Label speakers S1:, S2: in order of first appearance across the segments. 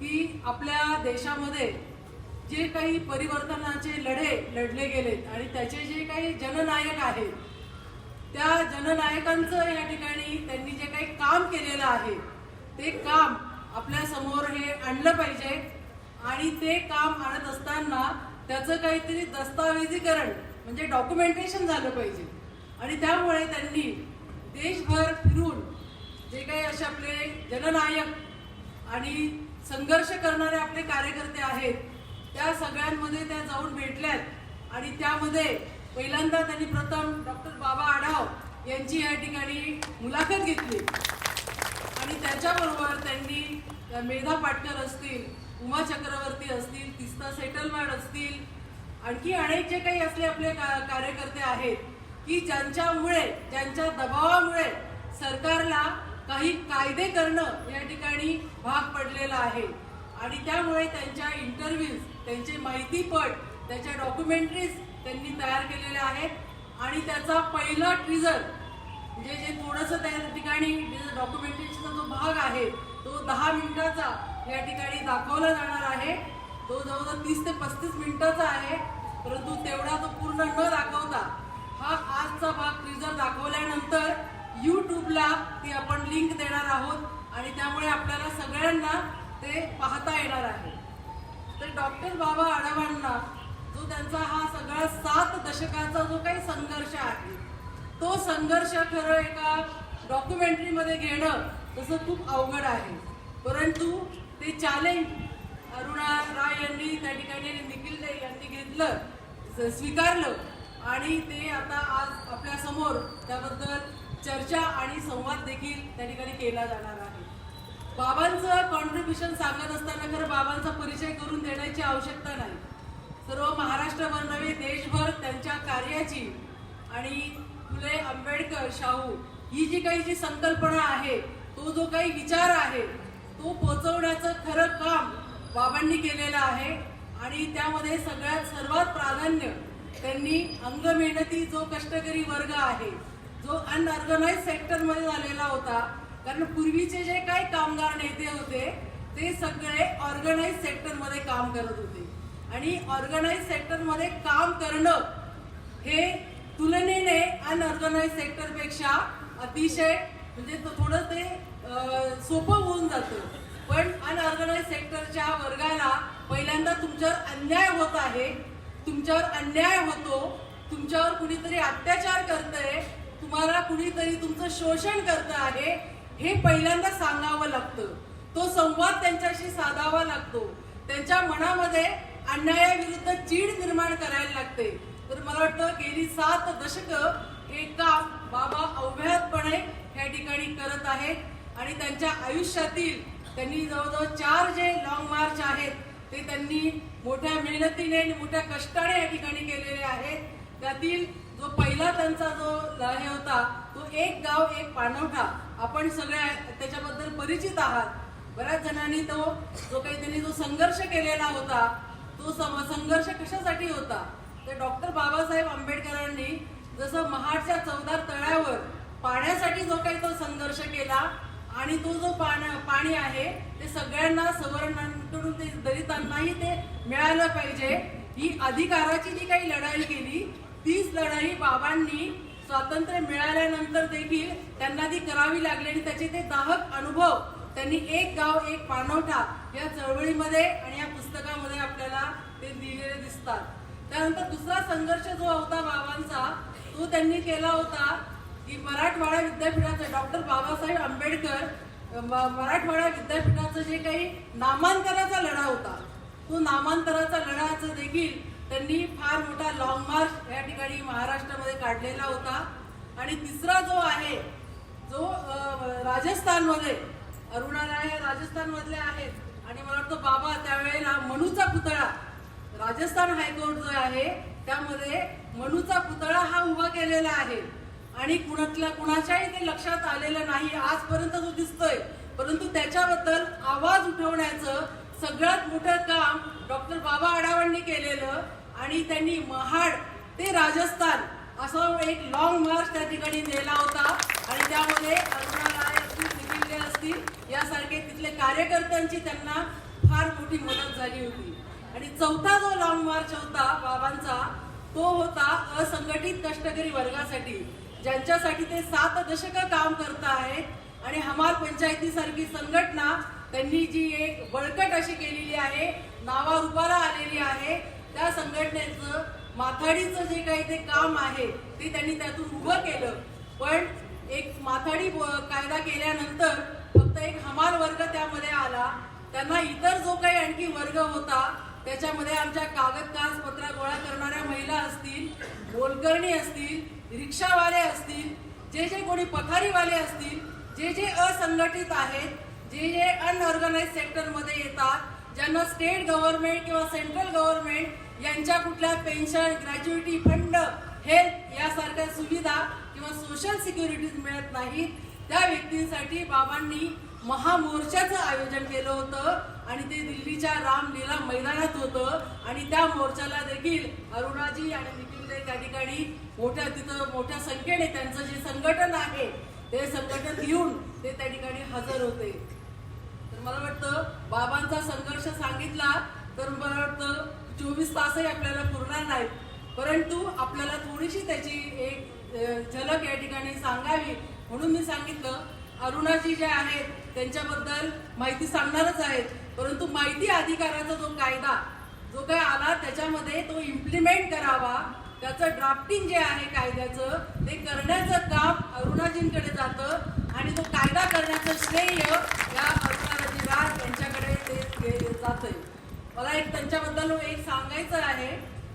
S1: की आपल्या देशामध्ये जे काही परिवर्तनाचे लढे लढले गेलेत आणि त्याचे जे काही जननायक आहेत त्या जननायकांचं या ठिकाणी त्यांनी जे काही काम केलेलं आहे ते काम आपल्या समोर हे आणलं पाहिजे आणि ते काम आणत असताना त्याचं काहीतरी दस्तावेजीकरण म्हणजे डॉक्युमेंटेशन झालं पाहिजे आणि त्यामुळे त्यांनी देशभर फिरून जे काही असे आपले जननायक आणि संघर्ष करणारे आपले कार्यकर्ते आहेत त्या सगळ्यांमध्ये त्या जाऊन भेटल्यात आणि त्यामध्ये पहिल्यांदा त्यांनी प्रथम डॉक्टर बाबा आढाव यांची या ठिकाणी मुलाखत घेतली आणि त्याच्याबरोबर त्यांनी मेधा पाटकर असतील, उमा चक्रवर्ती असतील, तिस्ता सेटलमेंट असतील, आणखी अनेक जे काही असले आपले कार्यकर्ते आहेत की ज्यांच्या दबावामुळे सरकारला काही कायदे करणं या ठिकाणी भाग पडलेला आहे आणि त्यामुळे त्यांच्या इंटरव्ह्यूज, त्यांचे माहितीपट, त्याच्या डॉक्युमेंटरीज त्यांनी तयार केलेल्या आहेत आणि त्याचा पहिला टीजर म्हणजे जे थोडंसं त्या ठिकाणी डॉक्युमेंटरीचा जो भाग आहे तो 10 मिनिटाचा या ठिकाणी दाखवला जाणार आहे. तो जवळजवळ 30 ते 35 मिनिटाचा आहे, परंतु तेवढा तो पूर्ण न दाखवता हा आजचा भाग टीजर दाखवल्यानंतर यूट्यूबला ती आपण लिंक देणार आहोत आणि त्यामुळे आपल्याला सगळ्यांना ते पाहता येणार आहे. तर डॉक्टर बाबा आढावांना जो त्यांचा हा सगळा 7 दशकाचा जो काही संघर्ष आहे तो संघर्ष खरं एका डॉक्युमेंटरीमध्ये घेणं तसं खूप अवघड आहे, परंतु ते चॅलेंज अरुणा राय यांनी त्या ठिकाणी निखिल दे यांनी घेतलं, स्वीकारलं आणि ते आता आज आपल्या समोर त्याबद्दल चर्चा आणि संवाद देखील त्या ठिकाणी केला जाणार आहे. बाबांचं कॉन्ट्रीब्युशन सांगत असताना खरं बाबांचा परिचय करून देण्याची आवश्यकता नाही. सर्व महाराष्ट्रभर नव्हे देशभर त्यांच्या कार्याची आणि फुले आंबेडकर शाहू ही जी संकल्पना आहे तो जो काही विचार आहे तो पोचवण्याचं खरं काम बाबांनी केलेलं आहे आणि त्यामध्ये सर्वात प्राधान्य त्यांनी अंगमेहनती जो कष्टकरी वर्ग आहे जो अनऑर्गनाइज सेक्टरमध्ये झालेला होता, कारण पूर्वीचे जे काही कामगार नेते होते ते सगळे ऑर्गनाइज सेक्टरमध्ये काम करत होते आणि ऑर्गनाइज सेक्टरमध्ये काम करणं हे तुलनेने अनऑर्गनाइज सेक्टरपेक्षा अतिशय म्हणजे थोडं ते सोपं होऊन जातं. पण अनऑर्गनाइज सेक्टरच्या वर्गाला पहिल्यांदा तुमच्यावर अन्याय होत आहे, तुमच्यावर अन्याय होतो, तुमच्यावर कुणीतरी अत्याचार करतंय, तुम्हाला कुणीतरी तुमचं शोषण करत आहे हे पहिल्यांदा सांगावं लागतं. तो संवाद त्यांच्याशी साधावा लागतो, त्यांच्या मनामध्ये अन्यायाविरुद्ध चीड निर्माण करायला लागते. तर मला वाटतं गेली 7 दशकं हे काम बाबा अव्याहतपणे या ठिकाणी करत आहेत आणि त्यांच्या आयुष्यातील त्यांनी जवळजवळ 4 जे लॉंग मार्च आहेत ते त्यांनी मोठ्या मेहनतीने आणि मोठ्या कष्टाने या ठिकाणी केलेले आहेत. त्यातील जो पहिला त्यांचा जो हे होता तो एक गाव एक पाणवठा, आपण सगळे त्याच्याबद्दल परिचित आहात. बऱ्याच जणांनी तो जो काही त्यांनी जो संघर्ष केलेला होता तो संघर्ष कशासाठी होता तर डॉक्टर बाबासाहेब आंबेडकरांनी जसं महाडच्या चवदार तळ्यावर पाण्यासाठी जो काही तो संघर्ष केला आणि तो जो पाणी आहे ते सगळ्यांना सवर्णांकडून ते दलितांनाही ते मिळालं पाहिजे ही अधिकाराची जी काही लढाई केली तीच लढाई बाबांनी स्वातंत्र्य मिळाल्यानंतर देखील त्यांना ती करावी लागली आणि त्याचे ते दाहक अनुभव त्यांनी एक गाव एक पाणवठा या चळवळीमध्ये आणि या पुस्तकामध्ये आपल्याला ते लिहिलेले दिसतात. त्यानंतर दुसरा संघर्ष जो होता बाबांचा तो त्यांनी केला होता की मराठवाडा विद्यापीठाचं डॉक्टर बाबासाहेब आंबेडकर मराठवाडा विद्यापीठाचं जे काही नामांतराचा लढा होता तो नामांतराचा लढाचं देखील त्यांनी फार मोठा लॉंग मार्च या ठिकाणी महाराष्ट्रामध्ये काढलेला होता. आणि तिसरा जो आहे जो राजस्थानमध्ये अरुणा राय हे राजस्थानमधले आहेत आणि मला वाटतं बाबा त्यावेळेला मनूचा पुतळा राजस्थान हायकोर्ट जो आहे त्यामध्ये मनूचा पुतळा हा उभा केलेला आहे आणि कुणाच्याही ते लक्षात आलेलं नाही आजपर्यंत तो दिसतोय, परंतु त्याच्याबद्दल आवाज उठवण्याचं सगळ्यात मोठं काम डॉक्टर बाबा आढावांनी केलेलं आणि त्यांनी महाड ते राजस्थान असा एक लॉंग मार्च त्या ठिकाणी नेला होता आणि त्यामध्ये अरुणा राय असतील, निखिल दे असतील यासारखे तिथले कार्यकर्त्यांची त्यांना फार मोठी मदत झाली होती. आणि चौथा जो लॉंग मार्च होता बाबांचा, तो होता असंघटित कष्टकरी वर्गासाठी, ज्यांच्यासाठी ते 7 दशकं काम करत आहेत. आणि हमाल पंचायती सारखी संघटना त्यांनी जी एक बळकट अशी केलेली आहे, नावारूपाला आलेली आहे, त्या संघटनेचं माथाडीचं जे काही ते काम आहे ते त्यांनी त्यातून उभं केलं. पण एक माथाडी कायदा केल्यानंतर फक्त एक हमाल वर्ग त्यामध्ये आला. त्यांना इतर जो काही आणखी वर्ग होता त्याच्यामध्ये आमच्या कागदपत्र गोळा करणाऱ्या महिला असतील, मोलकरणी असतील, रिक्षावाले असतील, जे जे कोणी पथारीवाले असतील, जे जे असंघटित आहेत, जे जे अनऑर्गनाइज सेक्टरमध्ये येतात, ज्यांना स्टेट गव्हर्नमेंट किंवा सेंट्रल गव्हर्नमेंट यांच्या कुठल्या पेन्शन, ग्रॅज्युइटी फंड, हेल्थ यासारख्या सुविधा किंवा सोशल सिक्युरिटीज मिळत नाहीत, त्या व्यक्तींसाठी बाबांनी महामोर्चाचं आयोजन केलं होतं. आणि ते दिल्लीच्या रामलीला मैदानात होतं. आणि त्या मोर्चाला देखील अरुणाजी आणि निखिल त्या ठिकाणी मोठ्या संख्येने त्यांचं जे संघटन आहे ते संघटन घेऊन ते त्या ठिकाणी हजर होते. तर मला वाटतं बाबांचा संघर्ष सांगितला तर मला वाटतं 24 तासही आपल्याला पुरणार नाहीत, परंतु आपल्याला थोडीशी त्याची एक झलक या ठिकाणी सांगावी म्हणून मी सांगितलं. अरुणाजी जे आहेत त्यांच्याबद्दल माहिती सांगणारच आहेत, परंतु माहिती अधिकाराचा जो कायदा जो काही आला त्याच्यामध्ये तो इम्प्लिमेंट करावा, त्याचं ड्राफ्टिंग जे आहे कायद्याचं ते करण्याचं काम अरुणाजींकडे जातं. आणि तो कायदा करण्याचं श्रेय या अरुणाजी राज यांच्याकडे ते जातंय. मला एक त्यांच्याबद्दल एक सांगायचं आहे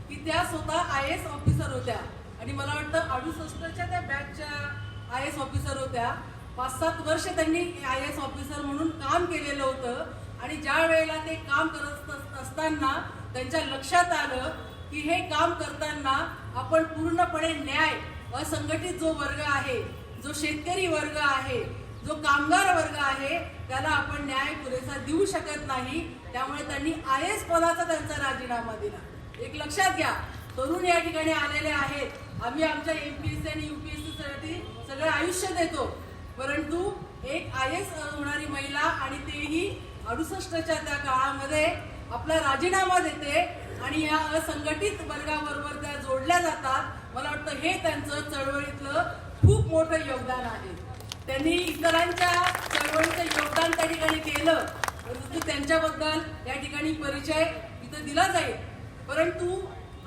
S1: की त्या स्वतः IAS ऑफिसर होत्या. आणि मला वाटतं 68च्या त्या बॅचच्या IAS ऑफिसर होत्या. 5-7 वर्ष त्यांनी IAS ऑफिसर म्हणून काम केलेलं होतं. आणि ज्या वेळेला ते काम करत असताना त्यांच्या लक्षात आलं की हे काम करताना आपण पूर्णपणे न्याय, असंघटित जो वर्ग आहे, जो शेतकरी वर्ग आहे, जो कामगार वर्ग आहे, त्याला आपण न्याय पुरेसा देऊ शकत नाही. त्यामुळे त्यांनी IAS पदाचा त्यांचा राजीनामा दिला. एक लक्षात घ्या, तरुण या ठिकाणी आलेले आहेत. आम्ही आमच्या MPSC आणि UPSC साठी सगळं आयुष्य देतो, परंतु एक IAS होणारी महिला आणि तेही 68च्या त्या काळामध्ये आपला राजीनामा देते आणि या असंघटित वर्गाबरोबर त्या जोडल्या जातात. मला वाटतं हे त्यांचं चळवळीतलं खूप मोठं योगदान आहे. त्यांनी इतरांच्या चळवळीचं योगदान त्या ठिकाणी केलं, परंतु त्यांच्याबद्दल या ठिकाणी परिचय इथं दिला जाईल. परंतु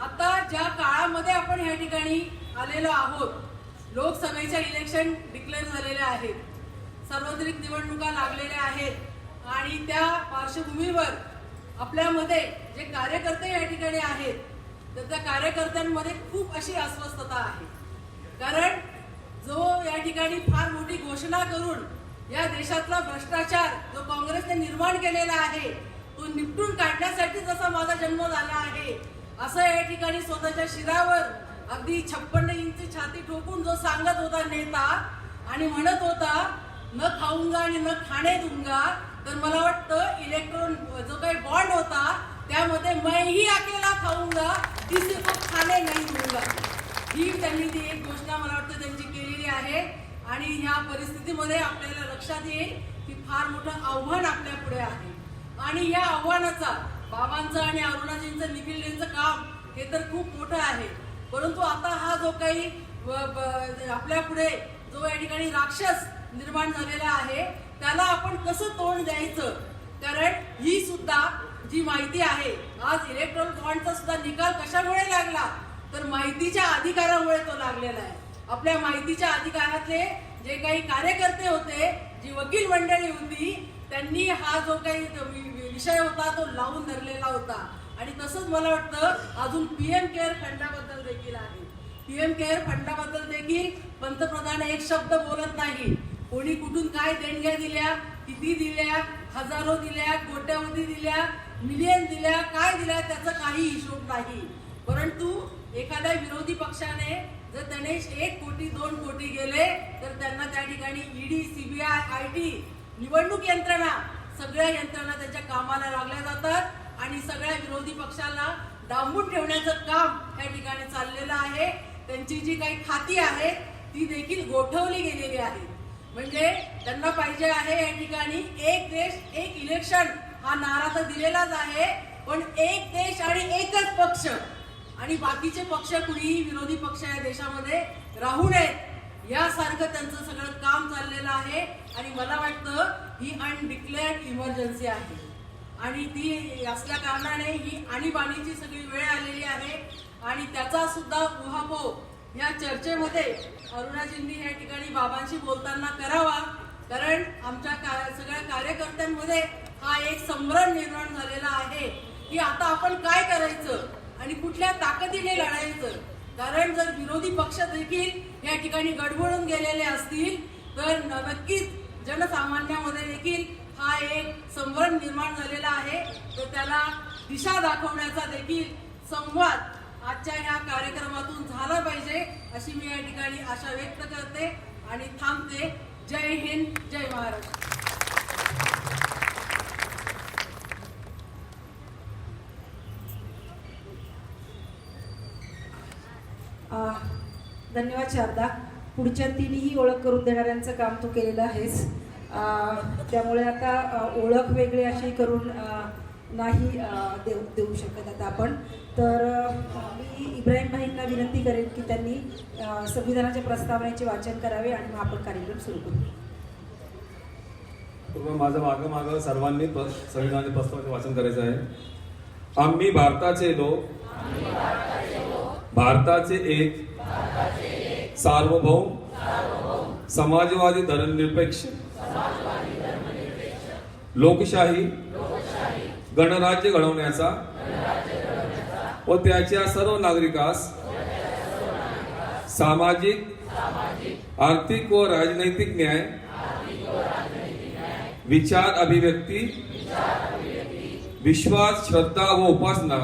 S1: आता ज्या काळामध्ये आपण या ठिकाणी आलेलो आहोत, लोकसभेच्या इलेक्शन डिक्लेअर झालेले आहेत, सार्वत्रिक निवडणुका लागलेल्या आहेत. आणि त्या पार्श्वभूमीवर आपल्यामध्ये जे कार्यकर्ते या ठिकाणी आहेत तर त्या कार्यकर्त्यांमध्ये खूप अशी अस्वस्थता आहे. कारण जो या ठिकाणी फार मोठी घोषणा करून या देशातला भ्रष्टाचार जो काँग्रेसने निर्माण केलेला आहे तो निपटून काढण्यासाठी जसा माझा जन्म झाला आहे, असं या ठिकाणी स्वतःच्या शिरावर अगदी 56 इंची छाती ठोकून जो सांगत होता नेता आणि म्हणत होता न खाऊंगा आणि न खाणे दूंगा, तर मला वाटतं इलेक्ट्रॉन जो काही बॉन्ड होता त्यामध्ये मैं ही अकेला खाऊंगा किसी को खाने नहीं दूंगा, ही त्यांनी ती एक घोषणा मला वाटतं त्यांची केलेली आहे. आणि ह्या परिस्थितीमध्ये आपल्याला लक्षात येईल की फार मोठं आव्हान आपल्या पुढे आहे. आणि या आव्हानाचा बाबांचं आणि अरुणाजींचं, निखिलजींचं काम हे तर खूप मोठं आहे, परंतु आता हा जो काही आपल्या पुढे जो या ठिकाणी राक्षस निर्माण झालेला आहे त्याला आपण कसं तोंड द्यायचं. कारण ही सुद्धा जी माहिती आहे, आज इलेक्ट्रॉल बॉन्डचा सुद्धा निकाल कशामुळे लागला तर माहितीच्या अधिकारामुळे तो लागलेला आहे. आपल्या माहितीच्या अधिकारातले जे काही कार्यकर्ते होते, जी वकील मंडळी होती, त्यांनी हा जो काही विषय होता तो लावून धरलेला होता. आणि तसंच मला वाटतं अजून PM केअर फंडाबद्दल देखील आहे. PM केअर फंडाबद्दल देखील पंतप्रधान एक शब्द बोलत नाही. कोणी कुठून काय देणग्या दिल्या, किती दिल्या, हजारो दिल्या, कोट्यावधी दिल्या, मिलियन दिल्या, काय दिल्या त्याचा काही हिशोब नाही. परंतु एखाद्या विरोधी पक्षाने जर त्याने 1 कोटी 2 कोटी गेले तर त्यांना त्या ठिकाणी ED, CBI, IT, निवडणूक यंत्रणा, सगळ्या यंत्रणा त्यांच्या कामाला लागल्या जातात आणि सगळ्या विरोधी पक्षाला डांबून ठेवण्याचं काम या ठिकाणी चाललेलं आहे. त्यांची जी काही खाती आहेत ती देखील गोठवली गेलेली आहे. म्हणजे त्यांना पाहिजे आहे या ठिकाणी एक देश एक इलेक्शन हा नारा तर दिलेलाच आहे, पण एक देश आणि एकच पक्ष आणि बाकीचे पक्ष कुणीही विरोधी पक्ष या देशामध्ये राहू नयेत यासारखं त्यांचं सगळं काम चाललेलं आहे. आणि मला वाटतं ही अनडिक्लेअर्ड इमर्जन्सी आहे आणि ती असल्या कारणाने ही आणीबाणीची सगळी वेळ आलेली आहे आणि त्याचा सुद्धा उहापोह या चर्चेमध्ये अरुणाजींनी या ठिकाणी बाबांशी बोलताना करावा. कारण आमच्या सगळ्या कार्यकर्त्यांमध्ये हा एक संभ्रम निर्माण झालेला आहे की आता आपण काय करायचं आणि कुठल्या ताकदीने लढायचं. कारण जर विरोधी पक्ष देखील या ठिकाणी गडबडून गेलेले असतील तर नक्कीच जनसामान्यामध्ये देखील हा एक संभ्रम निर्माण झालेला आहे. तर त्याला दिशा दाखवण्याचा देखील संवाद आजच्या ह्या कार्यक्रमातून झाला पाहिजे अशी मी या ठिकाणी आशा व्यक्त करते आणि थांबते. जय हिंद, जय महाराष्ट्र.
S2: धन्यवाद शारदा. पुढच्या तिन्ही ओळख करून देणाऱ्यांचं काम तू केलेलं आहेस. त्यामुळे आता ओळख वेगळी अशी करून नाही देऊ शकत आता आपण. तर मी इब्राहिम भाईंना विनंती करेन की त्यांनी संविधानाच्या प्रस्तावनेचे वाचन करावे आणि मग आपण कार्यक्रम सुरू करू.
S3: माझं मागं सर्वांनी संविधानाच्या प्रस्तावनेचे वाचन करायचं आहे. आम्ही भारताचे लोक, भारताचे एक सार्वभौम समाजवादी धर्मनिरपेक्ष लोकशाही गणराज्य घडवण्याचा व त्याच्या सर्व नागरिकास सामाजिक, आर्थिक व राजनैतिक न्याय, विचार अभिव्यक्ती, विश्वास, श्रद्धा व उपासना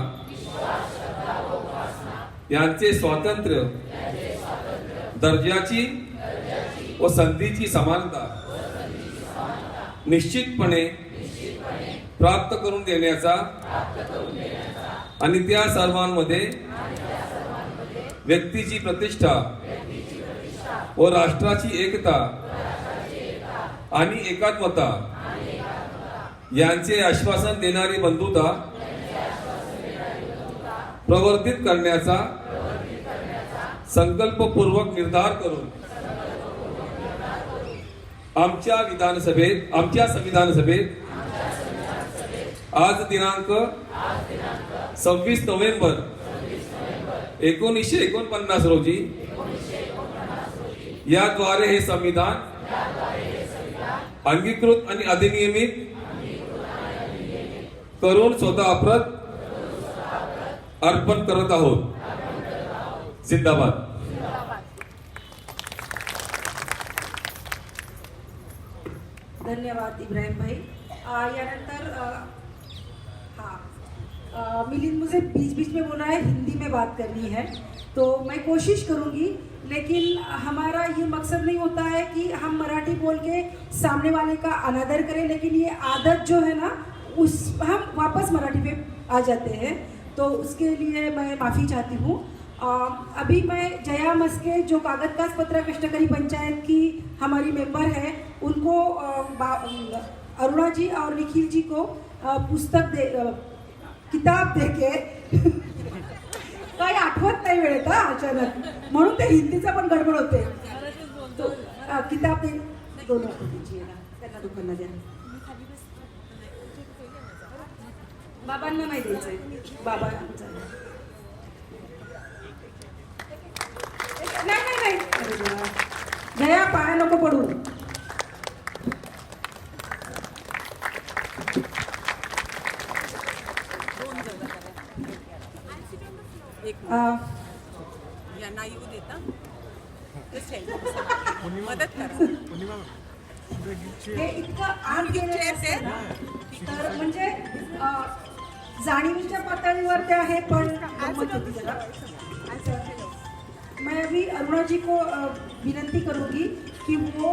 S3: यांचे स्वातंत्र्य, दर्जाची व संधीची समानता निश्चितपणे प्राप्त करून देण्याचा आणि त्या सर्वांमध्ये व्यक्तीची प्रतिष्ठा व राष्ट्राची एकता आणि एकात्मता यांचे आश्वासन देणारी बंधुता प्रवर्धित करण्याचा संकल्पपूर्वक निर्धार करून आमच्या संविधान सभेत आज दिनांक 26 नोव्हेंबर 1949 रोजी याद्वारे हे संविधान अंगीकृत आणि अधिनियमित करून स्वतः प्रत अर्पण करत आहोत. जिंदाबाद.
S2: धन्यवाद इब्राहिम भाई. यानंतर मिलिंद मुझे बीच बीच में बोला है हिंदी में बात करनी है तो मैं कोशिश करूंगी, लेकिन हमारा ये मकसद नहीं होता है कि हम मराठी बोल के सामने वाले का अनादर करें, लेकिन ये आदत जो है ना हम वापस मराठी पे आ जाते हैं, तो उसके लिए मैं माफ़ी चाहती हूँ. अभी मैं जया मस्के जो कागज का पत्र कष्टकरी पंचायत की हमारी मेंबर है उनको अरुणा जी और निखिल जी को किताब देके काही आठवत नाही वेळेत अचानक, म्हणून ते हिंदीचा पण गडबड होते. तो किताब दे दोनों को दीजिए ना, त्यांना दुकानला द्या. बाबांना नाही द्यायचंय, बाबा नाही. जया पाया नको पडू.
S1: यांना येऊ देता मदत करा.
S2: हे इतकं आग गेलेलं असेल ना, तर म्हणजे जाणीवीच्या पातळीवर ते आहे, पण गंमत होती जरा. मैं अभी अरुणा जी को विनंती करूंगी कि वो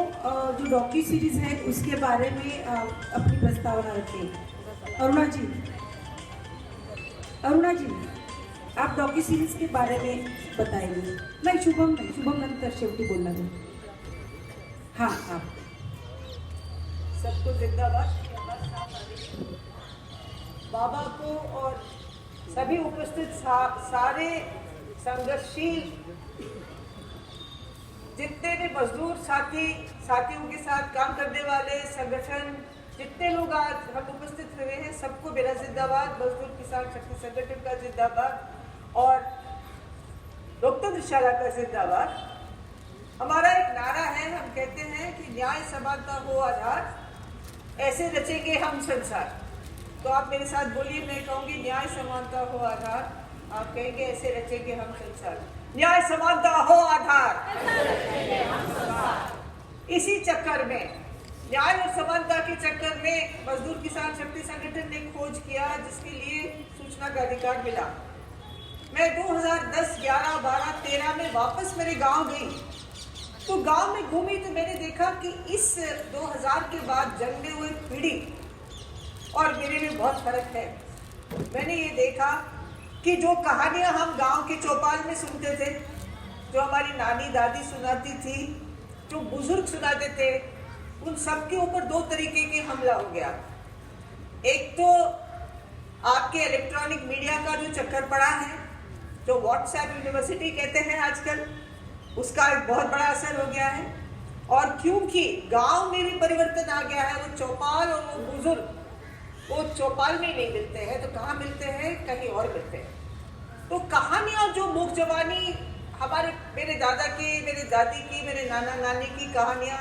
S2: जो डॉक्यू सीरीज है उसके बारे में अपनी प्रस्तावना रखें. अरुणा जी आप डॉक्यू सीरीज के बारे में बताएंगे. नहीं, शुभम नंतर शेवटी बोलना है. हाँ.
S4: सबको जिंदाबाद. बाबा को और सभी उपस्थित सारे संघर्षशील जितने भी मजदूर साथियों के साथ काम करने वाले संगठन जितने लोग आज हम उपस्थित हुए हैं, सबको मेरा जिंदाबाद। मजदूर किसान शक्ति संगठन का जिंदाबाद और लोकतंत्रशाला का जिंदाबाद। हमारा एक नारा है, हम कहते हैं कि न्याय समानता हो आधार, ऐसे रचेंगे हम संसार। तो आप मेरे साथ बोलिए, मैं कहूँगी न्याय समानता हो आधार, आप कहेंगे ऐसे रचेंगे हम संसार। न्याय समानता हो आधार। इसी चक्कर में, न्याय और समानता के चक्कर में मजदूर किसान शक्ति संगठन ने खोज किया, जिसके लिए सूचना का अधिकार मिला। मैं 2010, 11, 12, 13 में वापस मेरे गांव गई, तो गांव में घूमी तो मैंने देखा कि इस 2000 के बाद जन्मे हुए पीढ़ी और मेरे में बहुत फर्क है। मैंने ये देखा कि जो कहानियां हम गांव के चौपाल में सुनते थे, जो हमारी नानी दादी सुनाती थी, जो बुजुर्ग सुनाते थे, उन सब के ऊपर दो तरीके के हमला हो गया। एक तो आपके इलेक्ट्रॉनिक मीडिया का जो चक्कर पड़ा है, जो व्हाट्सएप यूनिवर्सिटी कहते हैं आजकल, उसका एक बहुत बड़ा असर हो गया है। और क्योंकि गांव में भी परिवर्तन आ गया है, वो चौपाल और वो बुजुर्ग वो चौपाल में नहीं मिलते हैं, तो कहाँ मिलते हैं? कहीं और मिलते हैं। तो कहानियां जो मुख जवानी हमारे, मेरे दादा की, मेरे दादी की, मेरे नाना नानी की कहानियां,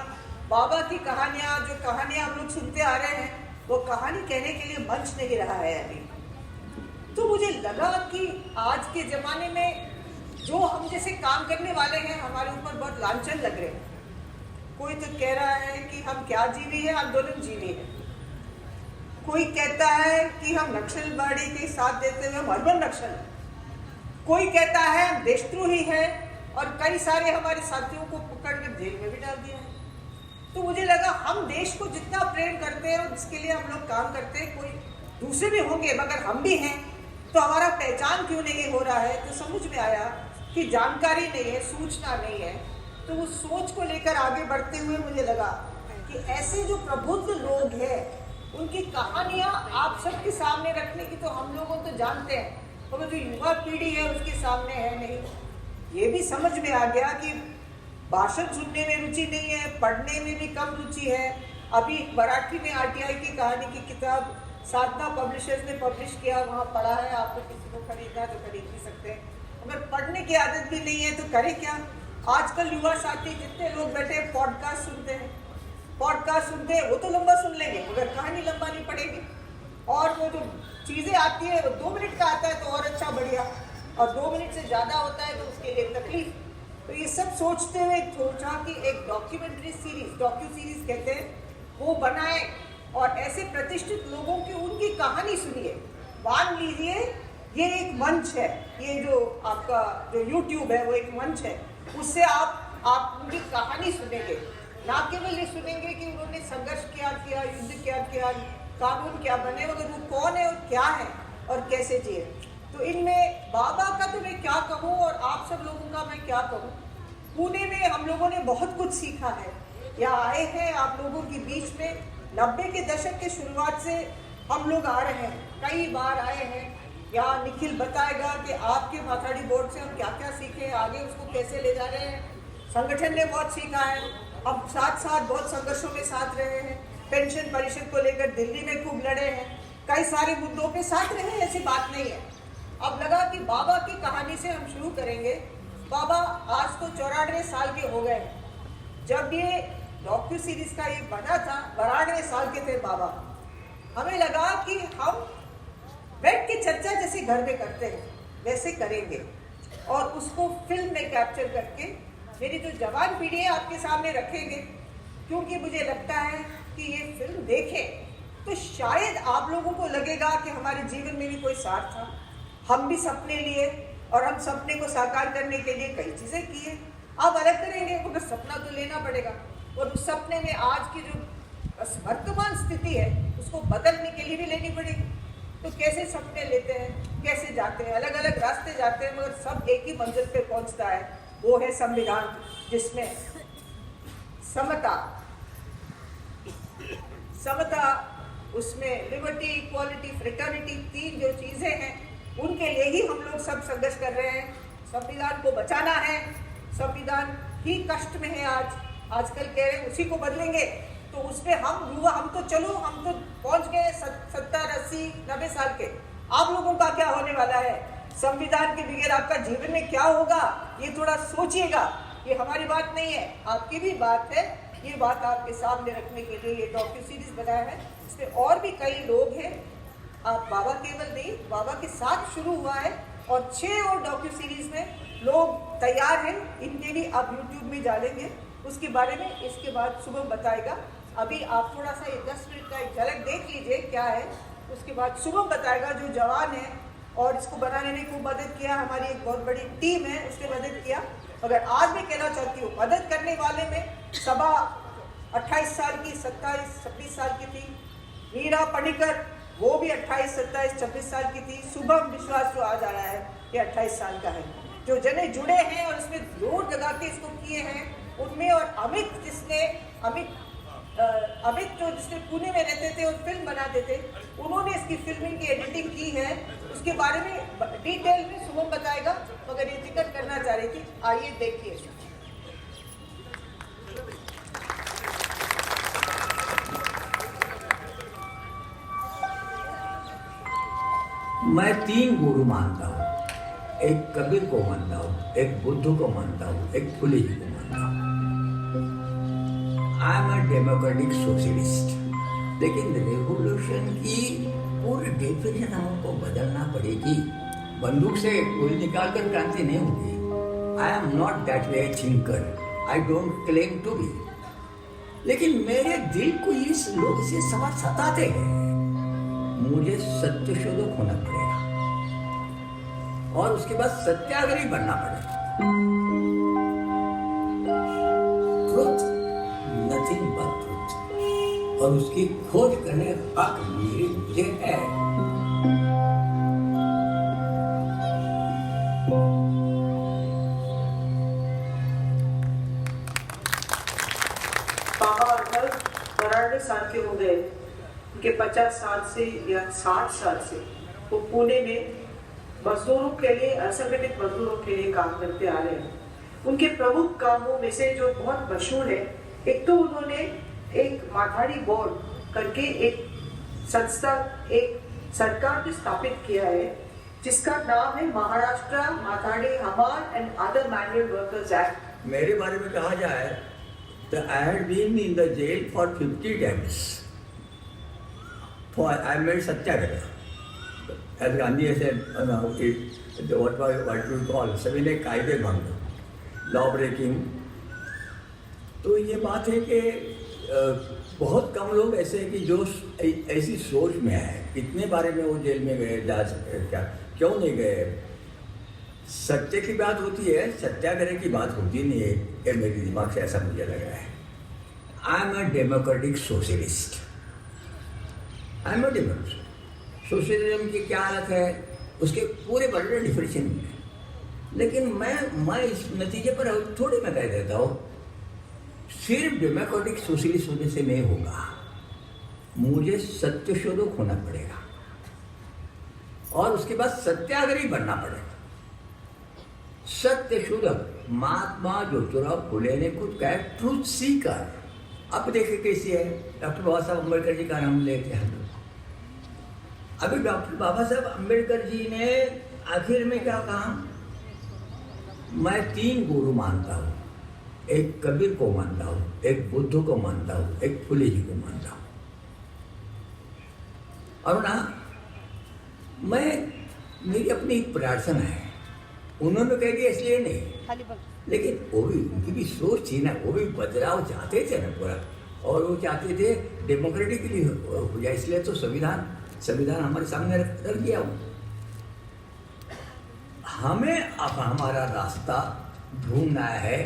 S4: बाबा की कहानियां, जो कहानियां हम लोग सुनते आ रहे हैं, वो कहानी कहने के लिए मंच नहीं रहा है अभी। तो मुझे लगा कि आज के जमाने में जो हम जैसे काम करने वाले हैं, हमारे ऊपर बहुत लांछन लग रहे हैं। कोई तो कह रहा है कि हम क्या जीवी है, आंदोलन जीवी है। कोई कहता है कि हम नक्सलवादी के साथ देते हुए अर्बन नक्सल है। कोई कहता है हम देशद्रोही है, और कई सारे हमारे साथियों को पकड़कर जेल में भी डाल दिया है। तो मुझे लगा हम देश को जितना प्रेम करते हैं और जिसके लिए हम लोग काम करते हैं, कोई दूसरे भी होंगे मगर हम भी हैं, तो हमारा पहचान क्यों नहीं हो रहा है? तो समझ में आया कि जानकारी नहीं है, सूचना नहीं है। तो उस सोच को लेकर आगे बढ़ते हुए मुझे लगा कि ऐसे जो प्रबुद्ध लोग हैं, उनकी कहानियां आप सबके सामने रखने की तो हम लोगों तो जानते हैं, मगर जो युवा पीढ़ी है उसके सामने है नहीं। ये भी समझ में आ गया कि भाषण सुनने में रुचि नहीं है, पढ़ने में भी कम रुचि है। अभी मराठी में आरटीआई की कहानी की किताब साधना पब्लिशर्स ने पब्लिश किया, वहाँ पढ़ा है। आप लोग किसी को खरीदना तो खरीद भी सकते हैं, अगर पढ़ने की आदत भी नहीं है तो करें क्या? आजकल युवा साथी जितने लोग बैठे पॉडकास्ट सुनते हैं, वो तो लंबा सुन लेंगे मगर कहानी लंबा नहीं पड़ेगी। और वो जो चीज़ें आती है वो 2 मिनट का आता है तो और अच्छा बढ़िया, और 2 मिनट से ज़्यादा होता है तो उसके लिए तकलीफ। तो ये सब सोचते हुए सोचा कि एक डॉक्यूमेंट्री सीरीज, डॉक्यू सीरीज कहते हैं, वो बनाए और ऐसे प्रतिष्ठित लोगों की उनकी कहानी सुनिए। मान लीजिए ये एक मंच है, ये जो आपका जो YouTube है वो एक मंच है, उससे आप उनकी कहानी सुनेंगे। ना केवल ये सुनेंगे कि उन्होंने संघर्ष क्या किया, युद्ध क्या किया, कानून क्या बने, मगर वो कौन है और क्या है और कैसे जिए। तो इनमें बाबा का तो मैं क्या कहूँ और आप सब लोगों का मैं क्या कहूँ। पुणे में हम लोगों ने बहुत कुछ सीखा है। यहाँ आए हैं आप लोगों के बीच में, 90 के दशक के शुरुआत से हम लोग आ रहे हैं, कई बार आए हैं। यहाँ निखिल बताएगा कि आपके माथाड़ी बोर्ड से हम क्या क्या सीखे, आगे उसको कैसे ले जा रहे हैं। संगठन ने बहुत सीखा है, हम साथ साथ बहुत संघर्षों में साथ रहे हैं। पेंशन परिषद को लेकर दिल्ली में खूब लड़े हैं, कई सारे मुद्दों पे साथ रहे हैं, ऐसी बात नहीं है। अब लगा कि बाबा की कहानी से हम शुरू करेंगे। बाबा आज तो 94 साल के हो गए। जब ये डॉक्यू सीरीज का ये बना था, 92 साल के थे बाबा। हमें लगा कि हम बैठ के चर्चा जैसे घर में करते हैं वैसे करेंगे और उसको फिल्म में कैप्चर करके मेरी जो जवान पीढ़ी है आपके सामने रखेंगे। क्योंकि मुझे लगता है कि ये फिल्म देखें तो शायद आप लोगों को लगेगा कि हमारे जीवन में भी कोई सार था, हम भी सपने लिए और हम सपने को साकार करने के लिए कई चीज़ें की है। अब अलग करेंगे मगर सपना तो लेना पड़ेगा, और उस सपने में आज की जो वर्तमान स्थिति है उसको बदलने के लिए भी लेनी पड़ेगी। तो कैसे सपने लेते हैं, कैसे जाते हैं, अलग अलग रास्ते जाते हैं, मगर सब एक ही मंजिल पे पहुंचता है, वो है संविधान, जिसमें समता उसमें लिबर्टी, इक्वालिटी, फ्रेटर्निटी, 3 जो चीज़ें हैं उनके लिए ही हम लोग सब संघर्ष कर रहे हैं। संविधान को बचाना है। संविधान ही कष्ट में है आजकल कह रहे हैं उसी को बदलेंगे। तो उसमें हम तो चलो हम तो पहुंच गए 70, 80, 90 साल के। आप लोगों का क्या होने वाला है? संविधान के बगैर आपका जीवन में क्या होगा, ये थोड़ा सोचिएगा। ये हमारी बात नहीं है, आपकी भी बात है। ये बात आपके सामने रखने के लिए ये डॉक्यू सीरीज बनाया है। इसमें और भी कई लोग हैं। आप बाबा केवल नहीं, बाबा के साथ शुरू हुआ है और 6 और डॉक्यू सीरीज में लोग तैयार हैं। इनके भी आप यूट्यूब में डालेंगे, उसके बारे में इसके बाद शुभम बताएगा। अभी आप थोड़ा सा ये 10 मिनट का एक झलक देख लीजिए क्या है, उसके बाद शुभम बताएगा। जो जवान है और इसको बनाने में खूब मदद किया, हमारी एक बहुत बड़ी टीम है उसने मदद किया। मगर आज मैं कहना चाहती हूँ मदद करने वाले में सभा 28 साल की, 27, 26 साल की थी। मीरा पनिकर वो भी 28, 27, 26 साल की थी। शुभम विश्वास जो आज आया है ये 28 साल का है। जो जने जुड़े हैं और इसमें जोर लगा के इसको किए हैं उनमें, और अमित जिसने पुणे में रहते थे और फिल्म बनाते थे, उन्होंने इसकी फिल्मिंग की एडिटिंग की है। उसके बारे में डिटेल में शुभम बताएगा, मगर ये जिक्र करना चाह रही थी। आइए देखिए।
S5: मैं 3 गुरु मानता हूँ। एक कबीर को मानता हूँ, एक बुद्ध को मानता हूँ, एक फुले जी को मानता हूँ। I am a democratic socialist. लेकिन रेवोल्यूशन की पूरी डेफिनेशन हमको बदलना पड़ेगी। बंदूक से गोली निकालकर क्रांति नहीं होगी। I am not that way thinker, I don't claim to be. लेकिन मेरे दिल को ये लोग इसे सवाल सताते हैं। मुझे सत्यशोधक होना पड़ेगा और उसके बाद सत्याग्रही बनना पड़ेगा। ट्रुथ, नथिंग बट ट्रुथ, और उसकी खोज करने का हक मुझे है।
S4: पापा अटल 92 साल के हो गए। उनके 50 साल से या 60 साल से वो पुणे में मजदूरों के लिए, असंगठित मजदूरों के लिए काम करते आ रहे हैं। उनके प्रमुख कामों में से जो बहुत मशहूर है, एक तो उन्होंने एक माथाड़ी बोर्ड करके एक संस्था, एक सरकार भी स्थापित किया है जिसका नाम है Maharashtra Mathadi Hamal and other manual workers act.
S5: मेरे बारे में कहा जाए तो I had been in the jail for 50 times for I made satyagraha. As Gandhi said, what we call सविनय कायदे भंग, लॉ ब्रेकिंग। तो ये बात है कि बहुत कम लोग ऐसे हैं कि जो ऐसी सोच में है। कितने बारे में वो जेल में गए, जा सकते क्या, क्यों नहीं गए? सत्य की बात होती है, सत्याग्रह की बात होती नहीं है। ये मेरे दिमाग से ऐसा मुझे लग रहा है। I am a democratic socialist. I am a Democrat. Socialism की क्या हालत है उसके पूरे बड़े डिफरेंशिएशन है। लेकिन मैं इस नतीजे पर थोड़ी मैं कह देता हूँ सिर्फ डेमोक्रेटिक सोशलिस्ट होने से नहीं होगा। मुझे सत्यशोधक होना पड़ेगा और उसके बाद सत्याग्रही बनना पड़ेगा। सत्यशोधक महात्मा ज्योतिराव फुले ने खुद कहा ट्रूथ सीकर। अब देखिए कैसी है। डॉक्टर बाबा साहब अम्बेडकर जी का नाम लेते हैं। अभी डॉक्टर बाबा साहब अम्बेडकर जी ने आखिर में क्या कहा? मैं 3 गुरु मानता हूँ। एक कबीर को मानता हूँ, एक बुद्ध को मानता हूँ, एक फुले जी को मानता हूँ। और ना मेरी अपनी एक प्रार्थना है। उन्होंने कह दिया इसलिए नहीं, लेकिन वो भी उनकी भी सोच थी ना, वो भी बदलाव चाहते थे ना पूरा। और वो चाहते थे डेमोक्रेटिकली हो जाए, इसलिए तो संविधान हमारे सामने रख दिया। हमें अब हमारा रास्ता ढूंढना है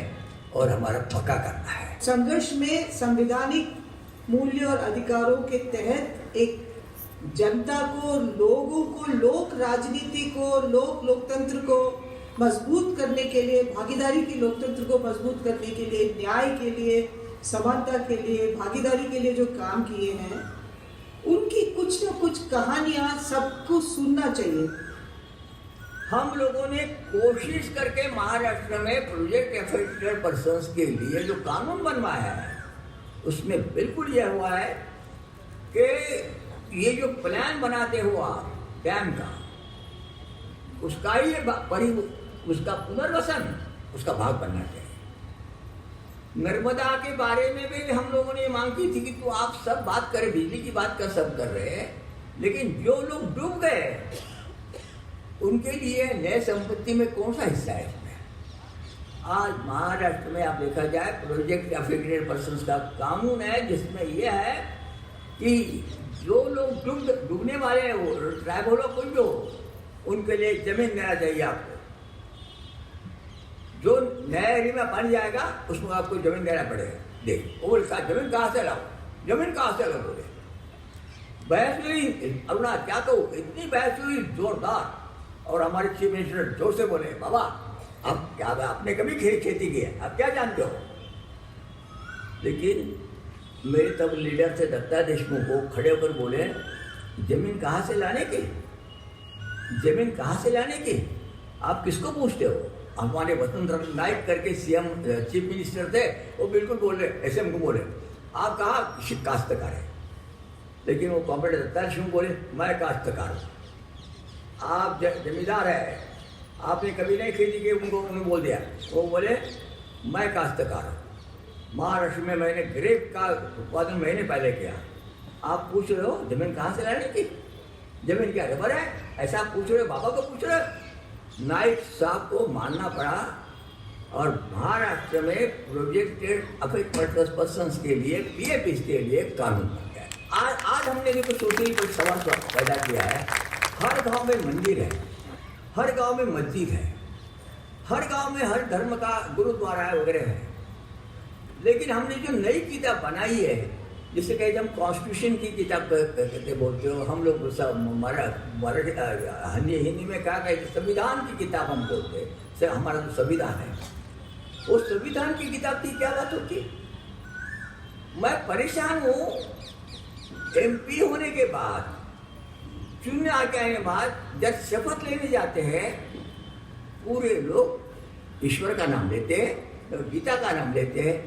S5: और हमारा पक्का करना है।
S4: संघर्ष में संवैधानिक मूल्य और अधिकारों के तहत एक जनता को, लोगों को, लोक राजनीति को, लोकतंत्र को मजबूत करने के लिए, भागीदारी की लोकतंत्र को मजबूत करने के लिए, न्याय के लिए, समानता के लिए, भागीदारी के लिए जो काम किए हैं उनकी कुछ न कुछ कहानियां सबको सुनना चाहिए।
S5: हम लोगों ने कोशिश करके महाराष्ट्र में प्रोजेक्ट अफेक्टेड पर्सन्स के लिए जो कानून बनवाया है उसमें बिल्कुल यह हुआ है कि ये जो प्लान बनाते हो आप डैम का, उसका ही उसका पुनर्वसन उसका भाग बनना चाहिए। नर्मदा के बारे में भी हम लोगों ने मांग की थी कि तो आप सब बात करें, बिजली की बात कर सब कर रहे हैं, लेकिन जो लोग डूब गए उनके लिए नए संपत्ति में कौन सा हिस्सा है इसमें? आज महाराष्ट्र में आप देखा जाए प्रोजेक्ट अफेक्टेड पर्सन्स का कानून है जिसमें यह है कि जो लोग डूबने वाले ट्राइबल हो कोई हो, उनके लिए जमीन देना चाहिए आपको। जो नए एरिया में बन जाएगा उसमें आपको जमीन देना पड़ेगा। देख वो बोलता जमीन कहाँ से लाओ, जमीन कहाँ से लाओ बोले। बहस हुई अरुणा, क्या तो इतनी बहस हुई जोरदार, और हमारे चीफ मिनिस्टर जोर से बोले बाबा अब क्या आपने कभी खेती की है, आप क्या जानते हो। लेकिन मेरे तब लीडर थे दत्ता देशमुख को खड़े होकर बोले जमीन कहाँ से लाने की, जमीन कहाँ से लाने की, आप किसको पूछते हो। हमारे वसुंधरा नाइक करके सीएम चीफ मिनिस्टर थे, वो बिल्कुल बोल रहे एसएम को बोले आप कहाँ काश्तकार है। लेकिन वो कॉम्रेड दत्ता देशमुख बोले मैं काश्तकार हूँ, आप जमींदार है, आपने कभी नहीं खेती की। उन्होंने बोल दिया, वो बोले मैं काश्तकार हूँ, महाराष्ट्र में मैंने ग्रेप का उत्पादन महीने पहले किया, आप पूछ रहे हो जमीन कहाँ से लाने की, जमीन क्या रबर है, ऐसा आप पूछ रहे हो, बाबा को पूछ रहे हो। नाइक साहब को मानना पड़ा और महाराष्ट्र में प्रोजेक्टेड अफेक्टेड पर्सन्स के लिए पीएपीस के लिए कानून बन गया। आज हमने जो सोशल पर सवाल पैदा किया है, हर गांव में मंदिर है, हर गांव में मस्जिद है, हर गांव में हर धर्म का गुरुद्वारा है वगैरह है, लेकिन हमने जो नई किताब बनाई है जिसे कहते हम कॉन्स्टिट्यूशन की किताब कहते बोलते हो, हम लोग हिंदी में क्या कहते संविधान की किताब हम बोलते हैं। हमारा जो संविधान है वो संविधान की किताब की क्या बात होती। मैं परेशान हूँ, एमपी होने के बाद चुनने आके आने के बाद जब शपथ लेने जाते हैं पूरे लोग ईश्वर का नाम लेते हैं, गीता का नाम लेते हैं,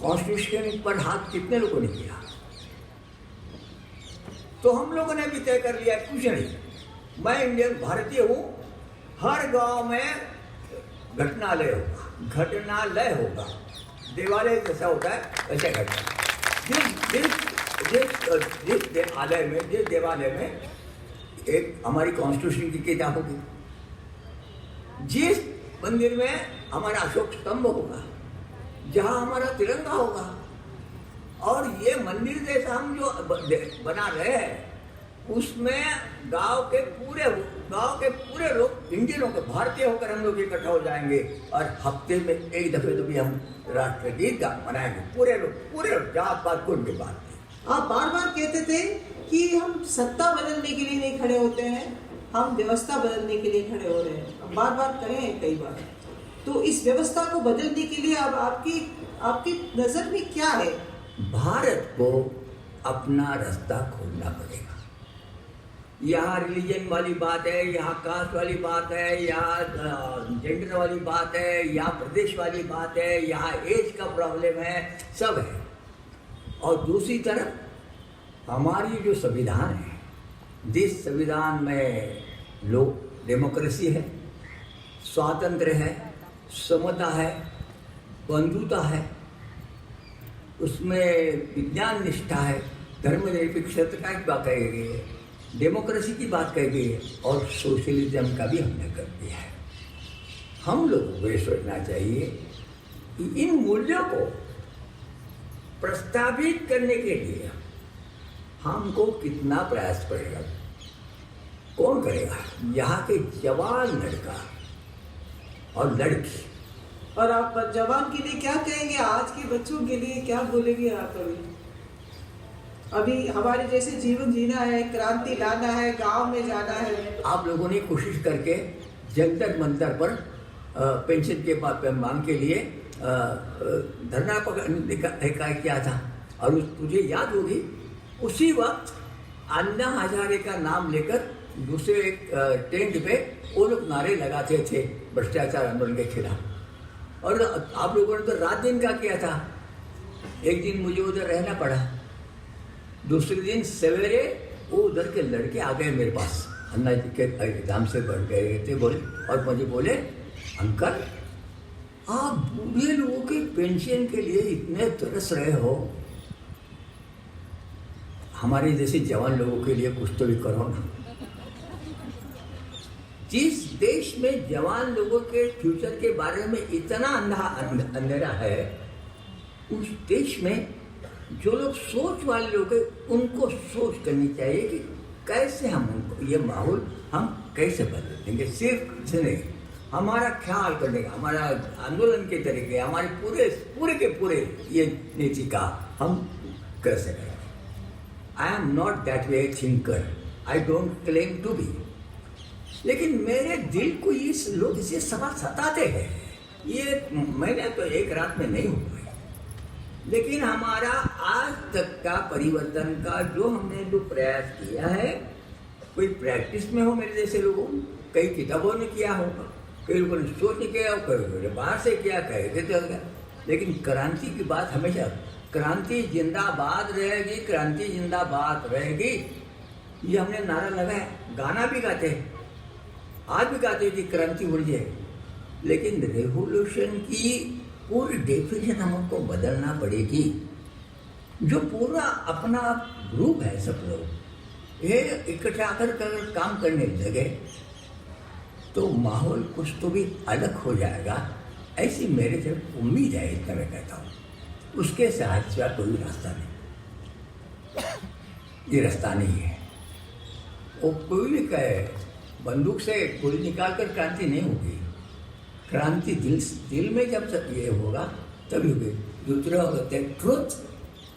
S5: कॉन्स्टिट्यूशन पर हाथ कितने लोगों ने किया। तो हम लोगों ने भी तय कर लिया कुछ नहीं, मैं इंडियन भारतीय हूँ, हर गांव में घटनालय होगा, देवालय जैसा होता है वैसे घटना। जिस देवालय में एक हमारी कॉन्स्टिट्यूशन की किताब होगी, जिस मंदिर में हमारा अशोक स्तंभ होगा, जहाँ हमारा तिरंगा होगा, और ये मंदिर जैसा हम जो बना रहे हैं उसमें गांव के पूरे लोग इंडियन होकर भारतीय होकर हम लोग इकट्ठा हो जाएंगे और हफ्ते में एक दफे तो भी हम राष्ट्रगीत का मनाएंगे। पूरे लोग जात पात कोई भी बात नहीं।
S4: आप बार बार कहते थे कि हम सत्ता बदलने के लिए नहीं खड़े होते हैं, हम व्यवस्था बदलने के लिए खड़े हो रहे हैं, बार बार कहे हैं कई बार। तो इस व्यवस्था को बदलने के लिए अब आपकी नजर में क्या है?
S5: भारत को अपना रास्ता खोलना पड़ेगा। यहाँ रिलीजन वाली बात है, यहाँ कास्ट वाली बात है, यहाँ जेंडर वाली बात है, यहाँ प्रदेश वाली बात है, यहाँ एज का प्रॉब्लम है, सब है। और दूसरी तरफ हमारी जो संविधान है, जिस संविधान में लोग डेमोक्रेसी है, स्वातंत्र्य है, समता है, बंधुता है, उसमें विज्ञान निष्ठा है, धर्मनिरपेक्षता की बात कही गई है, डेमोक्रेसी की बात कही गई है, और सोशलिज्म का भी हमने कर दिया है। हम लोगों को ये सोचना चाहिए कि इन मूल्यों को प्रस्तावित करने के लिए हमको कितना प्रयास पड़ेगा, कौन करेगा? यहाँ के जवान लड़का और लड़की।
S4: और आप जवान के लिए क्या कहेंगे, आज के बच्चों के लिए क्या बोलेंगे आप? अभी हमारे जैसे जीवन जीना है, क्रांति लाना है, गांव में जाना है।
S5: आप लोगों ने कोशिश करके जंतर मंतर पर पेंशन के मांग के लिए धरना किया था, और तुझे याद होगी उसी वक्त अन्ना हजारे का नाम लेकर दूसरे एक टेंट पे वो लोग नारे लगाते थे भ्रष्टाचार आंदोलन के खिलाफ। और आप लोगों ने तो रात दिन का किया था। एक दिन मुझे उधर रहना पड़ा, दूसरे दिन सवेरे वो उधर के लड़के आ गए मेरे पास, अन्ना जी के एग्जाम से बढ़ गए थे बोले, और मुझे बोले अंकल आप बूढ़े लोगों के पेंशन के लिए इतने तरस रहे हो, हमारे जैसे जवान लोगों के लिए कुछ तो भी करो ना। जिस देश में जवान लोगों के फ्यूचर के बारे में इतना अंधेरा है, उस देश में जो लोग सोच वाले लोग हैं उनको सोच करनी चाहिए कि कैसे हम उनको ये माहौल हम कैसे बदल देंगे। सिर्फ नहीं, हमारा ख्याल करने का, हमारा आंदोलन के तरीके, हमारे पूरे के पूरे ये नीति का हम कैसे करेंगे। I am not that way thinker, I don't claim to be, लेकिन मेरे दिल को ये लोग इसे सवाल सताते हैं। ये मैंने तो एक रात में नहीं हो पाई, लेकिन हमारा आज तक का परिवर्तन का जो हमने जो प्रयास किया है, कोई प्रैक्टिस में हो मेरे जैसे लोगों, कई किताबों ने किया होगा, कई लोगों ने सोच नहीं किया, कई बाहर से किया, कहे, लेकिन क्रांति की बात हमेशा, क्रांति जिंदाबाद रहेगी, क्रांति जिंदाबाद रहेगी, ये हमने नारा लगाया। गाना भी गाते हैं, आज भी गाते हैं कि क्रांति उड़ जाए, लेकिन रेवोल्यूशन की पूरी डेफिनेशन हमको बदलना पड़ेगी। जो पूरा अपना ग्रुप है, सब लोग ये इकट्ठा आकर काम करने लगे तो माहौल कुछ तो भी अलग हो जाएगा, ऐसी मेरे से उम्मीद है। इतना मैं कहता हूँ, उसके साथ सिवा कोई रास्ता नहीं, ये रास्ता नहीं है। वो कोई भी कहे बंदूक से गोली निकाल कर क्रांति नहीं होगी, क्रांति दिल में जब तक ये होगा तभी होगी। दूसरा होता है ट्रुथ,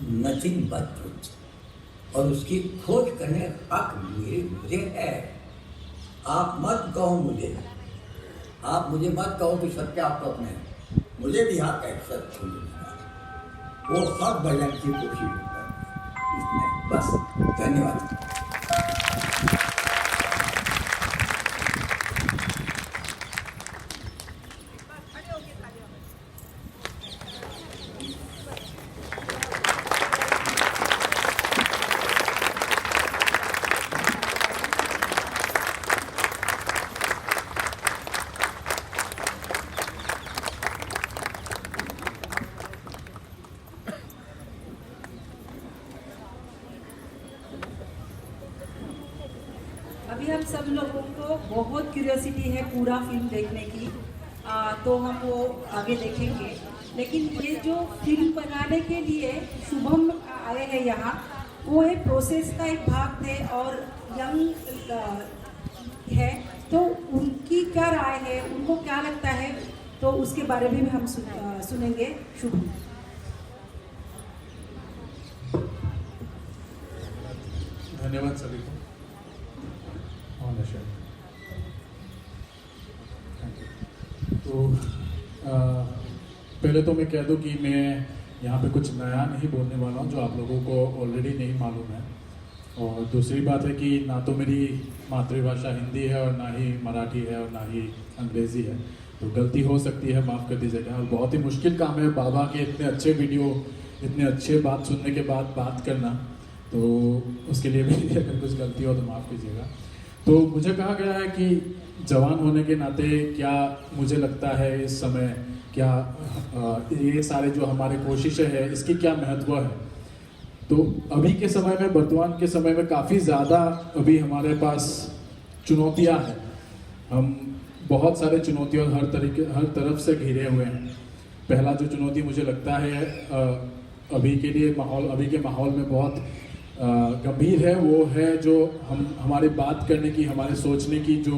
S5: नथिंग बट ट्रुथ, और उसकी खोज करने का हक मुझे है। आप मत कहो मुझे, आप मुझे मत कहो कि सत्य आपको अपने, मुझे भी हक है सत्य खोजने का, वो हक बजाने की कोशिश करना, बस। धन्यवाद।
S2: अभी हम सब लोगों को बहुत क्यूरियोसिटी है पूरा फिल्म देखने की, तो हम वो आगे देखेंगे। लेकिन ये जो फिल्म बनाने के लिए शुभम आए हैं यहाँ, वो एक प्रोसेस का एक भाग थे और यंग है, तो उनकी क्या राय है, उनको क्या लगता है, तो उसके बारे में भी हम सुनेंगे। शुभम।
S6: धन्यवाद सभी को। तो पहले तो मैं कह दूं कि मैं यहाँ पे कुछ नया नहीं बोलने वाला हूँ जो आप लोगों को ऑलरेडी नहीं मालूम है। और दूसरी बात है कि ना तो मेरी मातृभाषा हिंदी है और ना ही मराठी है और ना ही अंग्रेज़ी है, तो गलती हो सकती है, माफ़ कर दीजिएगा। और बहुत ही मुश्किल काम है बाबा के इतने अच्छे वीडियो, इतने अच्छे बात सुनने के बाद बात करना, तो उसके लिए भी अगर कुछ गलती हो तो माफ़ कीजिएगा। तो मुझे कहा गया है कि जवान होने के नाते क्या मुझे लगता है इस समय क्या ये सारे जो हमारे कोशिशें हैं इसकी क्या महत्व है। तो अभी के समय में, वर्तमान के समय में काफ़ी ज़्यादा अभी हमारे पास चुनौतियां हैं। हम बहुत सारे चुनौतियों हर तरफ से घिरे हुए हैं। पहला जो चुनौती मुझे लगता है अभी के माहौल में बहुत गंभीर है, वो है जो हमारे बात करने की, हमारे सोचने की जो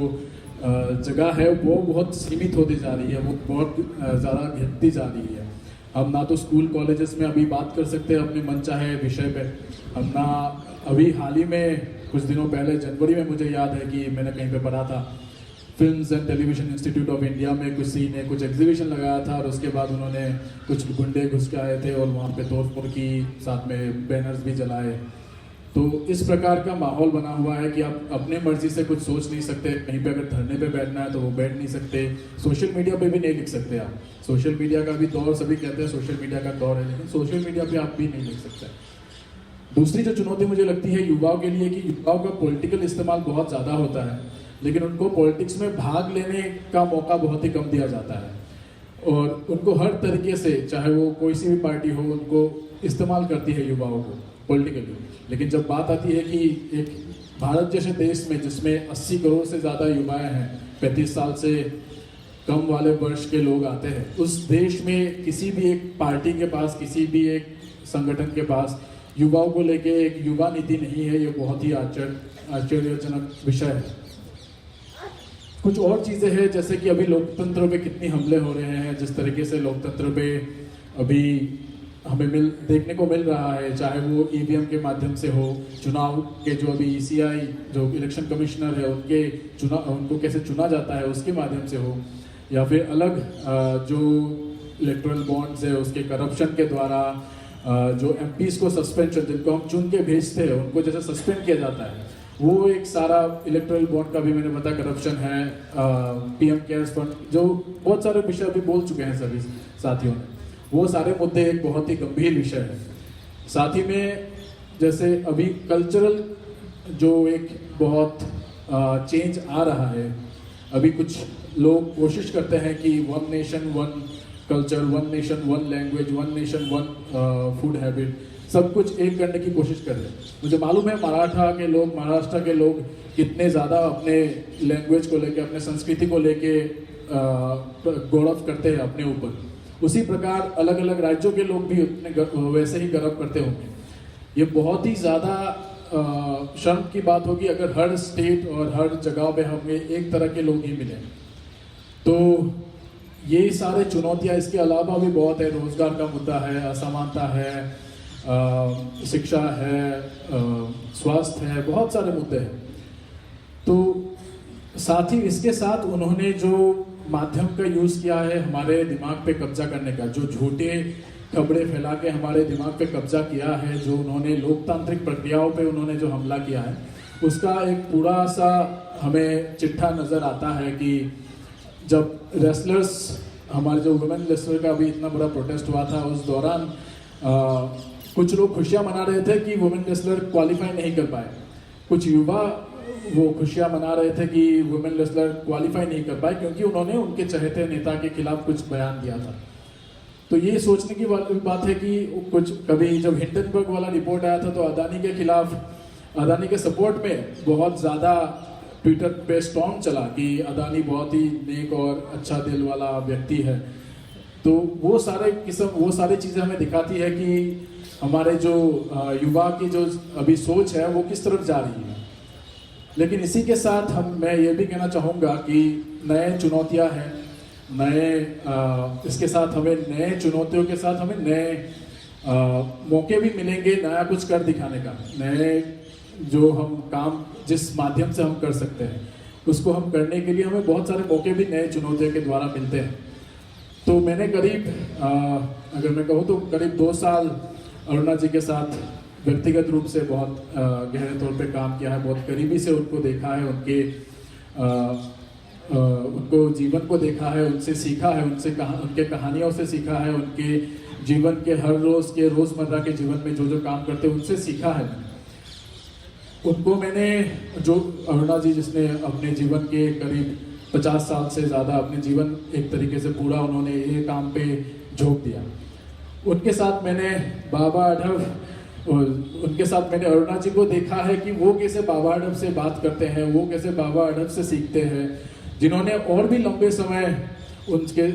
S6: जगह है वो बहुत सीमित होती जा रही है, वो बहुत ज़्यादा घटती जा रही है। हम ना तो स्कूल कॉलेजेस में अभी बात कर सकते हैं अपने मनचाहे विषय पे, हम ना अभी हाल ही में कुछ दिनों पहले जनवरी में मुझे याद है कि मैंने कहीं पे पढ़ा था, films and television institute of India में किसी ने कुछ एग्जीबिशन लगाया था और उसके बाद उन्होंने कुछ गुंडे घुस के आए थे और वहाँ पे तोड़फोड़ की, साथ में बैनर्स भी जलाए। तो इस प्रकार का माहौल बना हुआ है कि आप अपने मर्जी से कुछ सोच नहीं सकते, कहीं पे अगर धरने पे बैठना है तो वो बैठ नहीं सकते, सोशल मीडिया पे भी नहीं लिख सकते आप। सोशल मीडिया का भी दौर, सभी कहते हैं सोशल मीडिया का दौर है, लेकिन सोशल मीडिया पे आप भी नहीं लिख सकते। दूसरी जो चुनौती मुझे लगती है युवाओं के लिए, कि युवाओं का पॉलिटिकल इस्तेमाल बहुत ज़्यादा होता है, लेकिन उनको पॉलिटिक्स में भाग लेने का मौका बहुत ही कम दिया जाता है, और उनको हर तरीके से, चाहे वो कोई सी भी पार्टी हो, उनको इस्तेमाल करती है युवाओं को पॉलिटिकली। लेकिन जब बात आती है कि एक भारत जैसे देश में जिसमें 80 करोड़ से ज़्यादा युवाएं हैं, 35 साल से कम वाले वर्ष के लोग आते हैं, उस देश में किसी भी एक पार्टी के पास, किसी भी एक संगठन के पास युवाओं को लेके एक युवा नीति नहीं है। ये बहुत ही आश्चर्यजनक विषय है। कुछ और चीज़ें हैं, जैसे कि अभी लोकतंत्र पे कितनी हमले हो रहे हैं, जिस तरीके से लोकतंत्र पे अभी हमें देखने को मिल रहा है, चाहे वो ईवीएम के माध्यम से हो, चुनाव के जो अभी ईसीआई जो इलेक्शन कमिश्नर है उनको कैसे चुना जाता है उसके माध्यम से हो, या फिर अलग जो इलेक्टोरल बॉन्ड्स है उसके करप्शन के द्वारा, जो एमपीज को सस्पेंशन, जिनको हम चुन के भेजते हैं उनको जैसे सस्पेंड किया जाता है, वो एक सारा इलेक्टोरल बॉन्ड का भी मैंने बताया करप्शन है, पीएम केयर्स फंड, जो बहुत सारे विषय अभी बोल चुके हैं सभी साथियों ने, वो सारे मुद्दे एक बहुत ही गंभीर विषय है। साथ ही में जैसे अभी कल्चरल जो एक बहुत चेंज आ रहा है, अभी कुछ लोग कोशिश करते हैं कि 1 nation 1 culture, 1 nation 1 language, 1 nation 1 food habit, सब कुछ एक करने की कोशिश कर रहे हैं। मुझे मालूम है मराठा के लोग, महाराष्ट्र के लोग कितने ज़्यादा अपने लैंग्वेज को लेके, अपने संस्कृति को लेके गौरव करते हैं अपने ऊपर। उसी प्रकार अलग अलग राज्यों के लोग भी उतने वैसे ही गर्व करते होंगे। ये बहुत ही ज़्यादा शर्म की बात होगी अगर हर स्टेट और हर जगह पे हमें एक तरह के लोग ही मिले। तो ये सारे चुनौतियाँ, इसके अलावा भी बहुत है, रोजगार का मुद्दा है, असमानता है, शिक्षा है, स्वास्थ्य है, बहुत सारे मुद्दे हैं। तो साथ ही इसके साथ उन्होंने जो माध्यम का यूज़ किया है हमारे दिमाग पे कब्जा करने का, जो झूठे खबरें फैला के हमारे दिमाग पे कब्जा किया है, जो उन्होंने लोकतांत्रिक प्रक्रियाओं पे उन्होंने जो हमला किया है, उसका एक पूरा सा हमें चिट्ठा नज़र आता है कि जब रेसलर्स, हमारे जो वुमेन रेसलर का भी इतना बड़ा प्रोटेस्ट हुआ था, उस दौरान कुछ लोग खुशियाँ मना रहे थे कि वुमेन रेसलर क्वालिफाई नहीं कर पाए, कुछ युवा वो खुशियाँ मना रहे थे कि वुमेन रेसलर क्वालिफाई नहीं कर पाए क्योंकि उन्होंने उनके चहेते नेता के खिलाफ कुछ बयान दिया था। तो ये सोचने की बात है कि कुछ कभी जब हिंडनबर्ग वाला रिपोर्ट आया था तो अदानी के खिलाफ, अदानी के सपोर्ट में बहुत ज़्यादा ट्विटर पे स्टॉर्म चला कि अदानी बहुत ही नेक और अच्छा दिल वाला व्यक्ति है। तो वो सारी चीज़ें हमें दिखाती है कि हमारे जो युवा की जो अभी सोच है वो किस तरफ जा रही है। लेकिन इसी के साथ मैं ये भी कहना चाहूँगा कि नए चुनौतियाँ हैं, इसके साथ हमें नए चुनौतियों के साथ हमें नए मौके भी मिलेंगे, नया कुछ कर दिखाने का, नए जो हम काम जिस माध्यम से हम कर सकते हैं उसको हम करने के लिए हमें बहुत सारे मौके भी नए चुनौतियों के द्वारा मिलते हैं। तो मैंने करीब अगर मैं कहूँ तो करीब 2 साल अरुणा जी के साथ व्यक्तिगत रूप से बहुत गहरे तौर पे काम किया है, बहुत करीबी से उनको देखा है, उनको जीवन को देखा है, उनसे सीखा है, उनके कहानियों से सीखा है, उनके जीवन के हर रोज़ के रोज़मर्रा के जीवन में जो जो काम करते हैं उनसे सीखा है। उनको मैंने, जो अरुणा जी जिसने अपने जीवन के करीब 50 साल से ज़्यादा अपने जीवन एक तरीके से पूरा उन्होंने ये काम पे झोंक दिया, उनके साथ मैंने बाबा अढव और उनके साथ मैंने अरुणा जी को देखा है कि वो कैसे बाबा अढव से बात करते हैं, वो कैसे बाबा अढव से सीखते हैं, जिन्होंने और भी लंबे समय उनके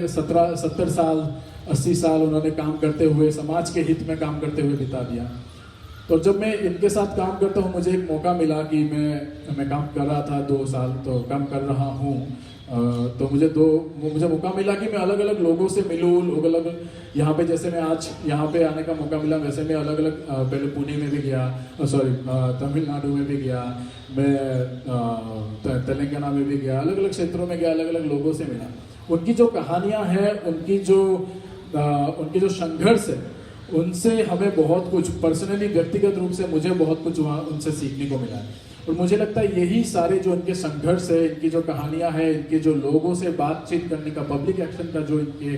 S6: 70 साल 80 साल उन्होंने काम करते हुए समाज के हित में काम करते हुए बिता दिया। तो जब मैं इनके साथ काम करता हूँ मुझे एक मौका मिला कि मैं काम कर रहा था 2 साल, तो काम कर रहा हूँ, तो मुझे मौका मिला कि मैं अलग अलग लोगों से मिलूँ, लोग अलग यहाँ पे, जैसे मैं आज यहाँ पे आने का मौका मिला, वैसे मैं अलग अलग पहले पुणे में भी गया, तमिलनाडु में भी गया, मैं तेलंगाना में भी गया, अलग अलग क्षेत्रों में गया, अलग अलग लोगों से मिला। उनकी जो कहानियाँ हैं, उनकी जो संघर्ष है उनसे हमें बहुत कुछ पर्सनली व्यक्तिगत रूप से मुझे बहुत कुछ वहाँ उनसे सीखने को मिला है। और मुझे लगता है यही सारे जो इनके संघर्ष है, इनकी जो कहानियाँ हैं, इनके जो लोगों से बातचीत करने का, पब्लिक एक्शन का जो इनके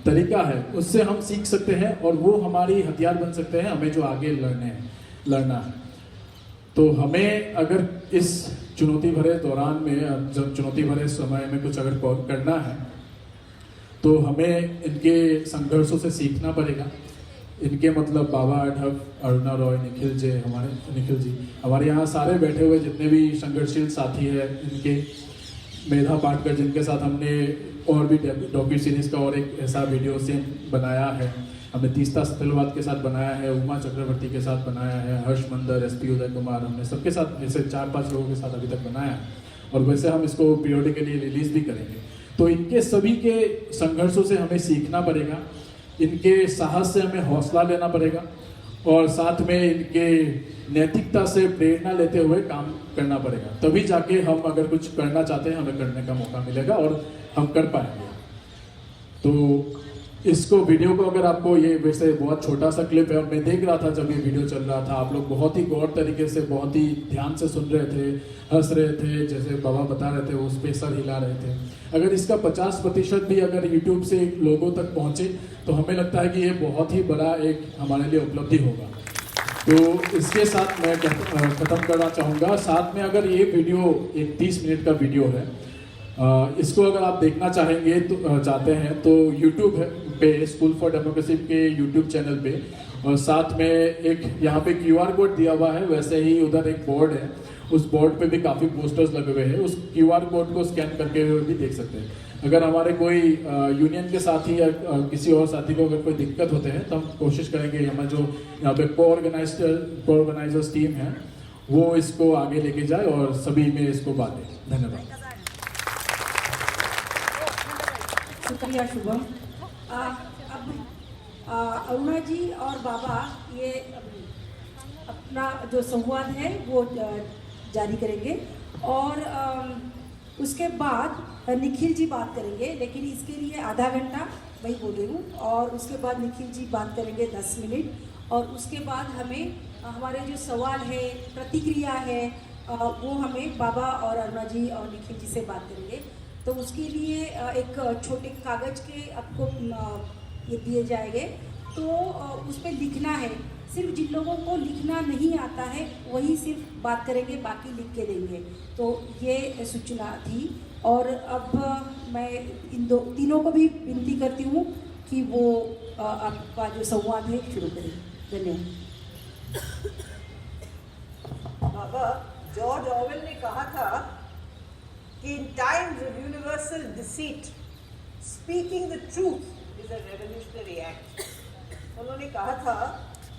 S6: तरीका है, उससे हम सीख सकते हैं और वो हमारी हथियार बन सकते हैं हमें जो आगे लड़ना है। तो हमें अगर इस चुनौती भरे दौरान में, जब चुनौती भरे समय में कुछ अगर करना है तो हमें इनके संघर्षों से सीखना पड़ेगा। इनके मतलब बाबा अढव, अरुणा रॉय, निखिल जी, हमारे यहाँ सारे बैठे हुए जितने भी संघर्षशील साथी हैं, इनके मेधा पाटकर जिनके साथ हमने और भी डॉक्यू सीरीज का और एक ऐसा वीडियो सीन बनाया है, हमने तीस्ता सतलवाद के साथ बनाया है, उमा चक्रवर्ती के साथ बनाया है, हर्ष मंदर, एसपी उदय कुमार, हमने सबके साथ ऐसे 4-5 लोगों के साथ अभी तक बनाया है और वैसे हम इसको पीरियडिकली रिलीज भी करेंगे। तो इनके सभी के संघर्षों से हमें सीखना पड़ेगा, इनके साहस से हमें हौसला लेना पड़ेगा और साथ में इनके नैतिकता से प्रेरणा लेते हुए काम करना पड़ेगा। तभी जाके हम अगर कुछ करना चाहते हैं हमें करने का मौका मिलेगा और हम कर पाएंगे। तो इसको वीडियो को अगर आपको, ये वैसे बहुत छोटा सा क्लिप है और मैं देख रहा था जब ये वीडियो चल रहा था, आप लोग बहुत ही गौर तरीके से, बहुत ही ध्यान से सुन रहे थे, हंस रहे थे, जैसे बाबा बता रहे थे उस पर सर हिला रहे थे। अगर इसका 50% भी अगर यूट्यूब से लोगों तक पहुँचे तो हमें लगता है कि ये बहुत ही बड़ा एक हमारे लिए उपलब्धि होगा। तो इसके साथ मैं ख़त्म करना चाहूँगा। साथ में अगर ये वीडियो एक 30 मिनट का वीडियो है, इसको अगर आप देखना चाहेंगे तो चाहते हैं तो यूट्यूब पे स्कूल फॉर डेमोक्रेसी के यूट्यूब चैनल पे, और साथ में एक यहाँ पे QR कोड दिया हुआ है, वैसे ही उधर एक बोर्ड है, उस बोर्ड पे भी काफ़ी पोस्टर्स लगे हुए हैं, उस QR कोड को स्कैन करके हुए भी देख सकते हैं। अगर हमारे कोई यूनियन के साथी या किसी और साथी को अगर कोई दिक्कत होते हैं तो हम कोशिश करेंगे, हमारे जो यहाँ पे को-ऑर्गेनाइजर्स टीम है वो इसको आगे लेके जाए और सभी में इसको बांटे। धन्यवाद।
S2: शुक्रिया शुभम। अब अरुणा जी और बाबा ये अपना जो संवाद है वो जारी करेंगे और उसके बाद निखिल जी बात करेंगे, लेकिन इसके लिए आधा घंटा वही बोल रही हूँ, और उसके बाद निखिल जी बात करेंगे 10 मिनट, और उसके बाद हमें हमारे जो सवाल है, प्रतिक्रिया है, वो हमें बाबा और अरुणा जी और निखिल जी से बात करेंगे। तो उसके लिए एक छोटे कागज़ के आपको ये दिए जाएंगे, तो उस पर लिखना है। सिर्फ जिन लोगों को लिखना नहीं आता है वही सिर्फ बात करेंगे, बाकी लिख के देंगे। तो ये सूचना थी, और अब मैं इन तीनों को भी विनती करती हूँ कि वो आपका जो संवाद है शुरू करें। धन्यवाद।
S4: बाबा, जॉर्ज ऑवेल ने कहा था कि in times of universal deceit, speaking the truth is a revolutionary act. उन्होंने कहा था,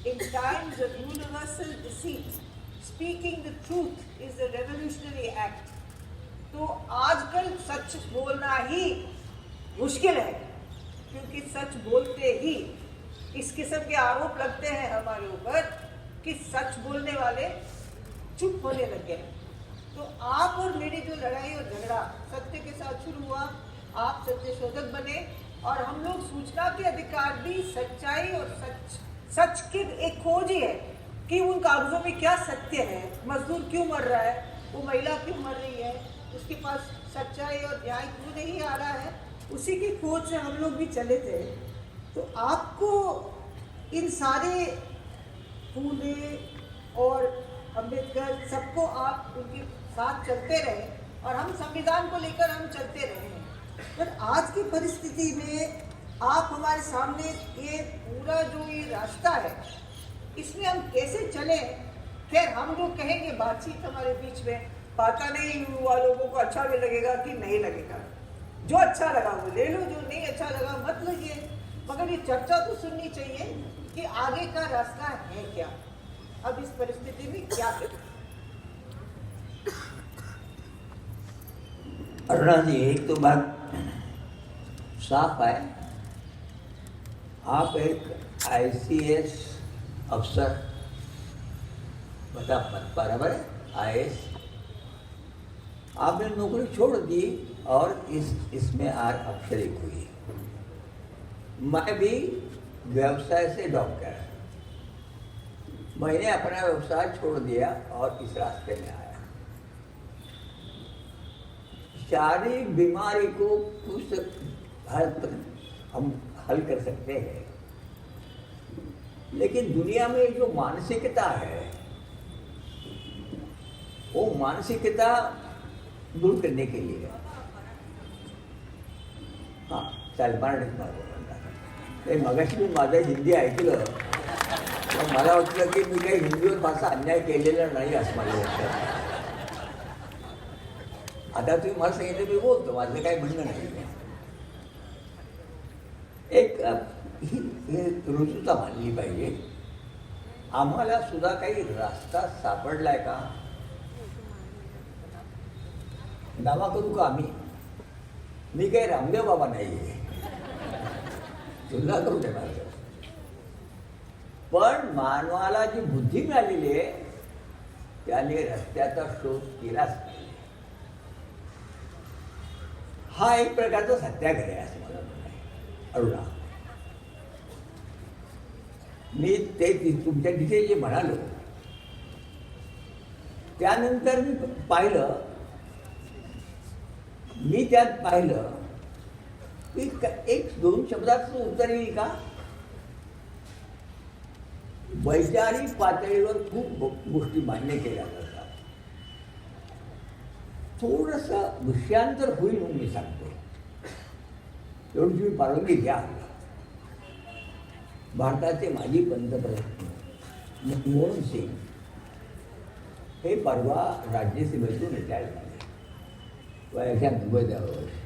S4: in times of universal deceit, speaking the truth is a revolutionary act. तो आजकल सच बोलना ही मुश्किल है, क्योंकि सच बोलते ही इस किस्म के आरोप लगते हैं हमारे ऊपर कि सच बोलने वाले चुप होने लगे हैं। तो आप और मेरी जो लड़ाई और झगड़ा सत्य के साथ शुरू हुआ, आप सत्य शोधक बने, और हम लोग सूचना के अधिकार भी सच्चाई और सच की एक खोज ही है कि उन कागजों में क्या सत्य है, मजदूर क्यों मर रहा है, वो महिला क्यों मर रही है, उसके पास सच्चाई और न्याय क्यों नहीं आ रहा है, उसी की खोज से हम लोग भी चले थे। तो आपको इन सारे फूले और अम्बेडकर सबको आप उनके साथ चलते रहे, और हम संविधान को लेकर हम चलते रहे। पर आज की परिस्थिति में आप हमारे सामने ये पूरा जो ये रास्ता है, इसमें हम कैसे चले। खैर, हम लोग कहेंगे बातचीत हमारे बीच में, पता नहीं युवा लोगों को अच्छा भी लगेगा कि नहीं लगेगा। जो अच्छा लगा वो ले लो, जो नहीं अच्छा लगा मत लीजिए, मगर ये चर्चा तो सुननी चाहिए कि आगे का रास्ता है क्या, अब इस परिस्थिति में क्या करें।
S5: अरुणा जी, एक तो बात साफ है, आप एक ICS अफसर, बराबर है, IAS, आपने नौकरी छोड़ दी और इसमें आज अफसरी हुई। मैं भी व्यवसाय से डॉक्टर, मैंने अपना व्यवसाय छोड़ दिया और इस रास्ते में आया। शारीरिक बीमारी को कुछ हद तक हम हल कर सकते हैं, लेकिन दुनिया में जो मानसिकता है वो मानसिकता दूर करने के लिए हां मराठीत ते मगाशी मी माझं हिंदी ऐकलं तर मला वाटलं की मी काही हिंदीवर फारसा अन्याय केलेला नाही असं मला वाटतं. आता तुम्ही मला सांगितलं मी बोलतो, माझं काही म्हणणं नाही. एक ही रुजुता मानली पाहिजे. आम्हाला सुद्धा काही रस्ता सापडलाय का? दावा करू का आम्ही? मी काही रामदेव बाबा नाही आहे, तुलना करू दे माझं. पण मानवाला जी बुद्धी मिळालेली आहे त्याने रस्त्याचा शोध केलाच नाही. हा एक प्रकारचा सत्याग्रह आहे असं मला म्हणणं आहे. अरुणा, मी ते तुमच्या तिथे जे म्हणालो त्यानंतर मी त्यात पाहिलं की एक दोन शब्दाचं उत्तर येईल का? वैचारिक पातळीवर खूप गोष्टी मान्य केल्या जातात. थोडंसं विषयांतर होईल म्हणून मी सांगतो, एवढी तुम्ही परवानगी घ्या. भारताचे माजी पंतप्रधान मनमोहन सिंग हे परवा राज्यसभेतून रिटायर झाले, वयाच्या 90व्या वर्षी.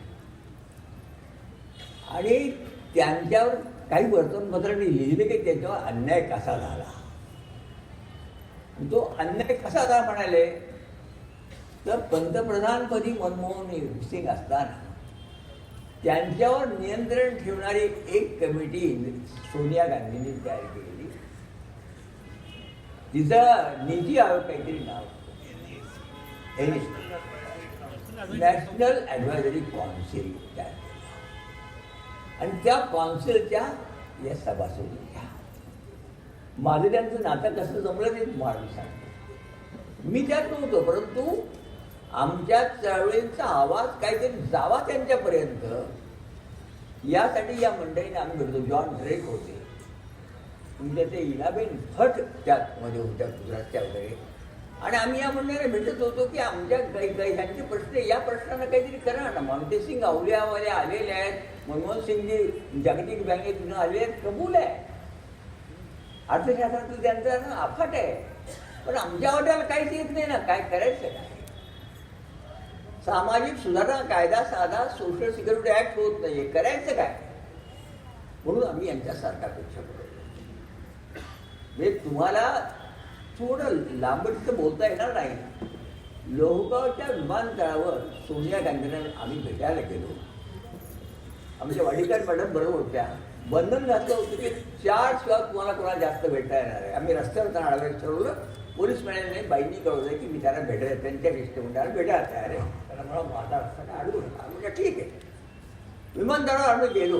S5: आणि त्यांच्यावर काही वर्तमानपत्रांनी लिहिले की त्याच्यावर अन्याय कसा झाला. तो अन्याय कसा झाला म्हणाले तर पंतप्रधानपदी मनमोहन सिंग असताना त्यांच्यावर नियंत्रण ठेवणारी एक कमिटी सोनिया गांधींनी तयार केलेली. तिचं नीती आयोग काहीतरी नाव, नॅशनल ॲडवायझरी कौन्सिल तयार केलं. आणि त्या कौन्सिलच्या या सभासद होत्या. माझं त्यांचं नातं कसं जमलं ते तुम्हाला मी सांगतो. मी त्यात नव्हतो, परंतु आमच्या चळवळींचा आवाज काहीतरी जावा त्यांच्यापर्यंत यासाठी या मंडळीने आम्ही भेटतो. जॉन ड्रेक होते, तुमच्या ते इनाबेन भट त्यामध्ये होत्या गुजरातच्या वगैरे. आणि आम्ही या मंडळीने भेटत होतो की आमच्या ह्यांचे प्रश्न, या प्रश्नांना काहीतरी करा ना. मनतेसिंग अवलियावाले आलेले आहेत, मनमोहन सिंगजी जागतिक बँकेतून आलेले आहेत, कबूल आहे. अर्थशास्त्रातून त्यांचा ना अफाट आहे, पण आमच्या वाट्याला काहीच येत नाही ना. काय करायचं काय? सामाजिक सुधारणा कायदा साधा सोशल सिक्युरिटी ऍक्ट होत नाहीये, करायचं काय? म्हणून आम्ही यांच्यासारखा पेक्षा करतो. म्हणजे तुम्हाला थोडं लांबडीचं बोलता येणार नाही. लोहगावच्या विमानतळावर सोनिया गांधींना आम्ही भेटायला गेलो. आमच्या वाडीकर मॅडम बरोबर होत्या. बंधन घातलं होतं की 4 शिवाय तुम्हाला कोणाला जास्त भेटता येणार आहे. आम्ही रस्त्यावर आढाव्यात ठरवलं. पोलीस मिळाले नाही, बाईंनी कळवलं की मी त्यांना भेटायला, त्यांच्या शिष्टमंडळाला भेटायला तयार आहे. त्याला मला माझा रस्ता अडवू नका. म्हणजे ठीक आहे. विमानतळावर आम्ही गेलो.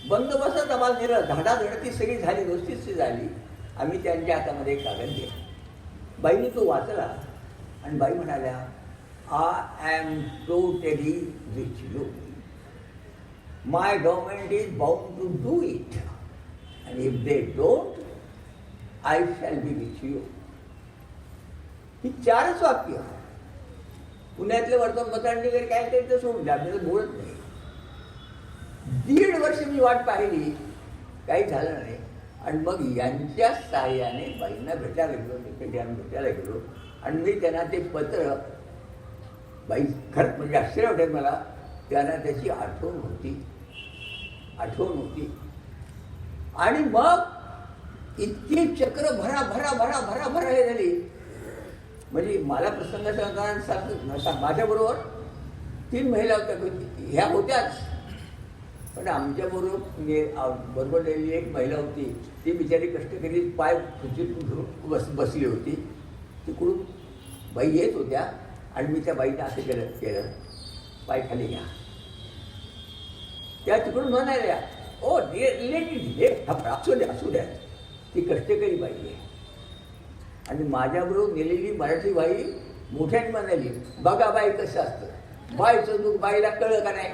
S5: बंदोबस्त आम्हाला नेलं. धाडाधडती सगळी झाली, दोस्तीची झाली. आम्ही त्यांच्या हातामध्ये एक कागद दिला. बाईंनी तो वाचला आणि बाई म्हणाल्या, I am totally with you. My government is bound to do it and if they don't I shall be with you. ही 4च वाक्य. पुण्यातले वर्तमानपत्रांनी वगैरे काय ते सोडून द्या, आपल्याला बोलत नाही. 1.5 वर्ष मी वाट पाहिली, काही झालं नाही. आणि मग यांच्या सहाय्याने बाईंना भेटायला भेटायला गेलो. आणि मी त्यांना ते पत्र, बाई खरंच म्हणजे आश्चर्य वाटेल मला, त्यांना त्याची आठवण होती. आणि मग इतकी चक्र भरा भरा भरा भरा भरा हे झाली. म्हणजे मला प्रसंग सांगताना माझ्याबरोबर 3 महिला होत्या. ह्या होत्याच, पण आमच्याबरोबर बरोबर एक महिला होती. ती बिचारी कष्ट करीत पाय खुर्चीतून बसली होती. तिकडून बाई येत होत्या आणि मी त्या बाईनं असं केलं, पाय खाली घ्या. त्या तिकडून म्हणाल्या, ओ असू द्या ती कष्टकरी बाई आहे. आणि माझ्याबरोबर गेलेली मराठी बाई मोठ्याने म्हणाली, बघा बाई कसं असतं, बाईचं दुःख बाईला कळलं का नाही.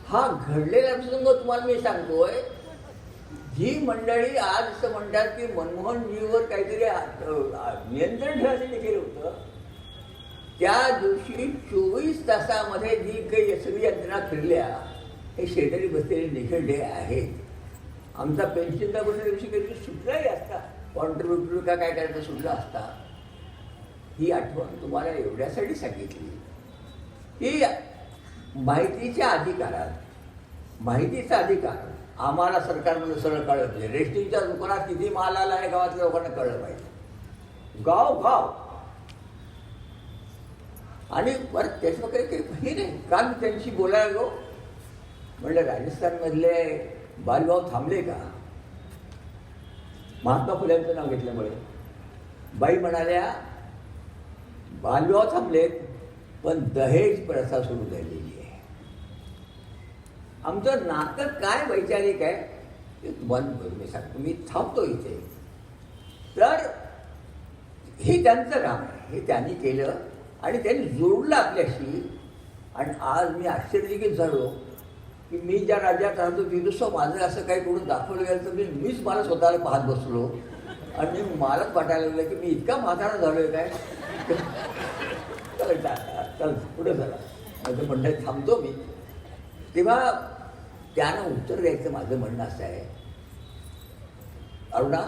S5: हा घडलेला प्रसंग तुम्हाला मी सांगतोय. जी मंडळी आज असं म्हणतात की मनमोहनजीवर काहीतरी नियंत्रण ठेवायसाठी केलं होतं, त्या दिवशी 24 तासामध्ये जी काही सगळी यंत्रणा फिरल्या, हे शेजारी बसलेले निखळले आहेत. आमचा पेन्शनचा बसल्या दिवशी काहीतरी सुटलाही असता, कॉन्ट्रीब्युटरी का काय करायचं सुटला असता. ही आठवण तुम्हाला एवढ्यासाठी सांगितली की माहितीच्या अधिकार आम्हाला सरकारमध्ये सरळ कळलं पाहिजे. रेस्टिंगच्या दुकानात किती माल आला आहे गावातल्या लोकांना कळलं पाहिजे, गाव. आणि परत त्याच्या वगैरे काही हे नाही. काल मी त्यांची बोलायला गेलो, म्हणलं राजस्थानमधले बालभाव थांबले का? महात्मा फुल्यांचं नाव घेतल्यामुळे बाई म्हणाल्या, बालभाव थांबलेत पण दहेज प्रथा सुरू झालेली आहे. आमचं नातं काय वैचारिक आहे ते तुम्हाला मी सांगतो. मी थांबतो इथे. तर हे त्यांचं काम आहे, हे त्यांनी केलं आणि त्यांनी जोडलं आपल्याशी. आणि आज मी आश्चर्यचकित झालो की मी ज्या राज्यात राहतो तिथं माझं असं काही कोणी दाखवलं गेलं तर मीच मला स्वतःला पाहत बसलो आणि मलाच वाटायला लागलं की मी इतका म्हातारा झालोय काय. चल पुढे झाला माझं म्हणणं थांबतो मी. तेव्हा त्यांना उत्तर द्यायचं माझं म्हणणं असं आहे, अरुणा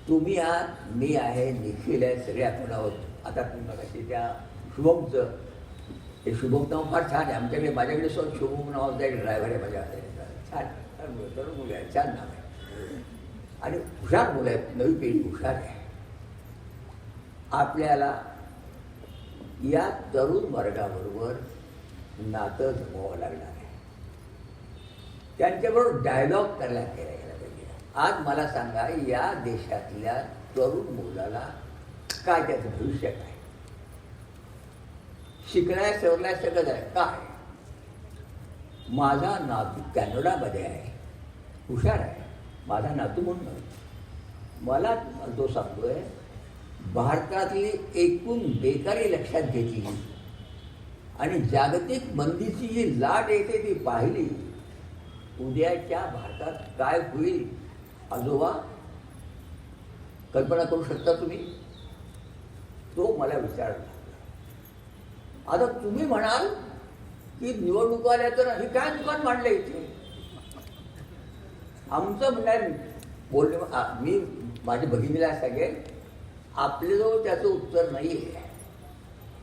S5: तुम्ही आहात, मी आहे, निखिल आहे, सगळे आपण आहोत. आता तुम्ही कशी त्या शुभमचं, हे शुभम नाव फार छान आहे. आमच्याकडे माझ्याकडे शुभम नावाचा एक ड्रायव्हर आहे माझ्या, छान तरुण मुलं आहे, छान नाव आहे आणि हुशार मुलं आहेत. नवी पिढी हुशार आहे. आपल्याला या तरुण वर्गाबरोबर नातं जमवावं लागणार आहे. त्यांच्याबरोबर डायलॉग करायला गेला पाहिजे. आज मला सांगा, या देशातल्या तरुण मुलाला काय त्याचं भविष्य काय? शिकण्यास सवरण्यास सगळं आहे काय? माझा नातू कॅनडामध्ये आहे, हुशार आहे. माझा नातू म्हणून मला तो सांगतोय, भारतातली एकूण बेकारी लक्षात घेतली आणि जागतिक मंदीची जी लाट येते ती पाहिली, उद्याच्या भारतात काय होईल आजोबा कल्पना करू शकता तुम्ही? तो मला विचारला. आता तुम्ही म्हणाल की निवडणूक आल्या तर हे काय दुकान मांडलं इथे? आमचं म्हणणं बोलणे, मी माझ्या भगिनीला सांगेन, आपल्याजवळ त्याचं उत्तर नाही आहे.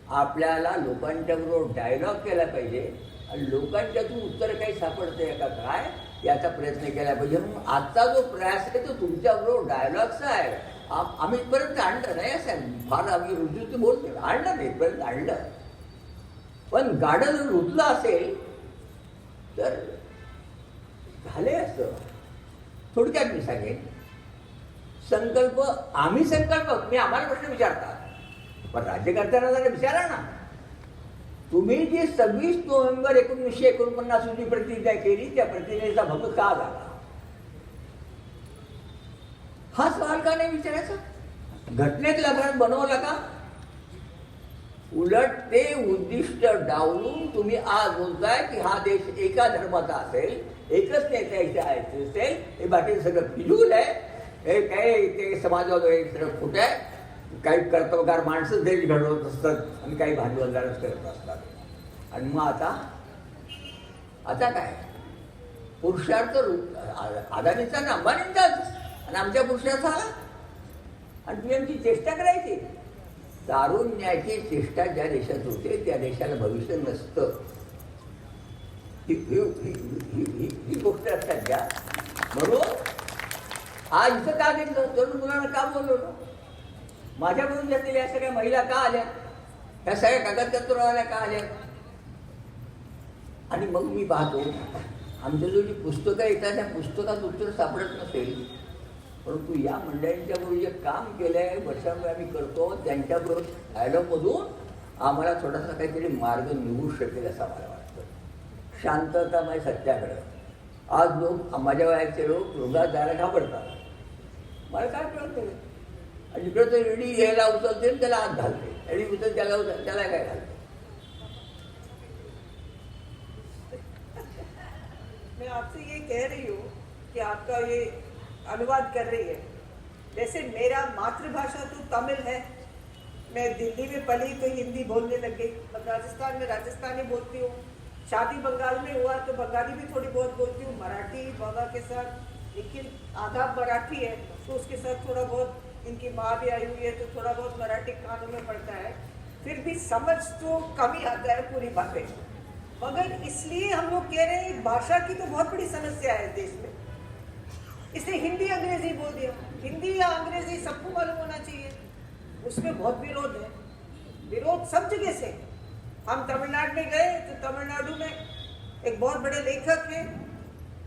S5: आपल्याला लोकांच्याबरोबर डायलॉग केला पाहिजे आणि लोकांच्यातून उत्तर काही सापडतंय का काय याचा प्रयत्न केला पाहिजे. म्हणून आजचा जो प्रयास आहे तो तुमच्याबरोबर डायलॉगचा आहे. आम्ही इथपर्यंत आणलं नाही, असं फार आम्ही रुजूच बोलतो, आणलं नाही इथपर्यंत आणलं. पण गाडं जर रुजलं असेल तर झाले असं. थोडक्यात मी सांगेन, संकल्प आम्ही संकल्प, मी आम्हाला प्रश्न विचारतात पण राज्यकर्त्यांना जरा विचारा ना. तुम्ही जी 26 नोव्हेंबर 1949 रोजी प्रतिज्ञा केली त्या प्रतिज्ञेचा भंग का झाला? हा सवाल का नाही विचारायचा? घटनेतला भाग बनवला का? उलट ते उद्दिष्ट डावलून तुम्ही आज बोलताय की हा देश एका धर्माचा असेल, एकच नेत्याचे असेल, हे बाकी सगळं फिजूल आहे, हे काय ते समाजवाद सगळं खोटं आहे. काही कर्तव्यकार माणसंच देश घडवत असतात आणि काही भांडवलदारच करत असतात. आणि मग आता काय पुरुषार्थ अदानीचा ना अंबानींचाच आणि आमच्या पुरुषार्थ आला आणि तुम्ही आमची चेष्टा करायची. तारुण्याची चेष्टा ज्या देशात होते त्या देशाला भविष्य नसतं. ही गोष्ट असतात द्या. म्हणून आज इथं का घेतलं, तरुण मुलांना का बोलवलं, माझ्याकडून घेतलेल्या या सगळ्या महिला का आल्या, ह्या सगळ्या कागदपत्रावाल्या का आल्या? आणि मग मी पाहतो आमच्याजवळ जी पुस्तकं येतात त्या पुस्तकात उत्तर सापडत नसेल, परंतु या मंडळींच्याबरोबर जे काम केलं आहे वर्षांवर आम्ही करतो त्यांच्याबरोबर डायलॉगमधून आम्हाला थोडासा काहीतरी मार्ग निघू शकेल असं मला वाटतं. शांततामय सत्याग्रह. आज लोक, माझ्या वयाचे लोक रोगात जायला घाबरतात. मला काय कळतं, आणि जिकडे तो रेडी यायला उचलते त्याला हात घालते, रेडी उचल त्याला काय घालते.
S4: मैं आपसे ये कह रही हूँ कि आपका ये अनुवाद कर रही है. जैसे मेरा मातृभाषा तो तमिल है, मैं दिल्ली में पली तो हिंदी बोलने लग गई. राजस्थान में राजस्थानी बोलती हूँ. शादी बंगाल में हुआ तो बंगाली भी थोड़ी बहुत बोलती हूँ. मराठी बाबा के साथ, लेकिन आधा मराठी है तो उसके साथ थोड़ा बहुत, इनकी माँ भी आई हुई है तो थोड़ा बहुत मराठी कानों में पड़ता है. फिर भी समझ तो कम ही आता है पूरी बातें. मगर इसलिए हम लोग कह रहे हैं भाषा की तो बहुत बड़ी समस्या है देश में. इसलिए हिंदी अंग्रेजी बोल दिया. हिंदी या अंग्रेजी सबको मालूम होना चाहिए. उसमें बहुत विरोध है. विरोध सब जगह से. हम तमिलनाडु में गए तो तमिलनाडु में एक बहुत बड़े लेखक हैं,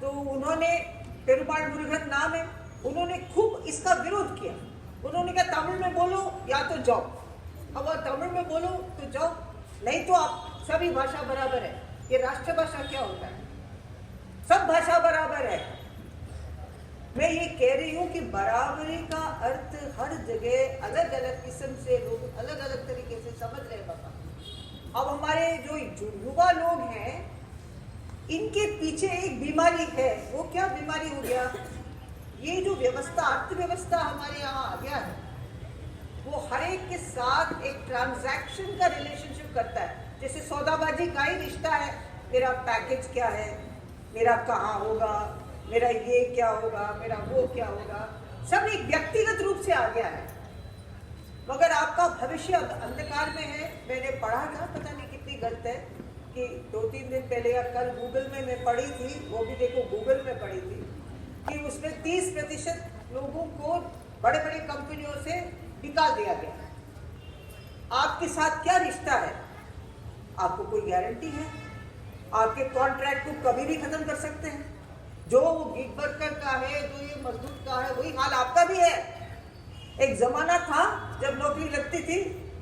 S4: तो उन्होंने, पेरुमाल मुरुगन नाम है, उन्होंने खूब इसका विरोध किया. उन्होंने कहा तमिल में बोलो या तो जाओ. अब तमिल में बोलो तो जाओ, नहीं तो आप सभी भाषा बराबर है. ये राष्ट्रभाषा क्या होता है? सब भाषा बराबर है. मैं ये कह रही हूँ कि बराबरी का अर्थ हर जगह अलग अलग किस्म से लोग अलग अलग तरीके से समझ रहे हैं बाबा. अब हमारे जो युवा लोग हैं, इनके पीछे एक बीमारी है. वो क्या बीमारी हो गया? ये जो व्यवस्था, अर्थव्यवस्था हमारे यहाँ आ गया है, वो हर एक के साथ एक ट्रांजैक्शन का रिलेशनशिप करता है. जैसे सौदाबाजी का ही रिश्ता है. मेरा पैकेज क्या है, मेरा कहाँ होगा, मेरा ये क्या होगा, मेरा वो क्या होगा, सब एक व्यक्तिगत रूप से आ गया है. मगर आपका भविष्य अंधकार में है. मैंने पढ़ा था, पता नहीं कितनी गलत है, कि 2-3 दिन पहले या कल गूगल में मैं पढ़ी थी, वो भी देखो गूगल में पढ़ी थी, कि उसमें 30% लोगों को बड़े बड़े कंपनियों से निकाल दिया गया. आपके साथ क्या रिश्ता है? आपको कोई गारंटी है? आपके कॉन्ट्रैक्ट को कभी भी खत्म कर सकते हैं. जो गिग वर्कर का है, जो ये मजदूर का है, वही हाल आपका भी है. एक जमाना था जब नौकरी लगती थी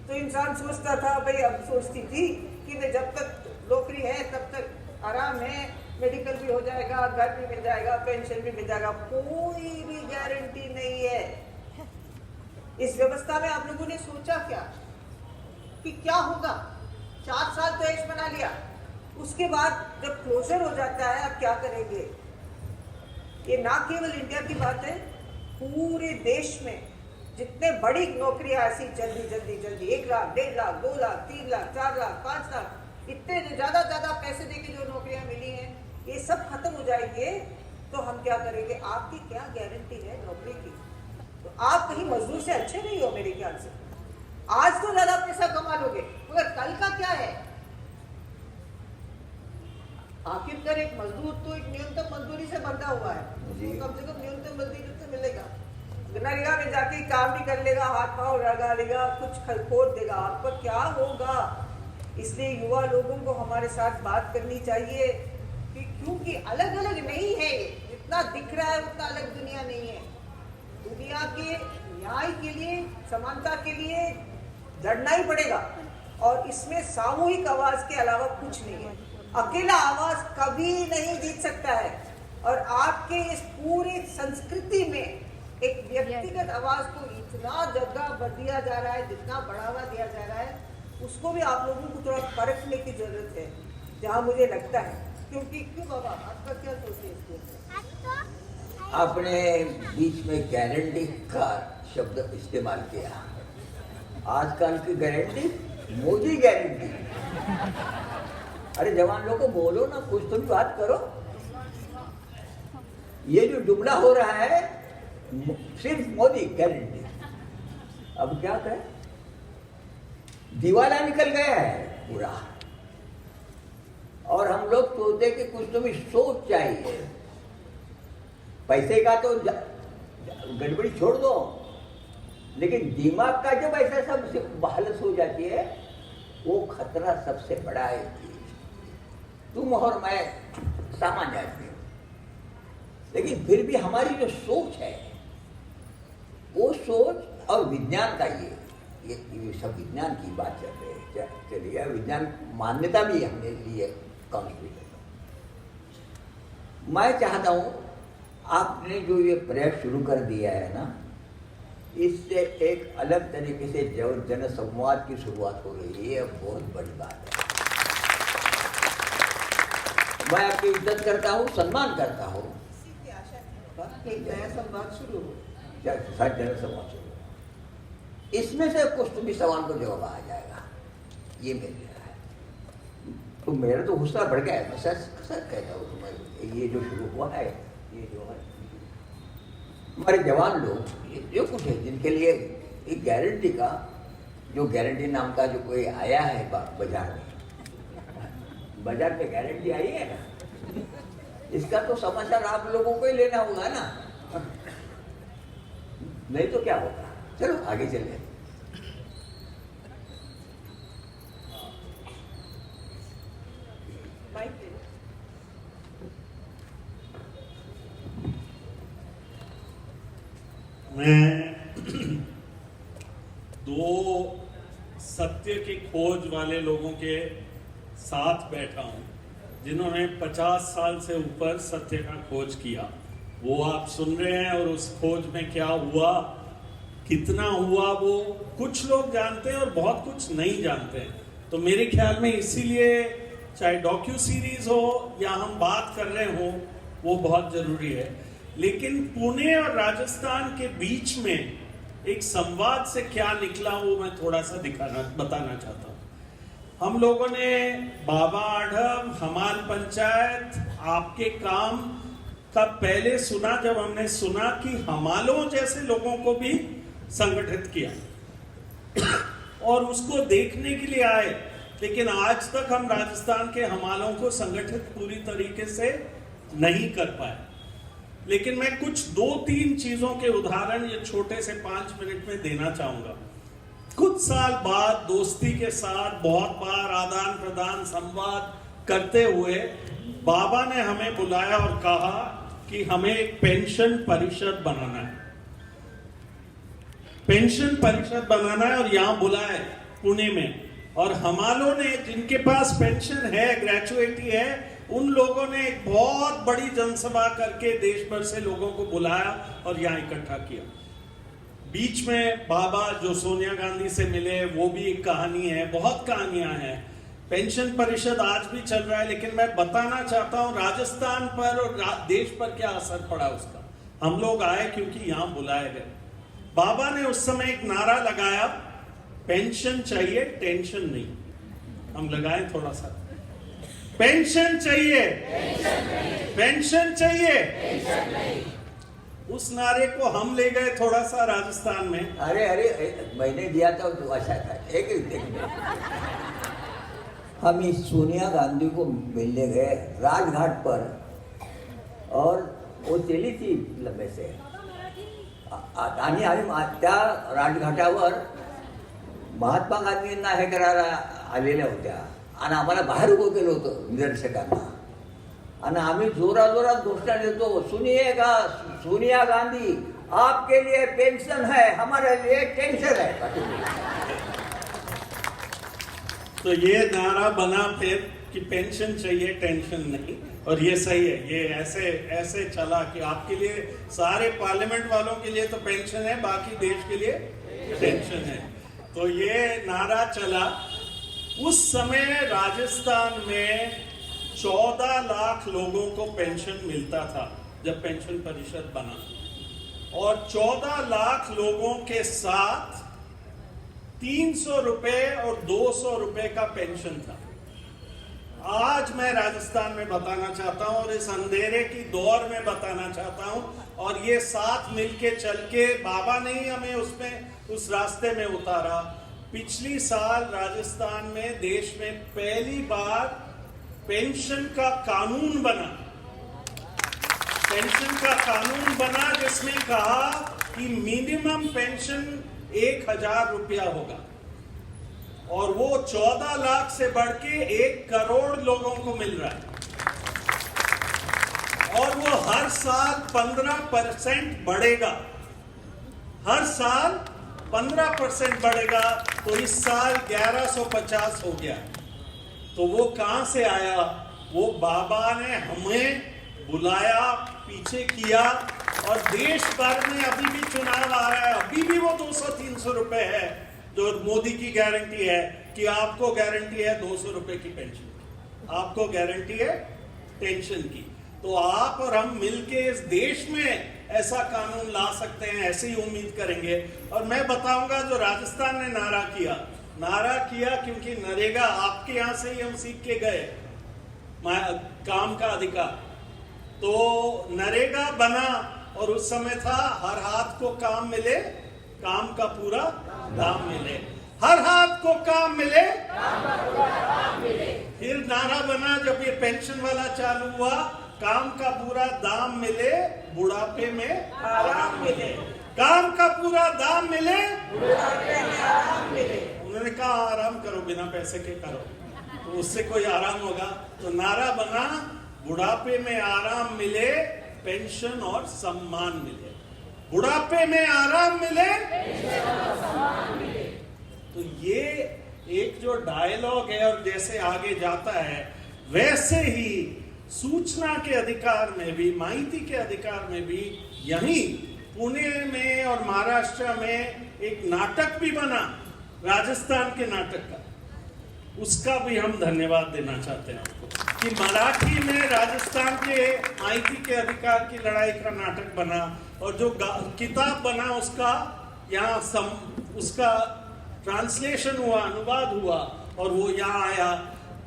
S4: तो इंसान सोचता था, भाई अब सोचती थी कि मैं जब तक नौकरी है तब तक आराम है, मेडिकल भी हो जाएगा, घर भी मिल जाएगा, पेंशन भी मिल जाएगा. कोई भी गारंटी नहीं है. इस व्यवस्था में आप लोगों ने सोचा क्या कि क्या होगा? 4 साल तो ऐश बना लिया, उसके बाद जब क्लोजर हो जाता है आप क्या करेंगे? ये ना केवल इंडिया की बात है, पूरे देश में जितने बड़ी नौकरियां ऐसी जल्दी जल्दी जल्दी 1 लाख, 1.5 लाख, 2 लाख, 3 लाख, 4 लाख, 5 लाख, इतने ज्यादा पैसे देके जो नौकरियां मिली हैं, ये सब खत्म हो जाएंगे तो हम क्या करेंगे? आपकी क्या गारंटी है नौकरी की? तो आप कहीं मजदूर से अच्छे नहीं हो मेरे ख्याल से. आज तो ज्यादा पैसा कमा लोगे, मगर कल का क्या है? आखिरकार एक मजदूर तो एक न्यूनतम मजदूरी से बंधा हुआ है. उसको कम से कम न्यूनतम मजदूरी तो मिलेगा. नरेगा में जाके काम भी कर लेगा, हाथ पांव लगा लेगा, कुछ खोद देगा, आपका क्या होगा? इसलिए युवा लोगों को हमारे साथ बात करनी चाहिए कि क्योंकि अलग अलग नहीं है, जितना दिख रहा है उतना अलग दुनिया नहीं है. दुनिया के न्याय के लिए, समानता के लिए लड़ना ही पड़ेगा. और इसमें सामूहिक आवाज के अलावा कुछ नहीं है. अकेला आवाज कभी नहीं जीत सकता है. और आपके इस पूरी संस्कृति में एक व्यक्तिगत आवाज को इतना जगह दिया जा रहा है, जितना बढ़ावा दिया जा रहा है, उसको भी आप लोगों को थोड़ा परखने की जरूरत है, जहाँ मुझे लगता है. क्योंकि क्यों बाबा, आपका क्या सोचते हैं इसको?
S5: आपने बीच में गारंटी का शब्द इस्तेमाल किया. आजकल की गारंटी, मोदी गारंटी. अरे जवान लोगों को बोलो ना, कुछ तो भी बात करो. ये जो जुमला हो रहा है सिर्फ मोदी गारंटी. अब क्या करें? दिवाला निकल गया है पूरा. और हम लोग सोचते कि कुछ तो भी सोच चाहिए. पैसे का तो गड़बड़ी छोड़ दो, लेकिन दिमाग का जब ऐसा सब बहलस हो जाती है, वो खतरा सबसे बड़ा है. तुम और मैं सामान्य आदमी हो, लेकिन फिर भी हमारी जो सोच है, वो सोच और विज्ञान का ये ये सब विज्ञान की बात चल रही है, चलिए विज्ञान मान्यता भी हमने ली है कॉन्स्टिट्यूशन। मैं चाहता हूँ आपने जो ये प्रयास शुरू कर दिया है ना, इससे एक अलग तरीके से जन संवाद की शुरुआत हो रही है, बहुत बड़ी बात है। मैं आपकी इज्जत करता हूँ, सम्मान करता हूँ।
S4: एक नया संवाद शुरू हो।
S5: जन संवाद शुरू हो, इसमें से कुछ तो भी सवाल को जवाब आ जाएगा, ये मेरी राय है। तो मेरा तो गुस्सा बढ़ गया है, मैं सच कहता हूँ तुम्हें, ये जो शुरू हुआ है, ये जो है हमारे जवान लोग जो कुछ है जिनके लिए एक गारंटी का, जो गारंटी नाम का जो कोई आया है बाजार में, बाजार पे गारंटी आई है ना, इसका तो समाचार आप लोगों को ही लेना होगा ना, नहीं तो क्या होगा। चलो आगे चलिए।
S7: मैं दो सत्य की खोज वाले लोगों के साथ बैठा हूं, जिन्होंने 50 साल से ऊपर सत्य का खोज किया। वो आप सुन रहे हैं, और उस खोज में क्या हुआ, कितना हुआ, वो कुछ लोग जानते हैं और बहुत कुछ नहीं जानते हैं। तो मेरे ख्याल में इसीलिए चाहे डॉक्यू सीरीज हो या हम बात कर रहे हो, वो बहुत जरूरी है। लेकिन पुणे और राजस्थान के बीच में एक संवाद से क्या निकला, वो मैं थोड़ा सा बताना चाहता हूँ। हम लोगों ने बाबा आढ़व, हमाल पंचायत, आपके काम का पहले सुना, जब हमने सुना कि हमालों जैसे लोगों को भी संगठित किया और उसको देखने के लिए आए। लेकिन आज तक हम राजस्थान के हमालों को संगठित पूरी तरीके से नहीं कर पाए। लेकिन मैं कुछ 2-3 चीजों के उदाहरण ये छोटे से 5 मिनट में देना चाहूंगा। कुछ साल बाद दोस्ती के साथ बहुत बार आदान प्रदान संवाद करते हुए बाबा ने हमें बुलाया और कहा कि हमें एक पेंशन परिषद बनाना है, पेंशन परिषद बनाना है, और यहां बुलाए पुणे में। और हमालों ने, जिनके पास पेंशन है, ग्रेचुइटी है, उन लोगों ने एक बहुत बड़ी जनसभा करके देश भर से लोगों को बुलाया और यहाँ इकट्ठा किया। बीच में बाबा जो सोनिया गांधी से मिले, वो भी एक कहानी है, बहुत कहानियां हैं। पेंशन परिषद आज भी चल रहा है, लेकिन मैं बताना चाहता हूँ राजस्थान पर और देश पर क्या असर पड़ा उसका। हम लोग आए क्योंकि यहाँ बुलाए गए। बाबा ने उस समय एक नारा लगाया, पेंशन चाहिए, टेंशन नहीं। हम लगाए थोड़ा सा, पेंशन चाहिए, पेंशन चाहिए। उस नारे को हम ले गए थोड़ा सा राजस्थान में।
S5: अरे मैंने दिया था तो अच्छा था। एक हम इस सोनिया गांधी को मिलने गए राजघाट पर, और वो चली थी लंबे से, आणि त्या राजघाटावर महात्मा गांधींना हे करायला आलेल्या होत्या, आणि आम्हाला बाहेर उभं केलं होतं निदर्शकांना, आणि आम्ही जोराजोरात घोषणा देतो, सुनिएगा सोनिया गांधी, आपके लिए पेंशन है, हमारे लिए टेंशन है।
S7: तो ये नारा बना फिर कि पेंशन चाहिए, टेंशन नहीं। और ये सही है, ये ऐसे चला कि आपके लिए, सारे पार्लियामेंट वालों के लिए तो पेंशन है, बाकी देश के लिए टेंशन है। तो ये नारा चला। उस समय राजस्थान में 14 लाख लोगों को पेंशन मिलता था जब पेंशन परिषद बना, और 14 लाख लोगों के साथ 300 रुपए और 200 रुपए का पेंशन था। आज मैं राजस्थान में बताना चाहता हूं, और इस अंधेरे की दौर में बताना चाहता हूं, और ये साथ मिलके चल के बाबा ने ही हमें उस रास्ते में उतारा। पिछली साल राजस्थान में, देश में पहली बार पेंशन का कानून बना, पेंशन का कानून बना, जिसमें कहा कि मिनिमम पेंशन 1000 रुपया होगा, और वो 14 लाख से बढ़ के 1 करोड़ लोगों को मिल रहा है, और वो हर साल 15% बढ़ेगा, हर साल 15% बढ़ेगा तो इस साल 1150 हो गया। तो वो कहां से आया? वो बाबा ने हमें बुलाया, पीछे किया, और देश भर में अभी भी चुनाव आ रहा है, अभी भी वो 200-300 रुपए है जो मोदी की गारंटी है कि आपको गारंटी है 200 रुपए की पेंशन, आपको गारंटी है पेंशन की। तो आप और हम मिलके इस देश में ऐसा कानून ला सकते हैं, ऐसे ही उम्मीद करेंगे। और मैं बताऊंगा जो राजस्थान ने नारा किया क्योंकि नरेगा आपके यहां से ही हम सीख के गए, काम का अधिकार। तो नरेगा बना और उस समय था हर हाथ को काम मिले, काम का पूरा दाम मिले, हर हाथ को काम मिले, फिर नारा बना जब ये पेंशन वाला चालू हुआ, काम का पूरा दाम मिले, बुढ़ापे में आराम मिले, काम का पूरा दाम मिले, बुढ़ापे में आराम मिले। उन्होंने कहा आराम करो, बिना पैसे के करो, तो उससे कोई आराम होगा। तो नारा बना बुढ़ापे में आराम मिले, पेंशन और सम्मान मिले, बुढ़ापे में आराम मिले, तो ये एक जो डायलॉग है और जैसे आगे जाता है वैसे ही सूचना के अधिकार में भी, माहिती के अधिकार में भी, यहीं पुणे में और महाराष्ट्र में एक नाटक भी बना, राजस्थान के नाटक का, उसका भी हम धन्यवाद देना चाहते हैं आपको कि मराठी में राजस्थान के माहिती के अधिकार की लड़ाई का नाटक बना, और जो किताब बना उसका यहाँ उसका ट्रांसलेशन हुआ, अनुवाद हुआ, और वो यहाँ आया।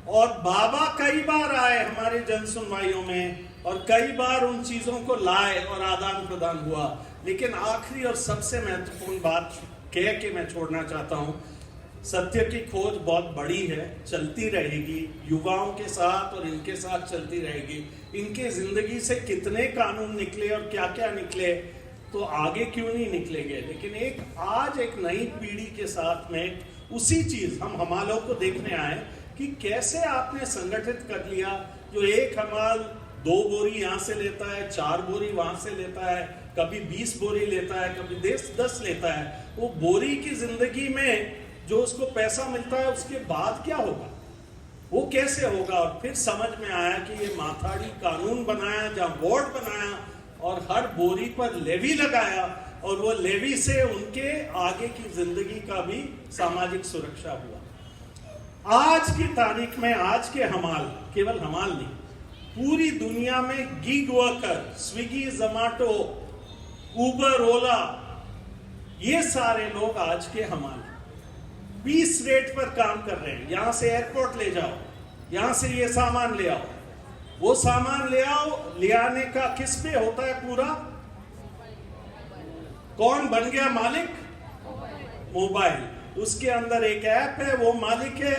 S7: और बाबा कई बार आए हमारे जन सुनवाइयों में, और कई बार उन चीजों को लाए और आदान प्रदान हुआ। लेकिन आखिरी और सबसे महत्वपूर्ण बात कह के मैं छोड़ना चाहता हूँ, सत्य की खोज बहुत बड़ी है, चलती रहेगी, युवाओं के साथ और इनके साथ चलती रहेगी। इनके जिंदगी से कितने कानून निकले और क्या क्या निकले, तो आगे क्यों नहीं निकलेंगे। लेकिन आज एक नई पीढ़ी के साथ में उसी चीज हम हमालों को देखने आए कि कैसे आपने संगठित कर लिया। जो एक हमाल 2 बोरी यहाँ से लेता है, 4 बोरी वहां से लेता है, कभी 20 बोरी लेता है, कभी 10 लेता है, वो बोरी की जिंदगी में जो उसको पैसा मिलता है उसके बाद क्या होगा, वो कैसे होगा। और फिर समझ में आया कि ये माथाड़ी कानून बनाया, जहाँ बोर्ड बनाया और हर बोरी पर लेवी लगाया, और वो लेवी से उनके आगे की जिंदगी का भी सामाजिक सुरक्षा हुआ। आज की तारीख में आज के हमाल, केवल हमाल नहीं, पूरी दुनिया में गिग वर्कर, स्विगी, जोमैटो, उबर, ओला, ये सारे लोग आज के हमाल 20 रेट पर काम कर रहे हैं। यहां से एयरपोर्ट ले जाओ, यहां से ये सामान ले आओ, वो सामान ले आओ, ले आने का किस पे होता है पूरा? कौन बन गया मालिक? मोबाइल। उसके अंदर एक ऐप है, वो मालिक है।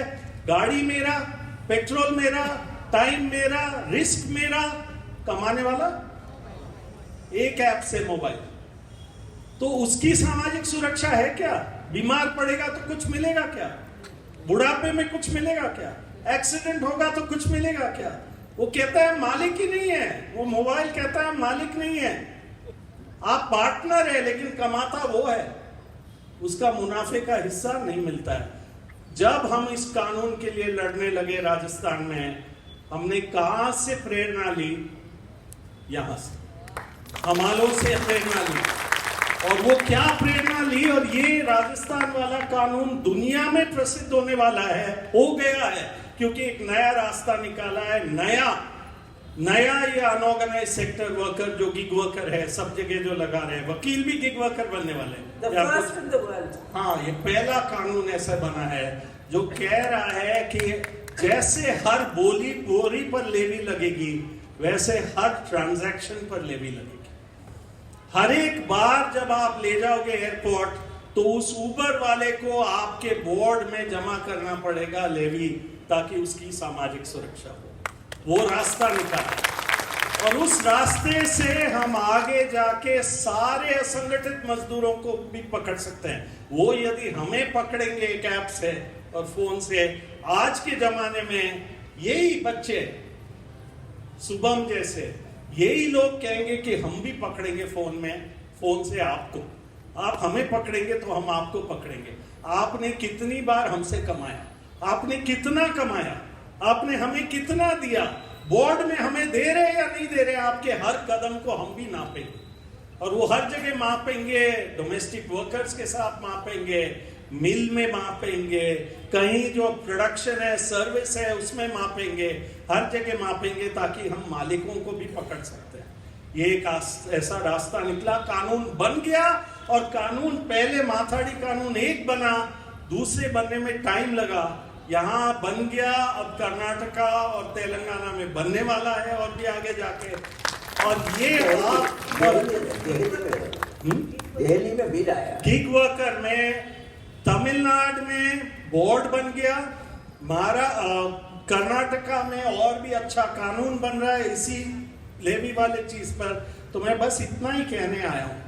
S7: गाड़ी मेरा, पेट्रोल मेरा, टाइम मेरा, रिस्क मेरा, कमाने वाला एक ऐप से मोबाइल। तो उसकी सामाजिक सुरक्षा है क्या? बीमार पड़ेगा तो कुछ मिलेगा क्या? बुढ़ापे में कुछ मिलेगा क्या? एक्सीडेंट होगा तो कुछ मिलेगा क्या? वो कहता है मालिक ही नहीं है, वो मोबाइल कहता है मालिक नहीं है, आप पार्टनर है, लेकिन कमाता वो है, उसका मुनाफे का हिस्सा नहीं मिलता है। जब हम इस कानून के लिए लड़ने लगे राजस्थान में, हमने कहां से प्रेरणा ली? यहां से, हमालों से प्रेरणा ली। और वो क्या प्रेरणा ली, और ये राजस्थान वाला कानून दुनिया में प्रसिद्ध होने वाला है, हो गया है, क्योंकि एक नया रास्ता निकाला है। नया ये अनऑर्गेनाइज सेक्टर वर्कर जो गिग वर्कर है, सब जगह जो लगा रहे हैं, वकील भी गिग वर्कर बनने वाले हैं।
S4: The first in the world.
S7: हाँ, ये पहला कानून ऐसा बना है जो कह रहा है कि जैसे हर बोरी पर लेवी लगेगी, वैसे हर ट्रांजैक्शन पर लेवी लगेगी। हर एक बार जब आप ले जाओगे एयरपोर्ट, तो उस उबर वाले को आपके बोर्ड में जमा करना पड़ेगा लेवी, ताकि उसकी सामाजिक सुरक्षा हो। वो रास्ता निकाला, और उस रास्ते से हम आगे जाके सारे असंगठित मजदूरों को भी पकड़ सकते हैं। वो यदि हमें पकड़ेंगे एक ऐप से और फोन से, आज के जमाने में यही बच्चे, शुभम जैसे, यही लोग कहेंगे कि हम भी पकड़ेंगे फोन से आपको, आप हमें पकड़ेंगे तो हम आपको पकड़ेंगे। आपने कितनी बार हमसे कमाया, आपने कितना कमाया, आपने हमें कितना दिया, बोर्ड में हमें दे रहे या नहीं दे रहे, आपके हर कदम को हम भी नापेंगे और वो हर जगह मापेंगे। डोमेस्टिक वर्कर्स के साथ मापेंगे, मिल में मापेंगे, कहीं जो प्रोडक्शन है, सर्विस है, उसमें मापेंगे, हर जगह मापेंगे ताकि हम मालिकों को भी पकड़ सकते हैं। ये एक ऐसा रास्ता निकला, कानून बन गया और कानून पहले माथाड़ी कानून 1 बना, दूसरे बनने में टाइम लगा, यहाँ बन गया, अब कर्नाटका और तेलंगाना में बनने वाला है और भी आगे जाके। और ये
S5: दिल्ली में बिल आया,
S7: गिग वर्कर में, तमिलनाडु में बोर्ड बन गया, कर्नाटका में और भी अच्छा कानून बन रहा है इसी लेवी वाले चीज पर। तो मैं बस इतना ही कहने आया हूं,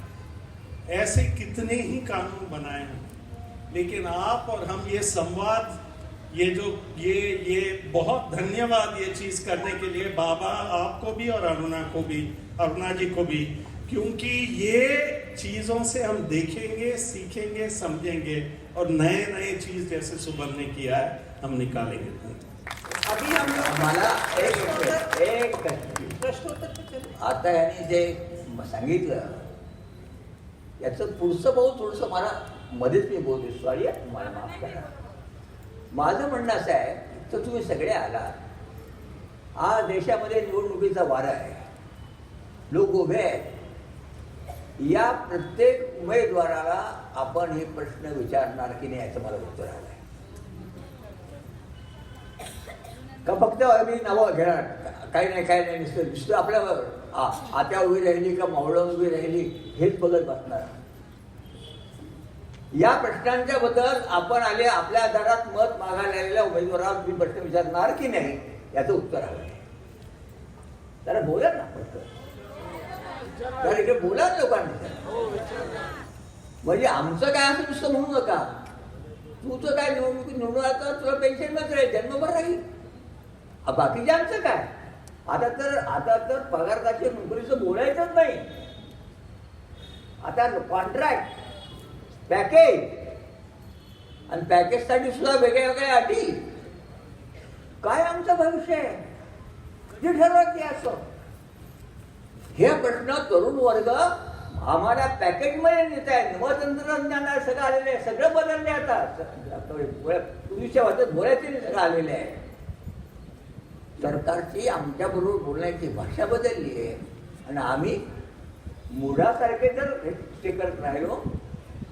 S7: ऐसे कितने ही कानून बनाए हैं, लेकिन आप और हम ये संवाद, ये बहुत धन्यवाद ये चीज करने के लिए बाबा, आपको भी और अरुणा जी को भी, क्योंकि ये चीजों से हम देखेंगे, सीखेंगे, समझेंगे और नए चीज जैसे सुबल ने किया है हम निकालेंगे।
S4: अभी हम
S5: मला एक
S4: प्रश्नोत्तर पे चले।
S5: आता यांनी जे सांगितलं याचं पुढचं पाऊल थोडंसं मला मध्येच मी बोलतो, सॉरी मला माफ करा. माझं म्हणणं असं आहे तर तुम्ही सगळे आलात, आज देशामध्ये निवडणुकीचा वारा आहे, लोक उभे आहेत, या प्रत्येक उमेदवाराला आपण हे प्रश्न विचारणार की नाही याचं मला उत्तर हवं आहे का फक्त मी नावं घेणार, काही नाही नुसतं आपल्या आत्या उभी राहिली का मावळं उभी राहिली हेच बघत बसणार. या प्रश्नांच्या बद्दल आपण आले, आपल्या आधारात मत मागायला आलेल्या उमेदवाराला तुम्ही प्रश्न विचारणार की नाही याचं उत्तर हवं आहे. जरा बोला ना फक्त, तर इकडे बोला लोकांनी, म्हणजे आमचं काय असं नुसतं म्हणू नका, तू तर काय निवडून आता तुला पेन्शन मत राहील, जन्मभर राहील, बाकीच्यांचं काय. आता तर पगारदाच्या नोकरीचं बोलायचंच नाही, आता कॉन्ट्रॅक्ट, पॅकेज, आणि पॅकेजसाठी सुद्धा वेगळ्या वेगळ्या अटी. काय आमचं भविष्य आहे, कधी ठरवायचे असं हे प्रश्न तरुण वर्ग आम्हाला पॅकेजमध्ये नेत आहे. नवतंत्रज्ञान सगळं आलेलं आहे, सगळं बदलले आता, पूर्वीच्या वाटत बोलायचे नाही सगळं आलेलं आहे. सरकारची आमच्याबरोबर बोलण्याची भाषा बदलली आहे आणि आम्ही मुळासारखे जर ते करत राहिलो,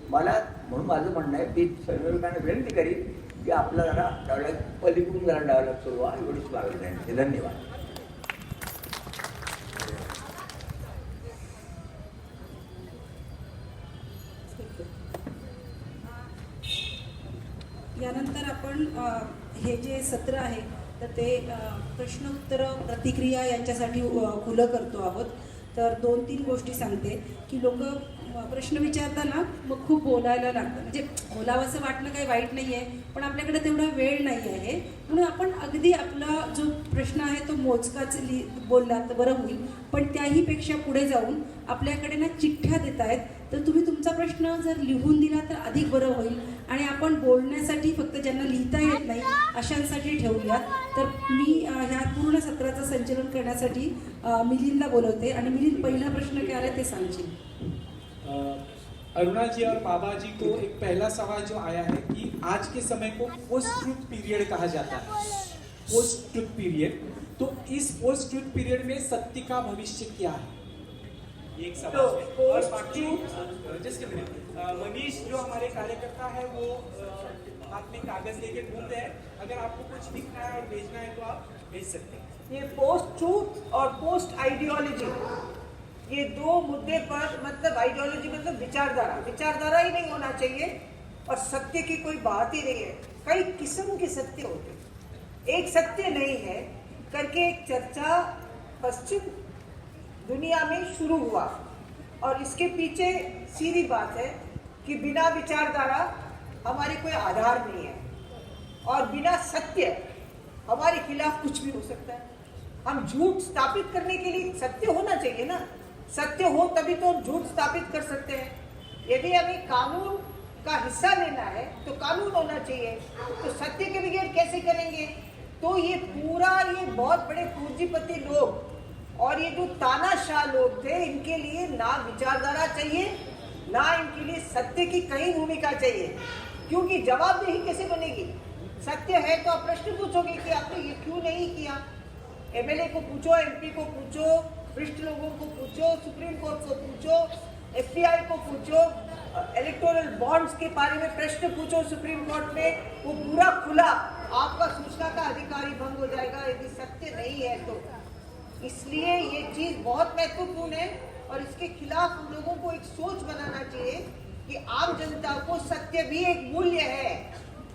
S5: मला म्हणून माझं म्हणणं आहे की सर्वकांना विनंती करीन की आपला जरा डेव्हलप पलीकडून जरा डेव्हलप करू, एवढीच मागणी आहे. धन्यवाद.
S2: यानंतर आपण हे जे सत्र आहे तर ते प्रश्न उत्तर प्रतिक्रिया यांच्यासाठी खुलं करतो आहोत. तर 2-3 गोष्टी सांगते की लोक प्रश्न विचारताना मग खूप बोलायला लागतं, म्हणजे बोलावंसं वाटणं काही वाईट नाही आहे, पण आपल्याकडे तेवढा वेळ नाही आहे, म्हणून आपण अगदी आपला जो प्रश्न आहे तो मोजकाच बोलला तर बरं होईल. पण त्याहीपेक्षा पुढे जाऊन आपल्याकडे ना चिठ्ठ्या देत आहेत, तर तुम्ही तुमचा प्रश्न जर लिहून दिला तर अधिक बरं होईल आणि आपण बोलण्यासाठी फक्त ज्यांना लिहिता येत नाही अशांसाठी ठेवूयात. तर मी ह्या पूर्ण सत्राचं संचलन करण्यासाठी मिलिंदला बोलवते आणि मिलिंद पहिला प्रश्न काय आला ते सांगशील.
S8: अरुणा जी और बाबा जी को एक पहला सवाल जो आया है कि आज के समय को पोस्ट ट्रुथ पीरियड कहा जाता है, पोस्ट ट्रुथ पीरियड, तो इस पोस्ट ट्रुथ पीरियड में सत्य का भविष्य क्या है, ये एक सवाल है. और बाकी जस्ट मनीष जो हमारे कार्यकर्ता है वो हाथ में कागज लेके घूमते हैं, अगर आपको कुछ लिखना है और भेजना है तो आप भेज सकते हैं.
S4: ये पोस्ट ट्रूथ और पोस्ट आइडियोलॉजी, ये 2 मुद्दे पर, मतलब आइडियोलॉजी मतलब विचारधारा ही नहीं होना चाहिए और सत्य की कोई बात ही नहीं है. कई किस्म के सत्य होते हैं, एक सत्य नहीं है करके एक चर्चा पश्चिम दुनिया में शुरू हुआ और इसके पीछे सीधी बात है कि बिना विचारधारा हमारी कोई आधार नहीं है और बिना सत्य हमारे खिलाफ कुछ भी हो सकता है. हम झूठ स्थापित करने के लिए सत्य होना चाहिए ना, सत्य हो तभी तो झूठ स्थापित कर सकते हैं. यदि हमें कानून का हिस्सा लेना है तो कानून होना चाहिए, तो सत्य के बगैर कैसे करेंगे? तो ये पूरा ये बहुत बड़े पूंजीपति लोग और ये जो तानाशाह लोग थे, इनके लिए ना विचारधारा चाहिए, ना इनके लिए सत्य की कहीं भूमिका चाहिए, क्योंकि जवाबदेही कैसे बनेगी? सत्य है तो आप प्रश्न पूछोगे कि आपने ये क्यों नहीं किया। एमएलए को पूछो, एमपी को पूछो, वरिष्ठ लोगों को पूछो, सुप्रीम कोर्ट को पूछो, एफबीआई को पूछो, इलेक्टोरल बॉन्ड्स के बारे में प्रश्न पूछो सुप्रीम कोर्ट में, वो पूरा खुला आपका सूचना का अधिकारी भंग हो जाएगा यदि सत्य नहीं है तो। इसलिए ये चीज बहुत महत्वपूर्ण है और इसके खिलाफ हम लोगों को एक सोच बनाना चाहिए कि आम जनता को सत्य भी एक मूल्य है,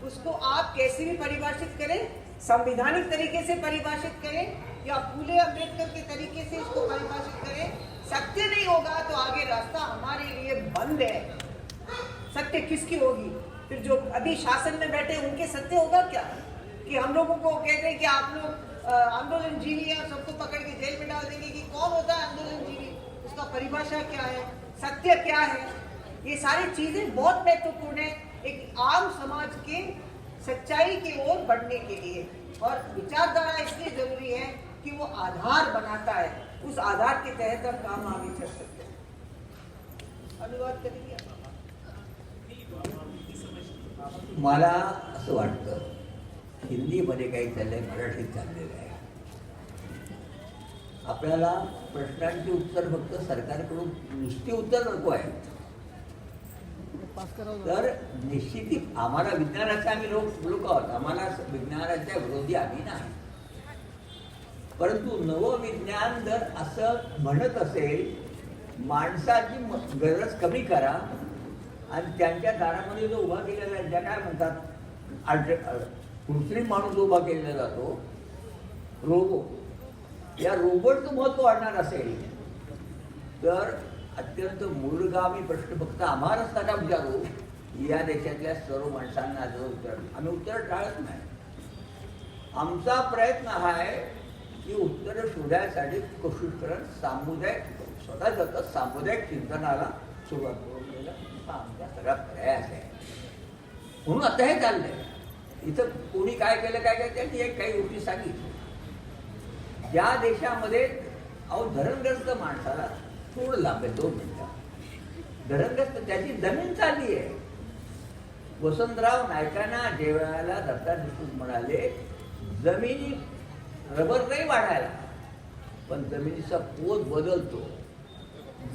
S4: उसको आप कैसे भी परिभाषित करें, संवैधानिक तरीके से परिभाषित करें या फूले अम्बेडकर के तरीके से इसको परिभाषित करें, सत्य नहीं होगा तो आगे रास्ता हमारे लिए बंद है। सत्य किसकी होगी? फिर जो अभी शासन में बैठे उनके सत्य होगा क्या? कि हम लोगों को कहते हैं कि आप लोग आंदोलन जीवी है और सबको पकड़ के जेल में डाल देंगे कि कौन होता है आंदोलन जीवी, उसका परिभाषा क्या है, सत्य क्या है? ये सारी चीजें बहुत महत्वपूर्ण है एक आम समाज के सच्चाई की ओर बढ़ने के लिए। और विचारधारा इसलिए जरूरी है कि वो आधार बनाता है, उस आधार के तहत हम काम आगे चल सकते हैं। अनुवाद करेंगे आप?
S5: मला असं वाटतं हिंदीमध्ये काही चाललंय, मराठीत चाललेलं आहे. आपल्याला प्रश्नांची उत्तर फक्त सरकारकडून नुसती उत्तर नको आहेत. तर निश्चित आम्हाला विज्ञानाचे आम्ही लोक आहोत, आम्हाला विज्ञानाच्या विरोधी आम्ही नाही. परंतु नवविज्ञान जर असं म्हणत असेल माणसाची गरज कमी करा आणि त्यांच्या दारामध्ये जो उभा केलेला आहे, ज्या काय म्हणतात कृत्रिम माणूस उभा केलेला जातो, रोबो, या रोबोटचं महत्व वाढणार असेल तर अत्यंत मूलगामी प्रश्न फक्त आम्हालाच नका विचारू, या देशातल्या सर्व माणसांना जर उत्तर आम्ही उत्तर टाळत नाही. आमचा प्रयत्न हा आहे की उत्तर शोधण्यासाठी कोशिश करत स्वतः सामुदायिक चिंतनाला सुरुवात करून दिलं, हा आमचा सगळा प्रयास आहे. म्हणून आता हे चाललंय. इथं कोणी काय केलं काय त्यांनी एक काही गोष्टी सांगितली. ज्या देशामध्ये धरणग्रस्त माणसाला थोडं लांब आहे, 2 मिनिटं धरणग्रस्त, त्याची जमीन चालली आहे. वसंतराव नाईकांना जेवायला दत्ता देशमुख म्हणाले जमिनी रबर नाही वाढायला, पण जमिनीचा पोत बदलतो.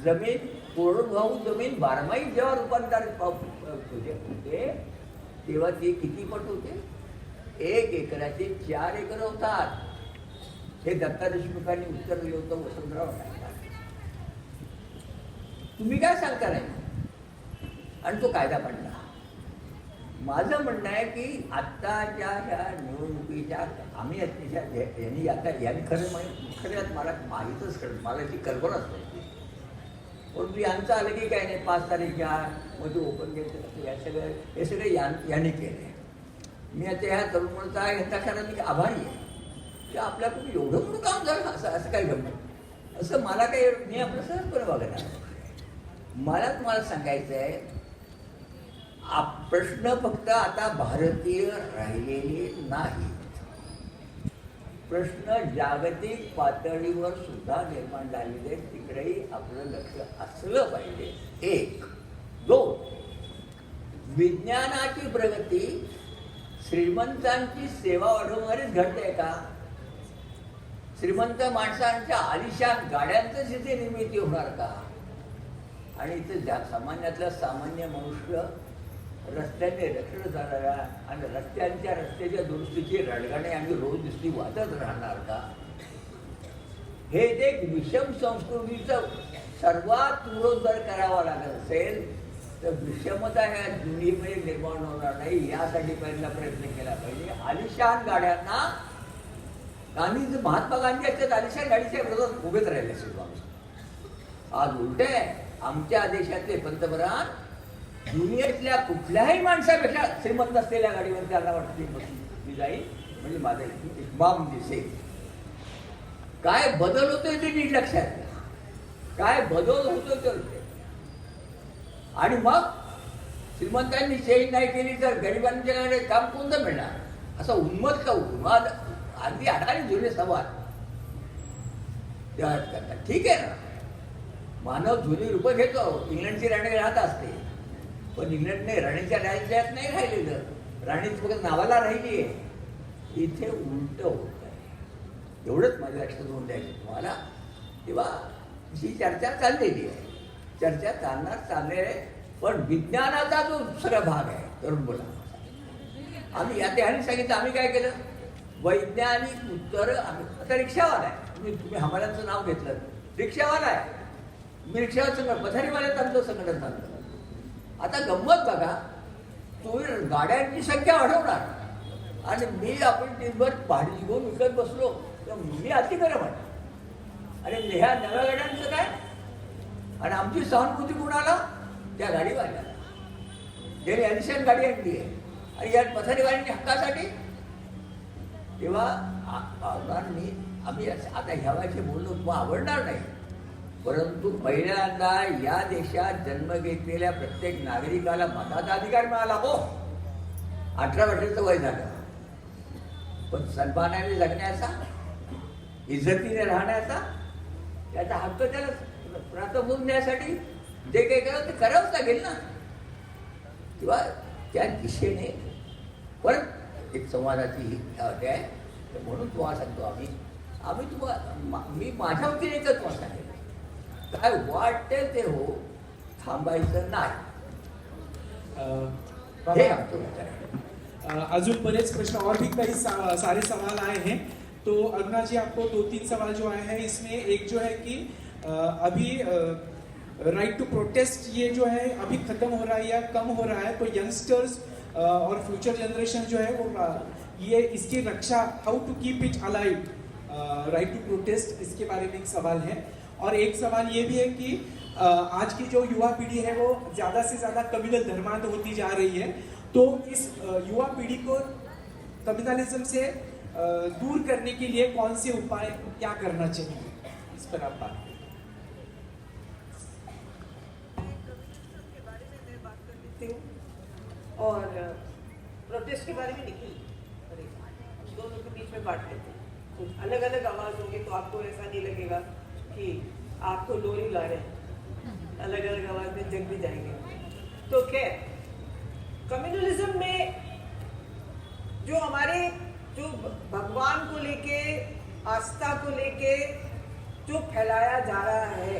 S5: जमीन कोरडवाहू जमीन बारमाही जेव्हा रूपांतरित होते तेव्हा ते किती पट होते? 1 एकराचे 4 एकर होतात. हे दत्ता देशमुखांनी उत्तर दिलं होतं वसंतराव नाईकांना. तुम्ही काय सांगता नाही? आणि तो कायदा पडला. माझं म्हणणं आहे की आत्ताच्या ह्या निवडणुकीच्या आम्ही यांनी खरं मला माहीतच कळत, मला याची कल्पनाच नव्हती. परंतु यांचं आलं की काय नाही, 5 तारीख घ्या, मग ते ओपन घ्यायचं, हे सगळे यांनी केले. मी आता ह्या तरुण म्हणता ह्याचा खरं मी आभारी आहे की आपल्याकडून एवढं मोठं काम झालं. असं काही घडलं असं मला काही, मी आपलं सहजपणे बघणार. मला तुम्हाला सांगायचं आहे, प्रश्न फक्त आता भारतीय राहिलेले नाही, प्रश्न जागतिक पातळीवर सुद्धा निर्माण झालेले, तिकडेही आपलं लक्ष असलं पाहिजे. 1, 2, विज्ञानाची प्रगती श्रीमंतांची सेवा वाढवणारीच घडते का? श्रीमंत माणसांच्या आलिशान गाड्यांचं तिथे निर्मिती होणार का? आणि इथं सामान्यातला सामान्य मनुष्य रस्त्याने रक्षण जाणारा आणि रस्त्याच्या दुरुस्तीची रडगाणे आम्ही रोज दिसती वाजत राहणार का? हे एक विषम संस्कृतीचा सर्वात विरोध जर करावा लागत असेल तर विषमता ह्या दुनियेमध्ये निर्माण होणार नाही, यासाठी पहिला प्रयत्न केला पाहिजे. आलिशान गाड्यांना गांधीजी, महात्मा गांधी असतात आलिशान गाडीच्या विरोधात उभेच राहिले सुद्धा. आज उलट आहे, आमच्या देशातले पंतप्रधान दुनियेतल्या कुठल्याही माणसापेक्षा श्रीमंत असलेल्या गाडीवर त्यांना वाटते मी जाईल म्हणजे माझा इमाम दिसेल. काय बदल होतोय ते नीट लक्षात घ्या. काय बदल होतोय ते आणि मग श्रीमंतांनी चेंज नाही केली तर गरिबांच्याकडे काम कोणतं मिळणार, असा उन्मत्त उन्माद अगदी अडाणी जुने सवाल त्या करतात. ठीक आहे ना, मानव जुनी रूपं घेतो. इंग्लंडची राणी राहत असते, पण इंग्लंडने राणीच्या राज्यात नाही राहिलेलं, राणीच फक्त नावाला राहिली आहे. इथे उलट होत आहे. एवढंच माझ्या लक्षात होऊन द्यायचं तुम्हाला. तेव्हा जी चर्चा चाललेली आहे, चर्चा चालणार आहे, पण विज्ञानाचा जो दुसरा भाग आहे तरुण बोला, आम्ही या त्याने सांगितलं. आम्ही काय केलं, वैज्ञानिक उत्तर आम्ही. आता रिक्षावाला आहे, तुम्ही हमालांचं नाव घेतलं, रिक्षावाला आहे. मी रिक्षावर संघटन पथारीवाल्यात आणलं, संघटन आणलं. आता गंमत बघा, तुम्ही गाड्यांची संख्या वाढवणार आणि मी आपण दिवसभर भाडी घेऊन विकत बसलो तर मी अतिक्रम आहे. आणि ह्या नव्या गाड्यांचं काय, आणि आमची सहानुभूती कोणाला, त्या गाडीवाल्याला. ज्याने ॲडिशन गाडी आणली आहे आणि या पथारीवाल्यांनी हक्कासाठी. तेव्हा आम्ही आता ह्या वेळेचे बोललो, तुम्हाला आवडणार नाही, परंतु पहिल्यांदा या देशात जन्म घेतलेल्या प्रत्येक नागरिकाला मताचा अधिकार मिळाला. हो, 18 वर्षाचं वय झालं, पण सन्मानाने जगण्याचा, इज्जतीने राहण्याचा त्याचा हक्क त्याला प्राप्त देण्यासाठी जे काही करावं ते करावंच लागेल ना. किंवा त्या दिशेने परत एक संवादाची आहे. म्हणून तुम्हाला सांगतो, आम्ही तुम्हाला, मी माझ्या वतीने एकच मत सांगेल, काय वाटेल ते हो, थांबायचं नाही. हे आमचं विचार आहे.
S8: अजून बरेच प्रश्न और भी कई सारे सवाल आए हैं. तो अरुणा जी, आपको 2-3 सवाल जो आए हैं, इसमें एक जो है कि अभी राइट टू प्रोटेस्ट ये जो है अभी खत्म हो रहा है या कम हो रहा है, तो यंगस्टर्स और फ्यूचर जनरेशन जो है वो ये इसकी रक्षा, how to keep it alive, right to protest, इसके बारे में एक सवाल है. और एक सवाल ये भी है कि आज की जो युवा पीढ़ी है वो ज़्यादा से ज़्यादा कम्युनल धर्मांध होती जा रही है, तो इस युवा पीढ़ी को कम्युनलिज्म से दूर करने के लिए कौन से उपाय, क्या करना चाहिए, इस पर आप बात करें.
S4: और प्रोटेस्ट के बारे में निखिल दोनों के बीच में बांट लेते हैं. तो अलग अलग आवाज होंगे तो आपको ऐसा नहीं लगेगा कि आपको लोरी ला रहे हैं, अलग अलग आवाज में जग भी जाएंगे. तो खैर, कम्युनलिज्म में जो हमारे जो भगवान को लेके, आस्था को लेके जो फैलाया जा रहा है,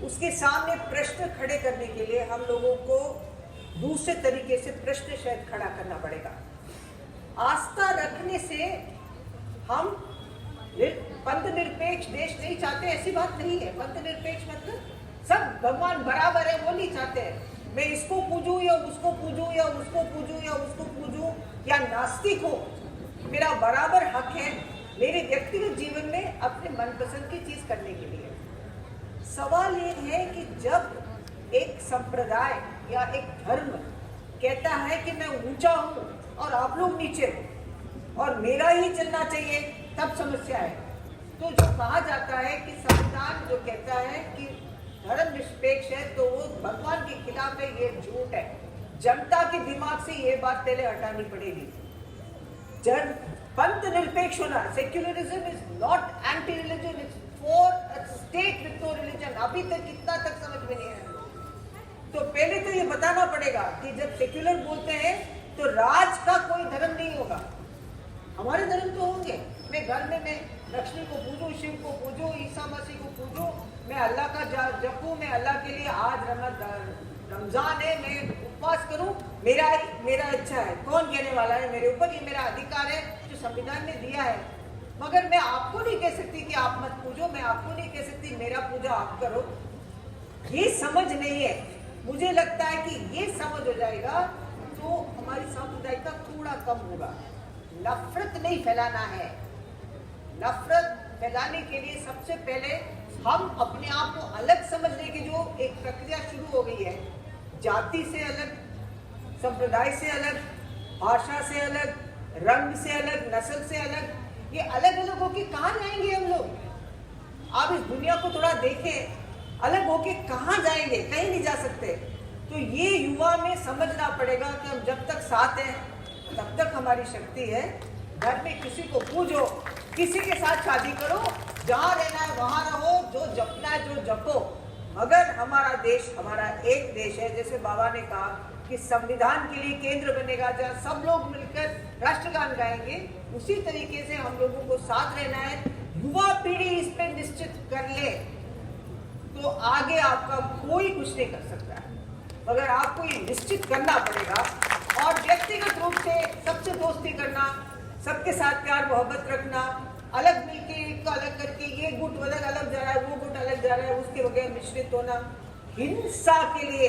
S4: उसके सामने प्रश्न खड़े करने के लिए हम लोगों को दूसरे तरीके से प्रश्न शायद खड़ा करना पड़ेगा. आस्था रखने से हम पंथ निरपेक्ष देश नहीं चाहते, ऐसी बात नहीं है. पंथ निरपेक्ष मतलब सब भगवान बराबर है, वो नहीं चाहते हैं. मैं इसको पूजूं या उसको पूजूं या उसको पूजूं या उसको पूजूं या नास्तिक हो, मेरा बराबर हक है मेरे व्यक्तिगत जीवन में अपने मनपसंद की चीज करने के लिए. सवाल ये है कि जब एक संप्रदाय या एक धर्म कहता है कि मैं ऊंचा हूं और आप लोग नीचे हो और मेरा ही चलना चाहिए, तब समस्या है. तो जो कहा जाता है कि संविधान जो कहता है कि धर्म निरपेक्ष है, तो वो भगवान के खिलाफ है, ये झूठ है. जनता के दिमाग से ये बात पहले हटानी पड़ेगी. पंथ निरपेक्ष होना, secularism is not anti religion, it's for a state with no religion. अभी तक कितना तक समझ में नहीं आया. तो पहले तो ये बताना पड़ेगा कि जब सेक्युलर बोलते हैं तो राज का कोई धर्म नहीं होगा. हमारे धर्म तो होंगे. मैं घर में मैं लक्ष्मी को पूजूं, शिव को पूजूं, ईसा मसीह को पूजूं, मैं अल्लाह का जपूं, मैं अल्लाह के लिए आज रमजान है, मैं उपवास करूं, मेरा अच्छा है. कौन कहने वाला है मेरे ऊपर? ये मेरा अधिकार है जो संविधान ने दिया है. मगर मैं आपको नहीं कह सकती कि आप मत पूजो, मैं आपको नहीं कह सकती मेरा पूजा आप करो. ये समझ नहीं है. मुझे लगता है कि ये समझ हो जाएगा तो हमारी सांप्रदायिकता थोड़ा कम होगा. नफरत नहीं फैलाना है. नफरत फैलाने के लिए सबसे पहले हम अपने आप को अलग समझने की जो एक प्रक्रिया शुरू हो गई है, जाति से अलग, संप्रदाय से अलग, भाषा से अलग, रंग से अलग, नस्ल से अलग, ये अलग अलग होकर कहाँ जाएंगे हम लोग? आप इस दुनिया को थोड़ा देखें. अलग होके कहाँ जाएंगे, कहीं नहीं जा सकते। तो ये युवा में समझना पड़ेगा कि हम जब तक साथ हैं तब तक हमारी शक्ति है। घर में किसी को पूजो, किसी के साथ शादी करो, जहाँ रहना है वहाँ रहो, जो जपना है जो जपो, मगर हमारा देश हमारा एक देश है। जैसे बाबा ने कहा कि संविधान के लिए केंद्र बनेगा जहाँ सब लोग मिलकर राष्ट्रगान गाएंगे, उसी तरीके से हम लोगों को साथ रहना है। युवा पीढ़ी इस पे निश्चित कर ले तो आगे आपका कोई कुछ नहीं कर सकता है, मगर आपको ये निश्चित करना पड़ेगा और व्यक्तिगत रूप से सबसे दोस्ती करना, सबके साथ प्यार मोहब्बत रखना, अलग मिलके एक को अलग करके ये गुट अलग जा रहा है, वो गुट अलग जा रहा है, उसके बगैर मिश्रित होना। हिंसा के लिए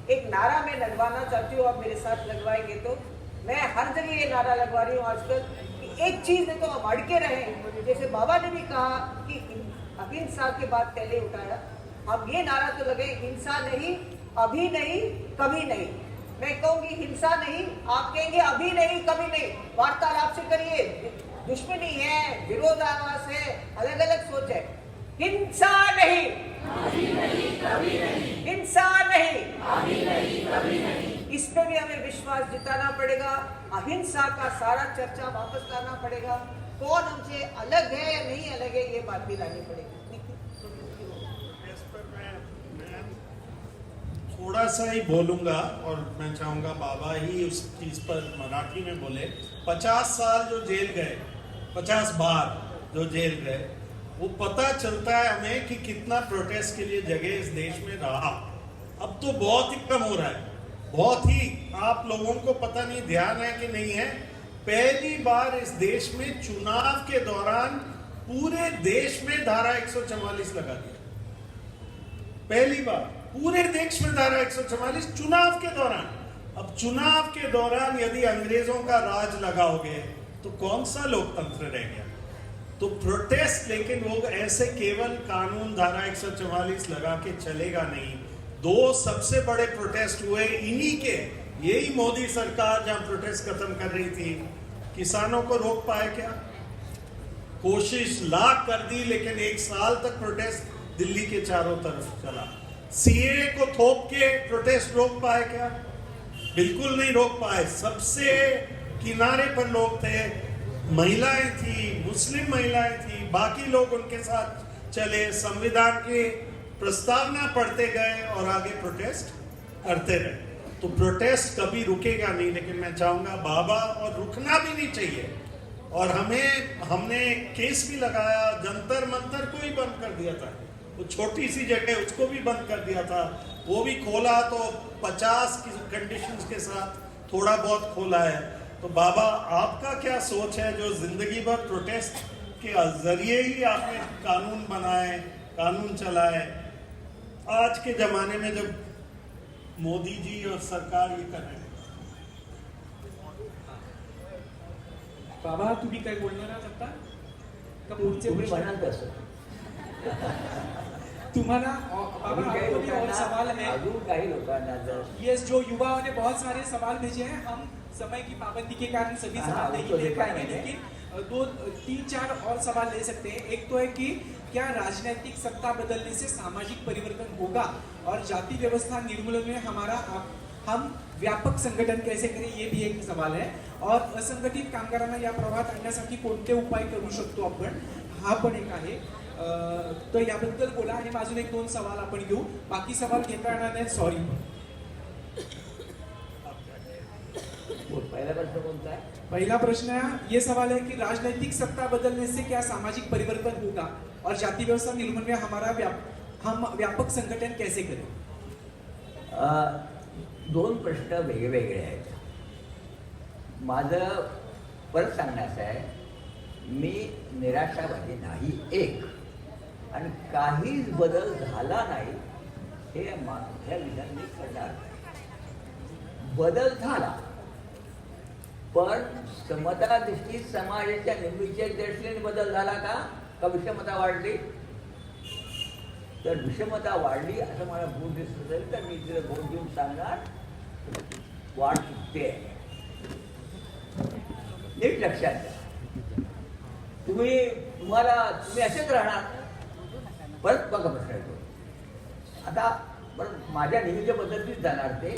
S4: एक नारा मैं लगवाना चाहती हूँ, आप मेरे साथ लगवाएंगे तो। मैं हर जगह ये नारा लगवा रही हूँ आजकल कि एक चीज है तो हम अड़के रहें। जैसे बाबा ने भी कहा कि अहिंसा के बाद पहले उठाया, हम ये नारा तो लगे, हिंसा नहीं, अभी नहीं, कभी नहीं। मैं कहूंगी हिंसा नहीं, आप कहेंगे अभी नहीं, कभी नहीं। वार्तालाप से करिए, दुश्मनी है, विरोधाभास है, अलग अलग सोच है। हिंसा नहीं, अभी नहीं, कभी नहीं। हिंसा नहीं, अभी नहीं, कभी नहीं। इस पे भी हमें विश्वास जिताना पड़ेगा। अहिंसा का सारा चर्चा वापस लाना पड़ेगा। कौन हमसे अलग है या नहीं अलग है, ये बात भी लानी पड़ेगी।
S7: इस पर मैं थोड़ा सा ही बोलूंगा और मैं चाहूंगा बाबा ही उस चीज पर मराठी में बोले। 50 साल जो जेल गए, 50 बार जो जेल गए, वो पता चलता है हमें कि कितना प्रोटेस्ट के लिए जगह इस देश में रहा। अब तो बहुत ही कम हो रहा है, बहुत ही। आप लोगों को पता नहीं ध्यान है कि नहीं है, पहली बार इस देश में चुनाव के दौरान पूरे देश में धारा 144 लगा दिया। पहली बार पूरे देश में धारा 144 चुनाव के दौरान। अब चुनाव के दौरान यदि अंग्रेजों का राज लगाओगे तो कौन सा लोकतंत्र रह गया? तो प्रोटेस्ट, लेकिन वो ऐसे केवल कानून धारा 144 लगा के चलेगा नहीं। 2 सबसे बड़े प्रोटेस्ट हुए इन्हीं के, यही मोदी सरकार जहां प्रोटेस्ट खत्म कर रही थी, किसानों को रोक पाए क्या? कोशिश लाख कर दी, लेकिन 1 साल तक प्रोटेस्ट दिल्ली के चारों तरफ चला। सीए को थोप के प्रोटेस्ट रोक पाए क्या? बिल्कुल नहीं रोक पाए। सबसे किनारे पर लोग थे, महिलाएं थी, मुस्लिम महिलाएं थी, बाकी लोग उनके साथ चले, संविधान की प्रस्तावना पढ़ते गए और आगे प्रोटेस्ट करते रहे। तो प्रोटेस्ट कभी रुकेगा नहीं, लेकिन मैं चाहूंगा बाबा, और रुकना भी नहीं चाहिए। और हमने केस भी लगाया, जंतर मंतर को ही बंद कर दिया था, वो छोटी सी जगह उसको भी बंद कर दिया था। वो भी खोला तो 50 की कंडीशंस के साथ थोड़ा बहुत खोला है। तो बाबा, आपका क्या सोच है, जो जिंदगी भर प्रोटेस्ट के जरिए ही आपने कानून बनाए, कानून चलाए, आज के जमाने में जब मोदी जी और सरकार ये कर रहे हैं?
S8: बाबा, तुम्ही काय बोलणार आहात आता? का पुढचे
S5: तुम्ही
S8: प्रश्न?
S5: म्हणाल तसं
S8: तुम्हारा बाबा,
S5: अजून काही
S8: आपको भी और सवाल
S5: लोकांना,
S8: है।
S5: अजून काही लोकांना जर
S8: यस, जो युवाओं ने बहुत सारे सवाल भेजे हैं, हम समय की पाबंदी के कारण सभी
S5: हाँ,
S8: सवाल नहीं
S5: उसको
S8: ले
S5: देखा
S8: पाएंगे,
S5: मैंने।
S8: लेकिन 2, 3, 4 और सवाल ले सकते हैं। एक तो है कि क्या राजनीतिक सत्ता बदलने से सामाजिक परिवर्तन होगा, और जाति व्यवस्था निर्मूलन में हम व्यापक संघटन कैसे करें, ये भी एक सवाल है। और असंघटित कामगारांना या प्रवाहात आणण्यासाठी कोणते उपाय करू शकतो आपण, हा पण एक आहे। तर याबद्दल बोला, आणि अजून 1-2 सवाल आपण घेऊ, बाकी सवाल घेता येणार नाही, सॉरी।
S5: पहिला प्रश्न कोणता आहे?
S8: पहला प्रश्न ये सवाल है कि राजनीतिक सत्ता बदलने से क्या सामाजिक परिवर्तन होगा, और जाति व्यवस्था निर्मूलन में हम व्यापक संगठन कैसे करें?
S5: 2 प्रश्न वेगवेगळे आहेत. माझं परत सांगण्याचं आहे, मी निराशावादी नाही एक, आणि काहीच बदल झाला नाही हे माझ्या विधान मी करणार नाही. बदल झाला, पण समता दृष्टीत समाजाच्या निर्मितीच्या दृष्टीने बदल झाला का विषमता वाढली? तर विषमता वाढली असं मला बोध दिसत असेल तर मी तिला बोध देऊन सांगणार, वाढ चुकते. नीट लक्षात घ्या. तुम्ही असेच राहणार. परत बघा प्रश्न येतो, आता पण माझ्या नेहमीच्या पद्धतीत जाणार ते.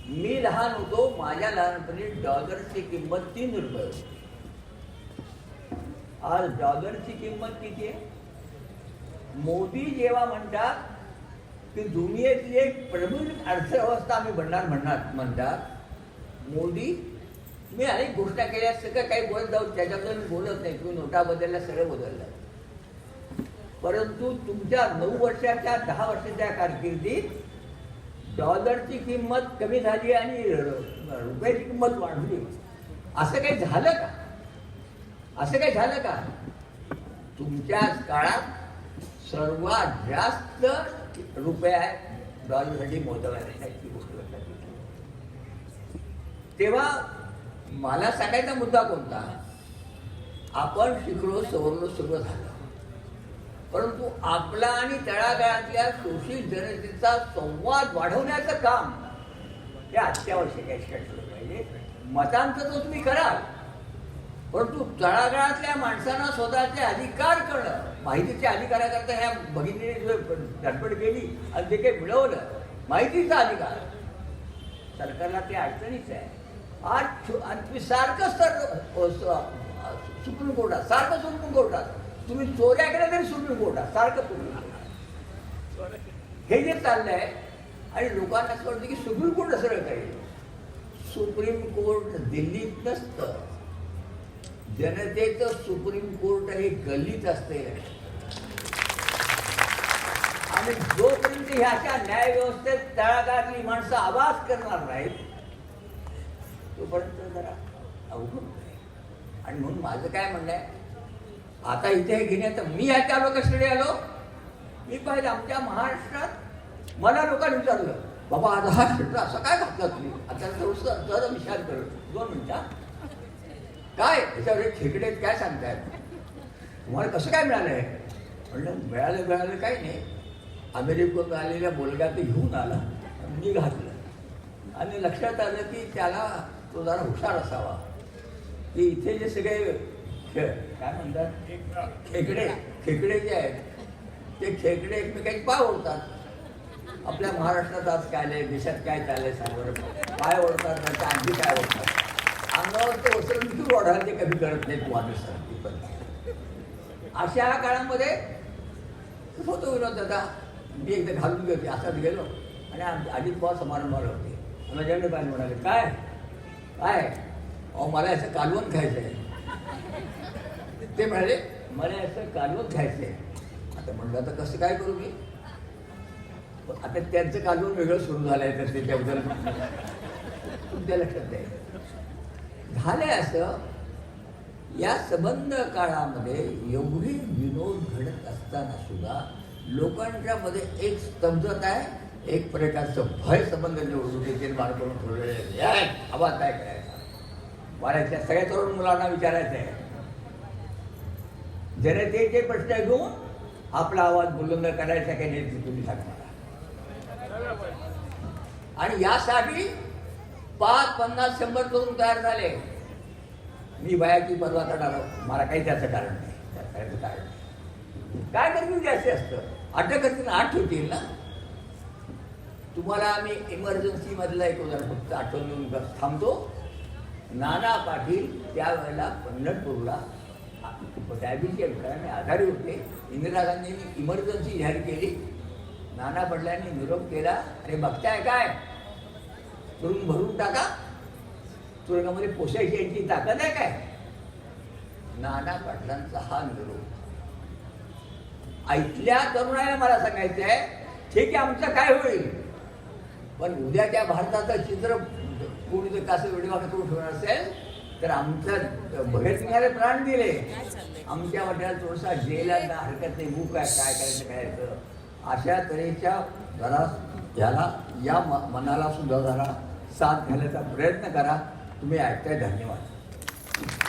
S5: मी लहान होतो, माझ्या लहानपणी डॉलरची किंमत 3 रुपये होती. आज डॉलरची किंमत किती आहे? मोदी जेव्हा म्हणतात की दुनियेतली एक प्रमुख अर्थव्यवस्था आम्ही म्हणतात, मोदी मी अनेक घोषणा केल्या, सगळं काही बोलत जाऊ, त्याच्याबद्दल मी बोलत नाही. तुम्ही नोटा बदलल्या, सगळं बदललं. परंतु तुमच्या 9 वर्षाच्या 10 वर्षाच्या कारकिर्दीत डॉलरची किंमत कमी झाली आणि रुपयाची किंमत वाढली. असं काही झालं का? असं काही झालं का? तुमच्या काळात सर्वात जास्त रुपया डॉलरसाठी मोजण्याची गोष्ट लक्षात घेतली. तेव्हा मला सांगायचा मुद्दा कोणता? आपण शिकलो, सवरलो, सगळं झालं, परंतु आपला आणि तळागाळातल्या शोषित जनतेचा संवाद वाढवण्याचं काम हे अत्यावश्यक आहे. ठेवलं पाहिजे. मतांतर तो तुम्ही कराल, परंतु तळागाळातल्या माणसांना स्वतःचे अधिकार करणं, माहितीच्या अधिकाराकरता ह्या भगिनीने धडपड केली आणि जे काही मिळवलं माहितीचा अधिकार, सरकारला ते अडचणीच आहे. आज तुम्ही सारखं सुप्रीम कोर्टात तुम्ही चोऱ्या केल्या तरी सुप्रीम कोर्टात सारखं सुप्रीम कोर्टात हे जे चाललंय. आणि लोकांना असं वाटतं की सुप्रीम कोर्ट सरळ काही. सुप्रीम कोर्ट दिल्लीत नसतं, जनतेचं सुप्रीम कोर्ट हे गल्लीत असते. आणि जोपर्यंत ह्या अशा न्याय व्यवस्थेत तळागाळातली माणसं आवाज करणार नाहीत तोपर्यंत जरा अवघड आहे. आणि म्हणून माझं काय म्हणणं आहे, आता इथे हे घेण्याचं मी ह्याच्या आलो कशाकडे आलो? मी पाहिजे आमच्या महाराष्ट्रात मला लोकांनी विचारलं, बाबा आता हा शर्ट असा काय घातला तुम्ही? आता थोडंसं जरा विचार करत 2 मिनिटात काय त्याच्यावर खेकडे काय सांगतायत, तुम्हाला कसं काय मिळालंय? म्हणलं मिळालं काही नाही, अमेरिकेतून आलेल्या मुलगा ते घेऊन आला, मी घातलं आणि लक्षात आलं की त्याला तो जरा हुशार असावा. की इथे जे सगळे काय म्हणतात खेकडे जे आहेत ते खेकडे एकमेकांची पाय ओढतात. आपल्या महाराष्ट्रात आज काय आलंय, देशात काय चाललंय सांगवर, पाय ओढतात, नंतर आणखी काय ओढतात, अंगावर ते वस्त्र किती ओढायला ते कधी करत नाहीत वादसाठी. पण अशा काळामध्ये होतो विनोद दादा, मी एकदा घालून घेते असाच गेलो आणि अजित पवार समारंभाला होते. मला जेवढे पाहिजे म्हणाले काय काय अहो मला याचं कालवण खायचं आहे. ते म्हणाले मला याचं कालवण खायचं आहे. आता म्हणलं आता कसं काय करू मी? आता त्यांचं कालवण वेगळं सुरू झालंय, तर त्याच्याबद्दल तुमच्या लक्षात आहे. झालंय असं, या संबंध काळामध्ये एवढे विनोद घडत असताना सुद्धा लोकांच्या मध्ये एक स्तब्धता आहे, एक प्रकारचं भय संबंध निवडणुकीचे निर्माण करून ठेवलेले आहे. आवाज काय करायचा? मारायच्या सगळ्या तरुण मुलांना विचारायचं आहे, जनतेचे प्रश्न घेऊन आपला आवाज बुलंद करायचा की नाही तुम्ही सांगा. आणि यासाठी 5, 50, 100 तरुण तयार झाले. मी वयाची परवा करणार, मला काही त्याचं कारण नाही. त्याचं कारण नाही. काय करतील ते असे असतं, अटक करतील, आठ ठेवतील ना. तुम्हाला आम्ही इमर्जन्सी मधला एक उदाहरण फक्त आठवण देऊन थांबतो. नाना पाटील त्यावेळेला पंढरपूरला डायबिटीच्या विकाराने आजारी होते. इंदिरा गांधींनी इमर्जन्सी जाहीर केली. नाना पाटलांनी निरोप केला, अरे बघताय काय, तुरुंग भरून टाका, तुरुंगामध्ये पोसायची यांची ताकद आहे काय? नाना पाटलांचा हा निरोप ऐकल्या तरुणाला मला सांगायचं आहे, ठीक आहे आमचं काय होईल, पण उद्याच्या भारताचं चित्र कोणी जर कसं वेळेवाकडे करून ठेवणार असेल तर आमच्या भगतसिंगाने प्राण दिले, आमच्या वाट्याला थोडासा जेला हरकत नाही, मूक आहे, काय करायचं करायचं. अशा तऱ्हेच्या जरा ह्याला या मनाला सुद्धा जरा साथ घालायचा प्रयत्न करा. तुम्ही ऐकताय, धन्यवाद.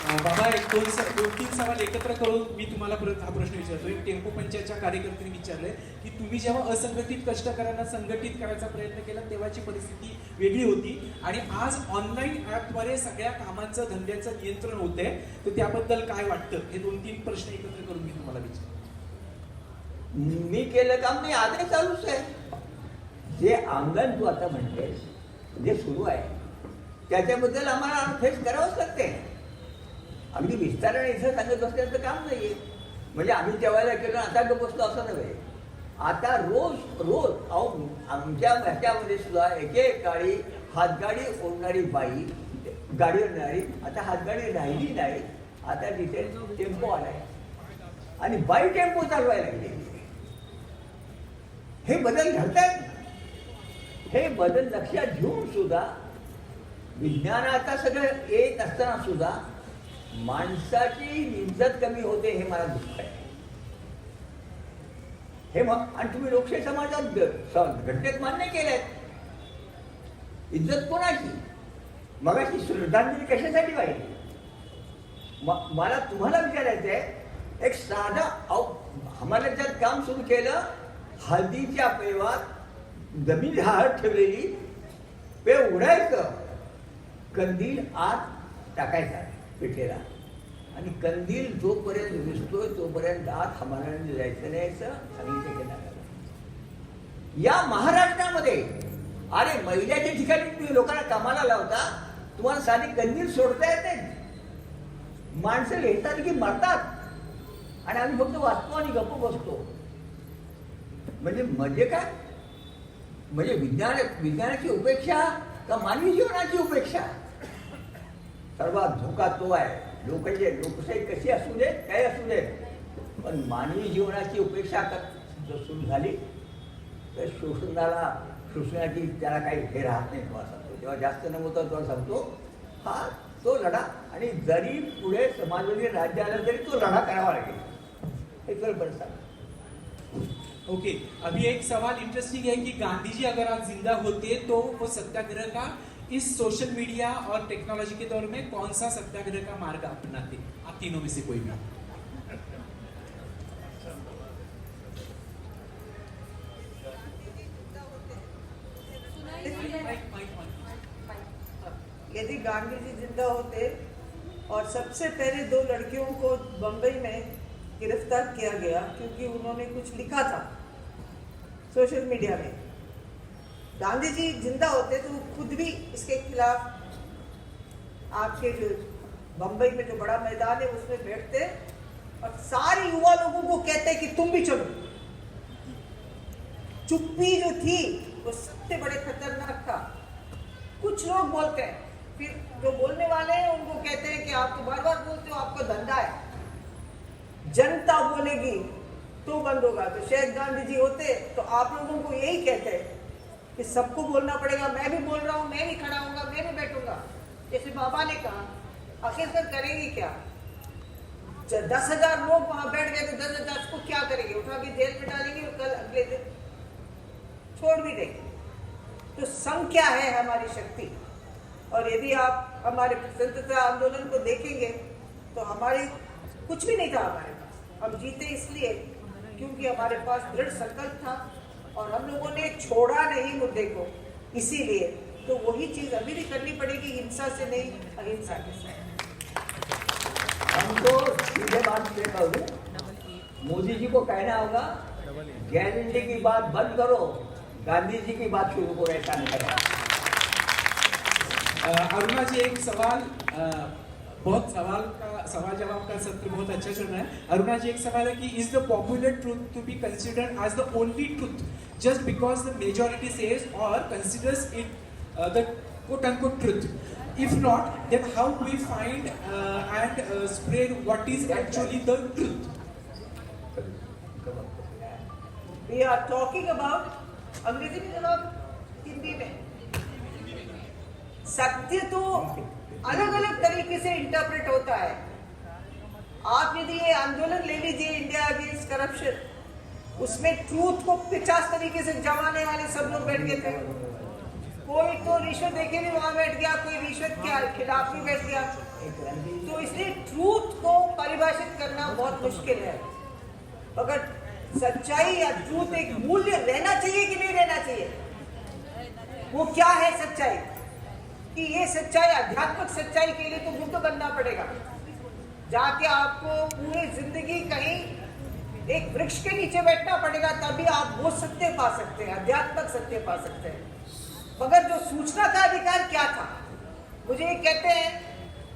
S8: बाबा, एक 2-3 सवाल एकत्र करून मी तुम्हाला परत हा प्रश्न विचारतो. एक टेम्पो पंचायतच्या कार्यकर्त्यांनी विचारलंय की तुम्ही जेव्हा असंघटित कष्टकऱ्यांना संघटित करायचा प्रयत्न केला तेव्हाची परिस्थिती वेगळी होती आणि आज ऑनलाईन ॲपद्वारे सगळ्या कामांचं धंद्याचं नियंत्रण होतंय, तर त्याबद्दल काय वाटतं? हे 2-3 प्रश्न एकत्र करून मी तुम्हाला विचारतो.
S5: मी केलं काम नाही आजही चालूच आहे. जे अंगण तू आता म्हणते जे सुरू आहे त्याच्याबद्दल आम्हाला फेस करावंच लागते. अगदी विस्ताराने इथं सांगत बसण्याचं काम नाहीये. म्हणजे आम्ही जेवायला केलं आता गप्प बसलो असं नव्हे. आता रोज रोज अहो आमच्या ह्याच्यामध्ये सुद्धा एक काळी हातगाडी ओढणारी बाई गाडी ओढणारी आता हातगाडी राहिली नाही. आता तिथे टेम्पो आलाय आणि बाई टेम्पो चालवायला लागली. हे बदल घडतात. हे बदल लक्षात घेऊन सुद्धा विज्ञानाचा सगळं येत असताना सुद्धा माणसाची इज्जत कमी होते हे मला दुःख आहे. हे मग आणि तुम्ही लोकशाही समाजात घटनेत मान्य केलंय. इज्जत कोणाची? मगाशी श्रद्धांजली कशासाठी पाहिजे? मला तुम्हाला विचारायचं आहे एक साधा आम्हाला जर काम सुरू केलं हळदीच्या पेवात जमीन हात ठेवलेली पेव उडायचं कंदील आत टाकायचा पिठेला आणि कंदील जोपर्यंत विसतोय तोपर्यंत आत हमालाने जायचं नाही असं सांगितलं गेलं. या महाराष्ट्रामध्ये अरे महिलाच्या ठिकाणी तुम्ही लोकांना कामाला लावता तुम्हाला साधी कंदील सोडता येते. माणसं लिहितात की मरतात आणि आम्ही फक्त वाचतो आणि गप्प बसतो. म्हणजे काय? म्हणजे विज्ञानाची उपेक्षा का मानवी जीवनाची उपेक्षा? सर्वात धोका तो आहे. लोकशाही कशी असू दे काही असू दे पण मानवी जीवनाची उपेक्षा जर सुरू झाली तर शोषणाची त्याला काही हे राहत नाही. तेव्हा सांगतो जेव्हा जास्त नव्हतं तेव्हा सांगतो हा तो लढा आणि जरी पुढे समाजवादी राज्य आलं तरी तो लढा करावा लागेल. हे तर बरं सांग.
S8: ओके, अभी एक सवाल इंटरेस्टिंग है कि गांधी जी अगर आज जिंदा होते तो वो सत्याग्रह का इस सोशल मीडिया और टेक्नोलॉजी के दौर में कौन सा सत्याग्रह का मार्ग अपनाते? आप तीनों में से कोई भी.
S4: यदि गांधी जी जिंदा होते और सबसे पहले 2 लड़कियों को बंबई में गिरफ्तार किया गया क्योंकि उन्होंने कुछ लिखा था सोशल मीडिया में. गांधी जी जिंदा होते तो खुद भी इसके खिलाफ आपके जो बंबई में जो बड़ा मैदान है उसमें बैठते और सारे युवा लोगों को कहते कि तुम भी चलो. चुप्पी जो थी वो सबसे बड़े खतरनाक था. कुछ लोग बोलते हैं फिर जो बोलने वाले हैं उनको कहते हैं कि आप तो बार बार बोलते हो आपका धंधा है. जनता बोलेगी तो बंद होगा. तो शायद गांधी जी होते तो आप लोगों को यही कहते कि सबको बोलना पड़ेगा. मैं भी बोल रहा हूँ, मैं भी खड़ा होऊंगा, मैं भी बैठूंगा. जैसे बाबा ने कहा आखिरकार करेंगे क्या? 10,000 लोग वहां बैठ गए तो 10,000 को क्या करेंगे? उठा के जेल में डालेंगे और कल अगले दिन छोड़ भी देंगे. तो संख्या है हमारी शक्ति. और यदि आप हमारे स्वतंत्रता आंदोलन को देखेंगे तो हमारे कुछ भी नहीं था हमारे पास. हम जीते इसलिए क्योंकि हमारे पास दृढ़ संकल्प था और हम लोगों ने छोड़ा नहीं मुद्दे को. इसीलिए तो वही चीज अभी भी करनी पड़ेगी, हिंसा से नहीं अहिंसा से.
S5: हमको सीधे बात से कहूँ, मोदी जी को कहना होगा गारंटी की बात बंद करो, गांधी जी की बात शुरू करो. ऐसा नहीं करना.
S8: अरुणा जी एक सवाल बहुत सवाल जवाब का सत्र बहुत अच्छा चल रहा है. अरुणा जी एक सवाल है कि is the popular truth to be considered as the only truth just because the majority says और considers it the quote unquote truth? If not, then how we find and spread what is actually the truth?
S4: We are talking about अंग्रेजी में जवाब हिंदी में. सत्य तो अलग अलग तरीके से इंटरप्रेट होता है. आप यदि ये आंदोलन ले लीजिए इंडिया अगेंस्ट करप्शन, उसमें ट्रूथ को 50 तरीके से जमाने वाले सब लोग बैठ गए थे. कोई तो रिश्वत देके भी वहां बैठ गया, कोई रिश्वत के खिलाफ भी बैठ गया. तो इसलिए ट्रूथ को परिभाषित करना बहुत मुश्किल है. अगर सच्चाई या ट्रूथ एक मूल्य रहना चाहिए कि नहीं रहना चाहिए, वो क्या है सच्चाई? कि ये सच्चाई आध्यात्मिक सच्चाई के लिए तो बुद्ध बनना पड़ेगा. जाके आपको पूरी जिंदगी कहीं एक वृक्ष के नीचे बैठना पड़ेगा, तभी आप वो सत्य पा सकते हैं, आध्यात्मिक सत्य पा सकते हैं। मगर जो सूचना का अधिकार क्या था, मुझे ये कहते हैं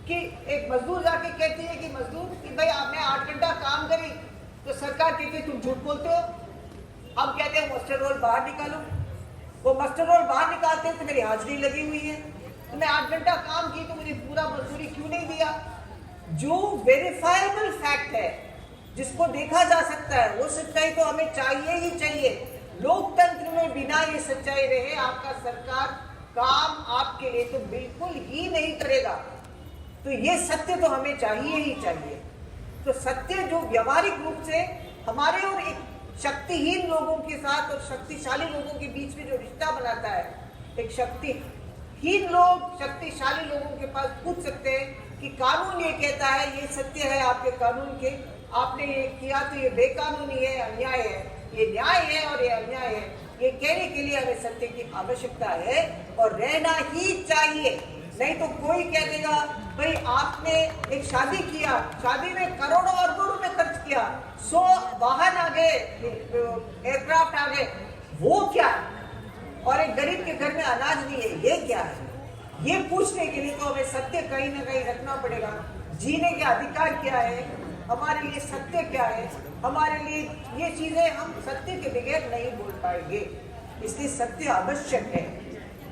S4: कि एक मजदूर जाके कहती है कि मजदूर कि भाई आपने 8 घंटा काम करी, तो सरकार कहती है तुम झूठ बोलते हो। हम कहते हैं मास्टर रोल बाहर निकालो, वो मास्टर रोल बाहर निकालते हैं तो मेरी हाजिरी लगी हुई है, तो मैं 8 घंटा काम की तो मुझे पूरा मजदूरी क्यों नहीं दिया। जो वेरीफाइबल फैक्ट है, जिसको देखा जा सकता है, वो सच्चाई तो हमें चाहिए ही चाहिए। लोकतंत्र में बिना ये सच्चाई रहे आपका सरकार काम आपके लिए तो बिल्कुल ही नहीं करेगा। तो ये सत्य तो हमें चाहिए ही चाहिए। तो सत्य जो व्यवहारिक रूप से हमारे और एक शक्तिहीन लोगों के साथ और शक्तिशाली लोगों के बीच में जो रिश्ता बनाता है, एक शक्तिहीन लोग शक्तिशाली लोगों के पास पूछ सकते हैं कि कानून ये कहता है, ये सत्य है आपके कानून के, आपने ये किया तो ये बेकानूनी है, अन्याय है, ये न्याय है और ये अन्याय है। ये कहने के लिए हमें सत्य की आवश्यकता है और रहना ही चाहिए। नहीं तो कोई कह देगा भाई आपने एक शादी किया, शादी में करोड़ों अरबों रुपए खर्च किया, 100 वाहन आ गए, एयरक्राफ्ट आ गए, वो क्या है? और एक गरीब के घर में अनाज नहीं है, ये क्या है? ये पूछने के लिए तो हमें सत्य कहीं ना कहीं रखना पड़ेगा। जीने के अधिकार क्या है, हमारे लिए सत्य क्या है, हमारे लिए ये चीजें हम सत्य के बगैर नहीं बोल पाएंगे। इसलिए सत्य आवश्यक है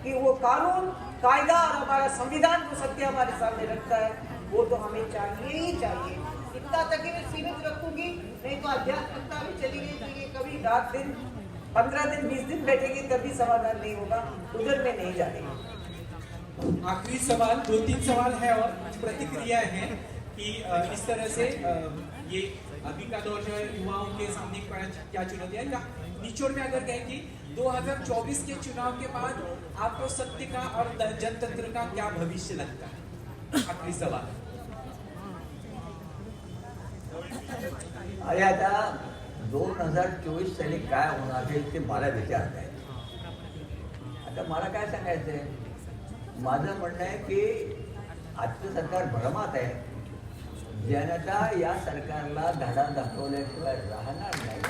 S4: कि वो कानून कायदा और हमारा संविधान जो सत्य हमारे सामने रखता है, वो तो हमें चाहिए ही चाहिए। इतना तक ही मैं सीमित रखूंगी, नहीं तो आध्यात्मिकता में चली गई तो ये कभी रात दिन 15 दिन 20 दिन बैठेगी तभी समाधान नहीं होगा, उधर में नहीं जाएगी।
S8: आखिरी सवाल, 2-3 सवाल है और कुछ प्रतिक्रिया है कि इस तरह से ये अभी का दौर जो है युवाओं के सामने क्या चुनौती है, या निचोड़ में अगर कहें कि 2024 के चुनाव के बाद आपको सत्य का और जनतंत्र का क्या भविष्य लगता है? आखिरी सवाल।
S5: अरे आता 2024 साली काय होणार आहे ते मला विचारत आहे। आता मला काय सांगायचंय, माझं म्हणणं आहे की आजचं सरकार भ्रमात आहे, जनता या सरकारला धडा दाखवल्याशिवाय राहणार नाही।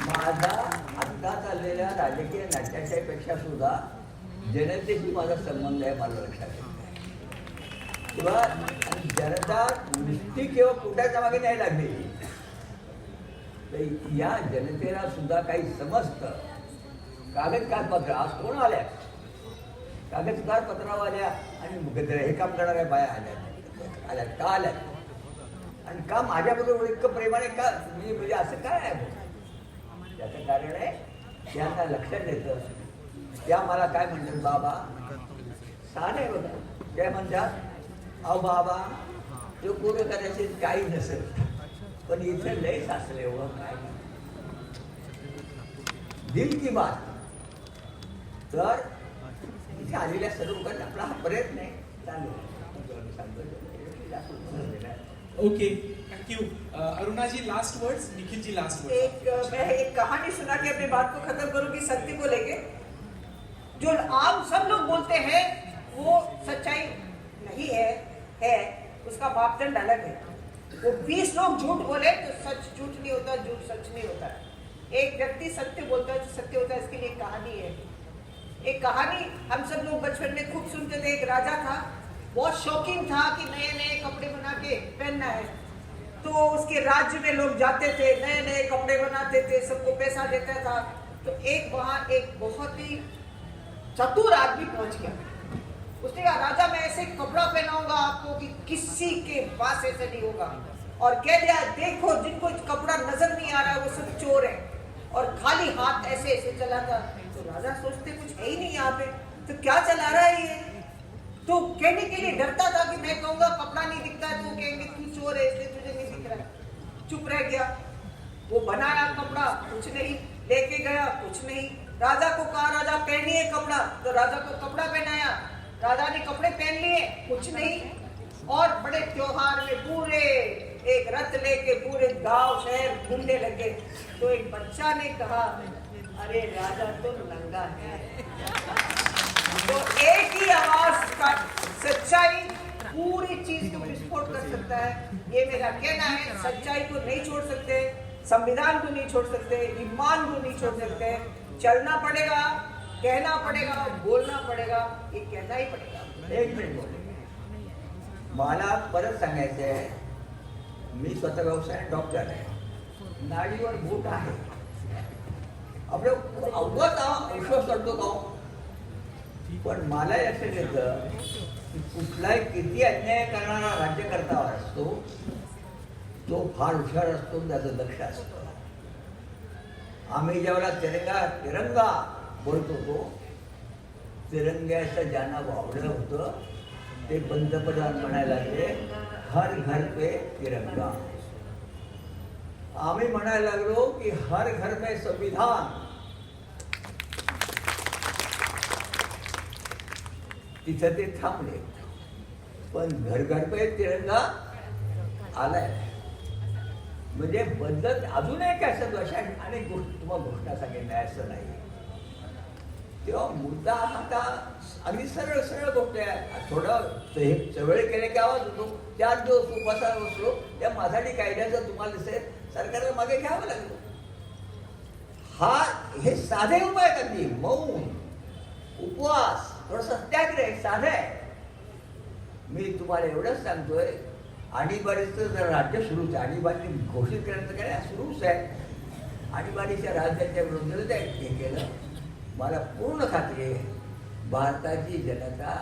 S5: माझा आता चाललेल्या राजकीय नाट्याच्यापेक्षा सुद्धा जनतेशी माझा संबंध आहे, मला लक्षात येत किंवा जनता नुसती किंवा कुठल्याच्या मागे नाही लागलेली, तर या जनतेला सुद्धा काही समजतं। कागदपत्र आज कोण आल्या, कागदपत्रावाल्या आणि हे काम करणाऱ्या बाया आल्या का आल्या, आणि का माझ्याबरोबर इतकं प्रेमाने का, म्हणजे असं काय आहे? त्याचं कारण आहे त्यांना लक्षात येतं, त्या मला काय म्हणतात, बाबा साने बघा, त्या म्हणतात अहो बाबा तो पूर्ण करायचे काही नसेल, पण इथे लय साचले हो काय दिल की बात। तर इथे आलेल्या सर्व लोकांना आपला हा प्रयत्न आहे, चालू
S8: okay, thank you. Aruna ji last words, Nikhil ji last words.
S4: मैं एक कहानी सुना के अपनी बात को खत्म करूंगी सत्य को लेके। जो आम सब लोग बोलते हैं वो सच्चाई नहीं है, उसका मापदंड अलग है। वो 20 लोग झूठ बोले तो सच झूठ नहीं होता, झूठ सच नहीं होता है। एक व्यक्ति सत्य बोलता है तो सत्य होता है, इसके लिए एक कहानी है। एक कहानी हम सब लोग बचपन में खूब सुनते थे। एक राजा था, बहुत शौकीन था कि नए नए कपड़े बना के पहनना है, तो उसके राज्य में लोग जाते थे, नए नए कपड़े बनाते थे, सबको पैसा देता था। तो एक वहाँ एक बहुत ही चतुर आदमी पहुंच गया। उसने कहा राजा मैं ऐसे कपड़ा पहनाऊंगा आपको कि किसी के पास ऐसे नहीं होगा, और कह दिया देखो जिनको कपड़ा नजर नहीं आ रहा है वो सब चोर है, और खाली हाथ ऐसे ऐसे चलाता। तो राजा सोचते कुछ है ही नहीं यहाँ पे, तो क्या चला रहा है ये। तो कहने के लिए डरता था कि मैं कहूंगा कपड़ा नहीं दिखता है तो वो कहेंगे तू चोर है इसलिए तुझे नहीं दिख रहा है। चुप रह गया। वो बनाया कपड़ा, कुछ नहीं, लेके गया, कुछ नहीं। राजा को कहा राजा पहनिए कपड़ा, तो राजा को कपड़ा पहनाया। राजा ने कपड़े पहन लिए, कुछ नहीं। और बड़े त्योहार में पूरे एक रथ लेके पूरे गांव शहर घूमने लगे। तो एक बच्चा ने कहा अरे राजा तो नंगा है। तो एक ही आवाज का सच्चाई पूरी चीज को विस्फोट कर सकता है। ये मेरा कहना है। सच्चाई को नहीं छोड़ सकते, संविधान को नहीं छोड़ सकते, ईमान को नहीं छोड़ सकते। चलना पड़ेगा, कहना पड़ेगा, बोलना पड़ेगा, ये कहना ही पड़ेगा।
S5: एक मिनिट बोले, मला परत सांगायचं आहे, मी स्वतः व्यवसायात डॉक्टर आहे, नाडीवर बोट आहे, आपलं अवघड औषध करतो का, पण मला लक्षात येतं की कुठलाही किती अन्याय करणारा राज्यकर्ता असतो तो फार हुशार असतो, त्याचं लक्ष असतं. आम्ही ज्यावेळेला तिरंगा बोलतो तो तिरंग्याचं ज्यांना वावडं होतं ते पंतप्रधान म्हणायला लागले हर घर पे तिरंगा. आम्ही म्हणायला लागलो की हर घर में संविधान. तिथं ते थांबले, पण घर घर पे तिरंगा आलाय. म्हणजे बदलत अजून एक असं अशा अनेक गोष्टी तुम्हाला घोषणा सांगितल्या असं नाही. तेव्हा मुद्दा आता अगदी सरळ सरळ गोष्ट आहे. थोडं चवळे केले की आवाज होतो. 4 दिवस उपासाला बसलो, त्या माथाडी कायद्याचं तुम्हाला दिसेल सरकारला मागे घ्यावं लागलं. हे साधे उपाय अगदी मौन, उपवास, थोडं सत्याग्रह साधं आहे. मी तुम्हाला एवढंच सांगतोय, आणीबाणीचं जर राज्य सुरूच आहे, आणीबाणी घोषित करण्याचं काय सुरूच आहे. आणीबाणीच्या राज्याच्या विरोधात हे केलं. मला पूर्ण खात्री आहे भारताची जनता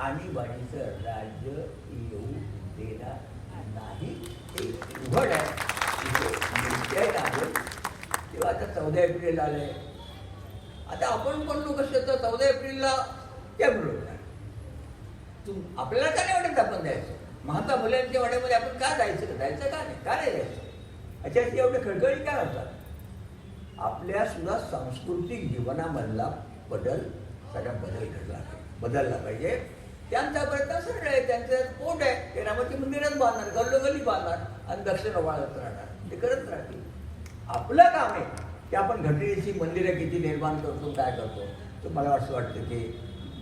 S5: आणीबाणीचं राज्य येऊ देणार नाही. हे उघड आहे, निश्चय आहे. तेव्हा आता 14 एप्रिल आले. आता आपण पण लोक कसं 14 एप्रिलला त्या विरोधात आपल्याला का नाही वाटत आपण द्यायचं. महात्मा फुलेंच्या वाड्यामध्ये आपण का जायचं का नाही, का नाही जायचं, याच्याशी एवढे खळखळी काय होतात. आपल्या सुद्धा सांस्कृतिक जीवनामधला सगळा बदलला पाहिजे. त्यांचा प्रयत्न सरळ आहे, त्यांचं पोट आहे, ते रामाची मंदिरात बांधणार, गल्लोगल्ली बांधणार आणि दक्षिण वाळत राहणार, ते करत राहतील. आपलं काम आहे की आपण घटनेची मंदिरं किती निर्माण करतो, काय करतो. तर मला असं वाटतं की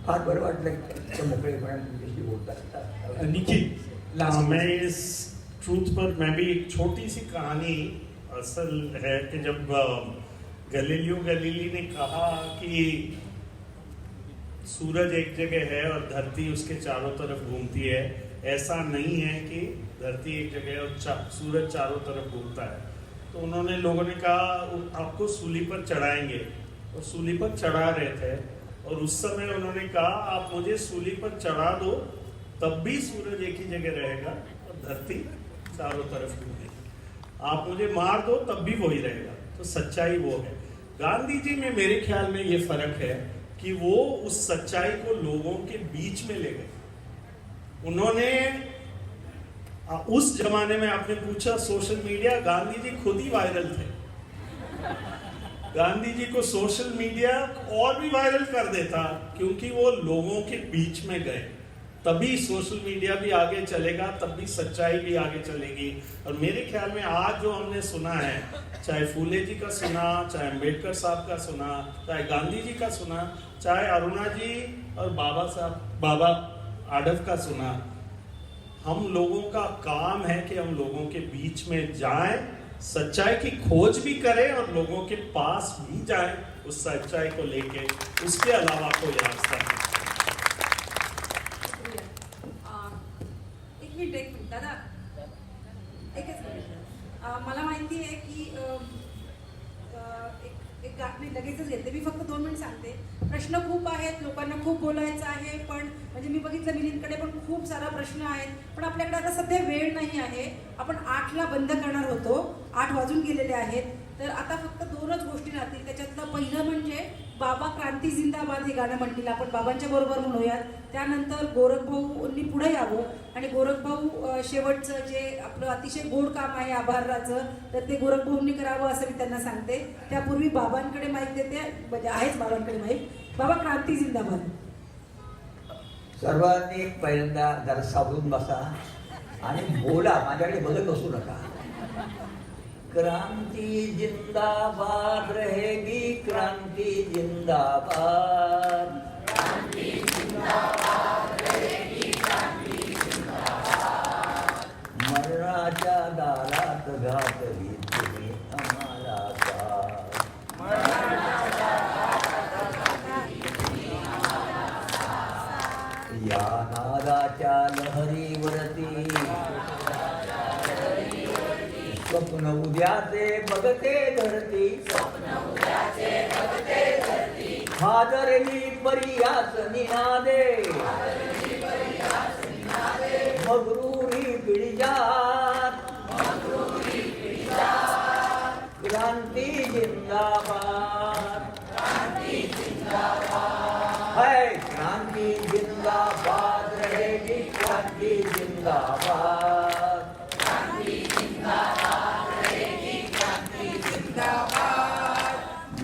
S5: फार बरं वाटलं मोकळेपणाने तुमच्याशी बोलतात.
S7: निखिल, मैं इस ट्रूथ पर मैं भी एक छोटी सी कहानी असल है कि जब गैलीलियो गैलीली ने कहा कि सूरज एक जगह है और धरती उसके चारों तरफ घूमती है, ऐसा नहीं है कि धरती एक जगह है और सूरज चारों तरफ घूमता है. तो उन्होंने लोगों ने कहा आपको सूली पर चढ़ाएंगे, और सूली पर चढ़ा रहे थे. और उस समय उन्होंने कहा आप मुझे सूली पर चढ़ा दो, तब भी सूरज एक ही जगह रहेगा और धरती चारों तरफ घूमेगी. आप मुझे मार दो तब भी वही रहेगा. तो सच्चाई वो है. गांधी जी में मेरे ख्याल में ये फर्क है कि वो उस सच्चाई को लोगों के बीच में ले गए. उन्होंने उस जमाने में आपने पूछा सोशल मीडिया, गांधी जी खुद ही वायरल थे. गांधी जी को सोशल मीडिया और भी वायरल कर देता, क्योंकि वो लोगों के बीच में गए. तभी सोशल मीडिया भी आगे चलेगा, तब भी सच्चाई भी आगे चलेगी. और मेरे ख्याल में आज जो हमने सुना है, चाहे फूले जी का सुना, चाहे अम्बेडकर साहब का सुना, चाहे गांधी जी का सुना, चाहे अरुणा जी और बाबा आडव का सुना, हम लोगों का काम है कि हम लोगों के बीच में जाएं, सच्चाई की खोज भी करें और लोगों के पास भी जाएं उस सच्चाई को लेके. उसके अलावा कोई रास्ता नहीं.
S2: एक मिनिट दादा, एकच मिनिट. मला माहिती आहे की मी लगेचच घेते. मी फक्त 2 मिनिट सांगते. प्रश्न खूप आहेत, लोकांना खूप बोलायचं आहे, पण म्हणजे मी बघितलं मिलिंदकडे पण खूप सारा प्रश्न आहेत, पण आपल्याकडे आता सध्या वेळ नाही आहे. आपण 8ला बंद करणार होतो, 8 वाजून गेलेले आहेत. तर आता फक्त 2च गोष्टी राहतील. त्याच्यातलं पहिलं म्हणजे बाबा क्रांती जिंदाबाद हे गाणं म्हणतील आपण बाबांच्या बरोबर म्हणूयात. त्यानंतर गोरखभाऊंनी पुढे यावं आणि गोरखभाऊ शेवटचं जे आपलं अतिशय गोड काम आहे आभाराचं, तर ते गोरखभाऊंनी करावं असं मी त्यांना सांगते. त्यापूर्वी बाबांकडे माईक देते, म्हणजे आहेच बाबांकडे माईक. बाबा क्रांती जिंदाबाद.
S5: सर्वांनी पहिल्यांदा जरा सावरून बसा आणि बोला, माझ्याकडे बघत बसू नका. क्रांती जिंदाबाद रहेगी, क्रांती जिंदाबाद, क्रांती जिंदाबाद रहेगी, क्रांती या नादाच्या लहरीवरती स्वप्न उद्याचे बघते धरती हादरली परियास निनादे मगरूरी बिळजात क्रांती जिंदाबाद है क्रांति जिंदाबाद रहेगी क्रांति जिंदाबाद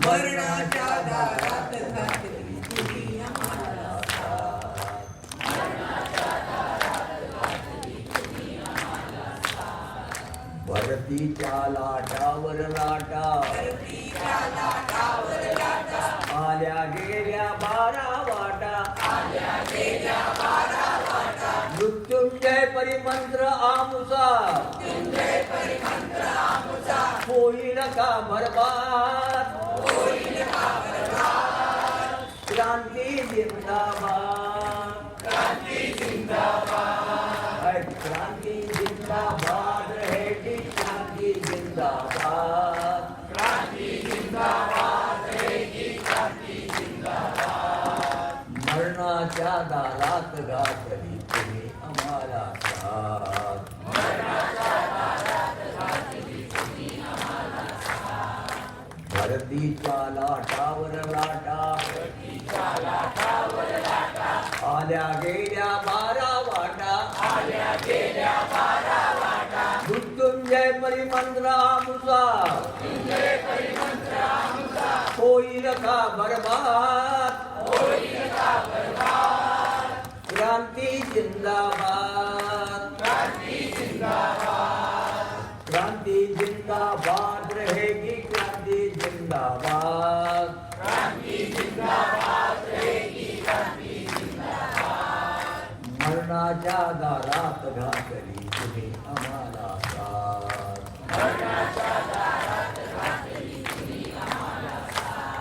S4: मरणाच्या दारात घातली तुम्ही आम्हाला साथ.
S5: भरतीच्या लाटावर लाटा आल्या गेल्या 12 वाटा मृत्युंजय परिमंत्र आमुचा होईल का बरबाद क्रांती जिंदाबाद है क्रांति जिंदाबाद रहेगी क्रांति जिंदाबाद मरणाच्या दारात घातली तुम्ही आम्हाला साथ. भरतीच्या लाटावर लाटा आल्या गेल्या 12 वाटा मृत्युंजय परिमंत्र आमुचा होईल का बरबाद क्रांति जिंदाबाद क्रांति जिंदाबाद रहेगी क्रांति जिंदाबाद मरणाच्या दारात घातली तुम्ही आम्हाला साथ.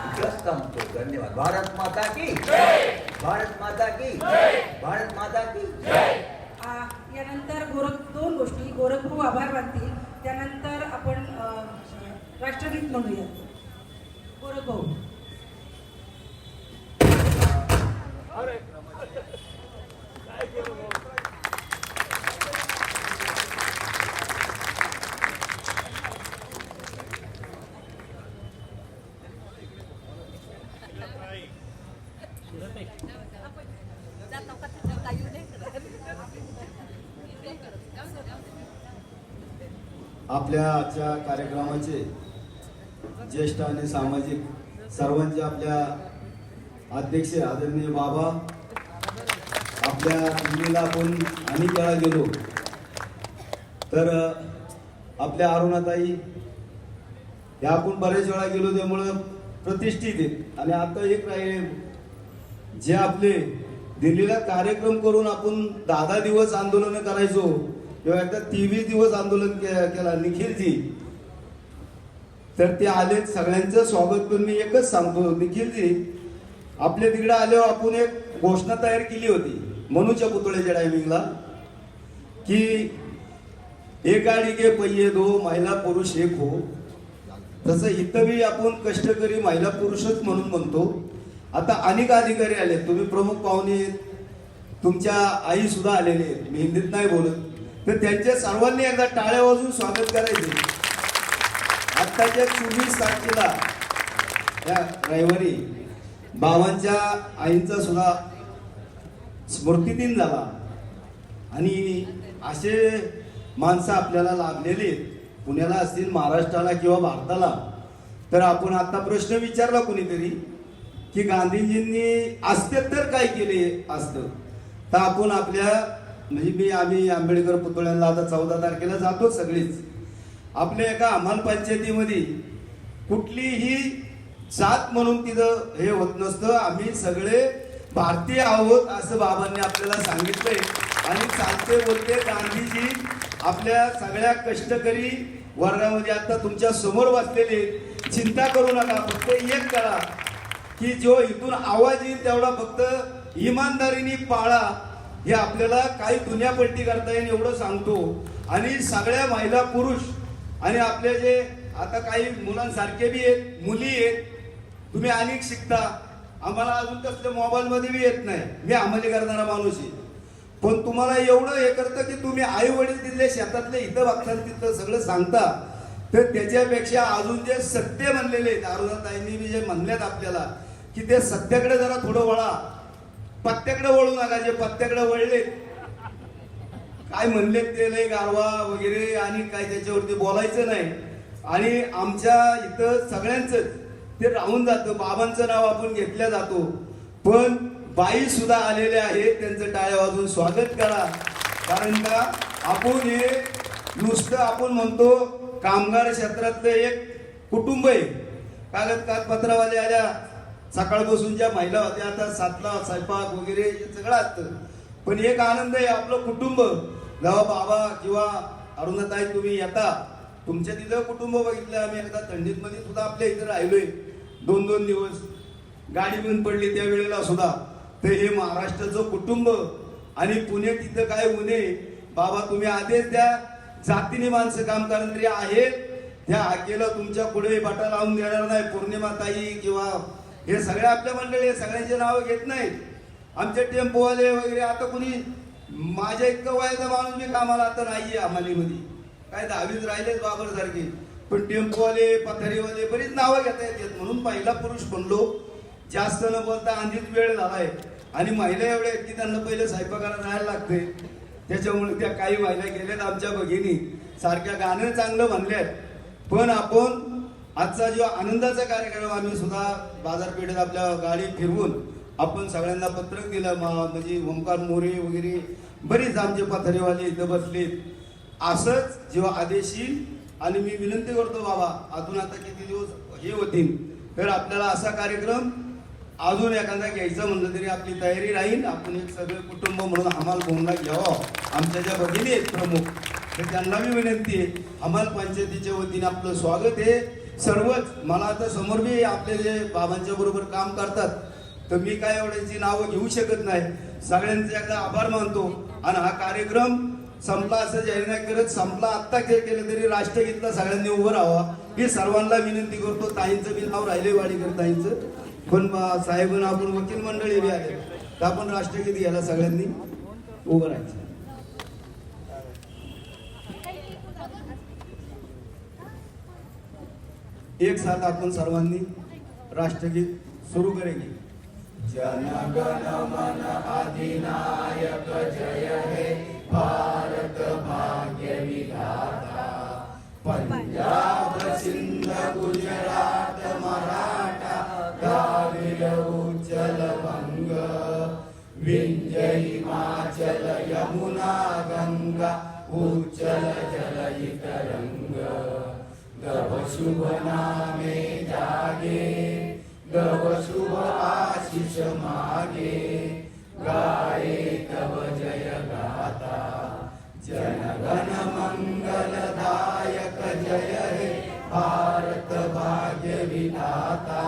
S5: इथंच थांबतो. धन्यवाद. भारत माता की भारत माता की भारत माता की
S2: यानंतर दोन गोष्टी गोरखभाऊ आभार मानतील, त्यानंतर आपण राष्ट्रगीत म्हणूया. गोरखभाऊ.
S9: आपल्या आजच्या कार्यक्रमाचे ज्येष्ठ आणि सामाजिक सर्वांचे आपल्या अध्यक्ष आदरणीय बाबा, आपल्या दिल्लीला आपण अनेक वेळा गेलो तर आपल्या अरुणाताई या आपण बरेच वेळा गेलो त्यामुळं प्रतिष्ठित आहेत. आणि आता एक राहिले जे आपले दिल्लीला कार्यक्रम करून आपण 10 दिवस आंदोलन करायचो किंवा एकदा 23 दिवस आंदोलन केला निखिलजी, तर ते आले. सगळ्यांचं स्वागत करून मी एकच सांगतो, निखिलजी आपल्या तिकडे आल्यावर आपण एक घोषणा तयार केली होती मनूच्या पुतळ्याच्या टायमिंगला की एक गाडी के पहिये दो महिला पुरुष एक हो. तसं इथं बी आपण कष्टकरी महिला पुरुषच म्हणून म्हणतो. आता अनेक अधिकारी आले, तुम्ही प्रमुख पाहुणे, तुमच्या आई सुद्धा आलेले आहेत, मी हिंदीत नाही बोलत, तर त्यांच्या सर्वांनी एकदा टाळ्या वाजवून स्वागत करायचे. आत्ताच्या 24 तारखेला या रविवारी बाबांच्या आईंचा सुद्धा स्मृतिदिन झाला आणि असे माणसं आपल्याला लाभलेली आहेत, पुण्याला असतील, महाराष्ट्राला किंवा भारताला. तर आपण आता प्रश्न विचारला कुणीतरी की गांधीजींनी असते तर काय केले असतं, तर आपण आपल्या म्हणजे आम्ही आंबेडकर पुतळ्याला आता 14 तारखेला जातो सगळीच. आपल्या एका अंमल पंचायतीमध्ये कुठलीही जात म्हणून तिथं हे होत नसतं, आम्ही सगळे भारतीय आहोत असं बाबांनी आपल्याला सांगितलंय. आणि चालते बोलते गांधीजी आपल्या सगळ्या कष्टकरी वर्गामध्ये आता तुमच्या समोर बसलेले, चिंता करू नका, फक्त एक करा की जो इथून आवाज येईल तेवढा फक्त इमानदारीने पाळा. हे आपल्याला काही दुनियापलटी करता येईल एवढं सांगतो. आणि सगळ्या महिला पुरुष आणि आपले जे आता काही मुलांसारखे बी आहेत, मुली आहेत, तुम्ही अनेक शिकता. आम्हाला अजून तसलं मोबाईलमध्ये बी येत नाही, मी अंमली करणारा माणूस आहे. पण तुम्हाला एवढं हे करतं की तुम्ही आई वडील तिथले शेतातले इथं बघताल तिथलं सगळं सांगता. तर त्याच्यापेक्षा अजून जे सत्य म्हणलेले आहेत, अरुणाताईंनी बी जे म्हणलेत आपल्याला की ते सत्याकडे जरा थोडं वळा, पत्त्याकडे वळू नका. जे पत्त्याकडे वळले काय म्हणलेत ते लय गारवा वगैरे आणि काय त्याच्यावरती बोलायचं नाही. आणि आमच्या इथं सगळ्यांचं ते राहून जातं. बाबांचं नाव आपण घेतलं जातो, पण बाई सुद्धा आलेले आहेत, त्यांचं टाळ्या वाजवून स्वागत करा. कारण का आपण हे नुसतं आपण म्हणतो कामगार क्षेत्रातलं एक कुटुंब आहे. कागदपत्रावाले आल्या, सकाळपासून ज्या महिला होत्या आता 7ला स्वयंपाक वगैरे हे सगळं असतं. पण एक आनंद आहे आपलं कुटुंब. जेव्हा बाबा किंवा अरुणाताई तुम्ही येता, तुमच्या तिथं कुटुंब बघितलं आम्ही. एकदा थंडीत मध्ये सुद्धा आपल्या इथं राहिलोय 2-2 दिवस, गाडी बंद पडली त्यावेळेला सुद्धा. तर हे महाराष्ट्राचं कुटुंब. आणि पुणे तिथं काय उन्हे बाबा तुम्ही आदेश द्या, जातीने माणसं काम करणारी आहेत, त्या हाकेला तुमच्या पुढे बाटा लावून देणार नाही. पौर्णिमाताई किंवा हे सगळे आपल्या मंडळी सगळ्यांचे नावं घेत नाहीत. आमचे टेम्पोवाले वगैरे आता कुणी माझ्या इतकं वयाचा माणूस मी कामाला आता नाहीये अंमलीमध्ये, काय 10वीत राहिलेच बाबर सारखे. पण टेम्पोवाले पथारीवाले बरीच नावं घेता येतात. म्हणून पहिला पुरुष बनलो. जास्त न बोलता आधीच वेळ झालाय. आणि महिला एवढ्या आहेत की त्यांना पहिले स्वयंपाकाला जायला लागते. त्याच्यामुळे त्या काही महिला गेल्यात आमच्या भगिनी सारख्या. गाणं चांगलं म्हणल्यात. पण आपण आजचा जो आनंदाचा कार्यक्रम आम्ही सुद्धा बाजारपेठेत आपल्या गाडी फिरवून आपण सगळ्यांना पत्रक दिलं. म्हणजे ओमकार मोरे वगैरे बरीच आमचे पथारीवाले इथं बसलेत. असंच जेव्हा आदेश येईल, आणि मी विनंती करतो बाबा अजून आता किती दिवस हे होतील, तर आपल्याला असा कार्यक्रम अजून एखादा घ्यायचं म्हणलं तरी आपली तयारी राहील. आपण एक सगळे कुटुंब म्हणून हमाल भवनला घ्यावं. आमच्या ज्या भगिनी आहेत प्रमुख, तर त्यांना मी विनंती आहे, हमाल पंचायतीच्या वतीने आपलं स्वागत आहे. सर्वच मला आता समोर बी आपले जे बाबांच्या बरोबर काम करतात, तर मी काय एवढ्यांची नावं घेऊ शकत नाही. सगळ्यांचे एकदा आभार मानतो. आणि हा कार्यक्रम संपला असं जाहीर नाही करत. संपला आत्ता केलं तरी राष्ट्रगीतला सगळ्यांनी उभं राहावा ही सर्वांना विनंती करतो. ताईंचं बी नाव राहिले वाडीकर ताईंचं, पण साहेबांना आपण वकील मंडळी बी आले, तर आपण राष्ट्रगीत घ्यायला सगळ्यांनी उभं राहायचं. एक साथ आपण सर्वांनी राष्ट्रगीत सुरू करेंगे. जनगण मन अधिनायक जय हे भारत भाग्य विधाता. पंजाब सिंध गुजरात मराठा द्राविड उज्जल बंग. विंध्य हिमाचल यमुना गंगा उज्जल जलयित रंग. तव शुभ नामे जागे, तव शुभ आशीष मागे. गाये तव जय गाथा, जनगण मंगलदायक जय हे भारत भाग्य विधाता.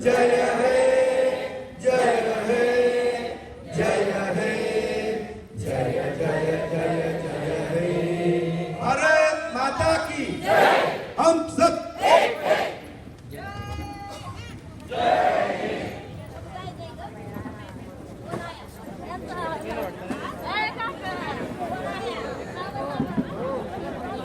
S9: जय हे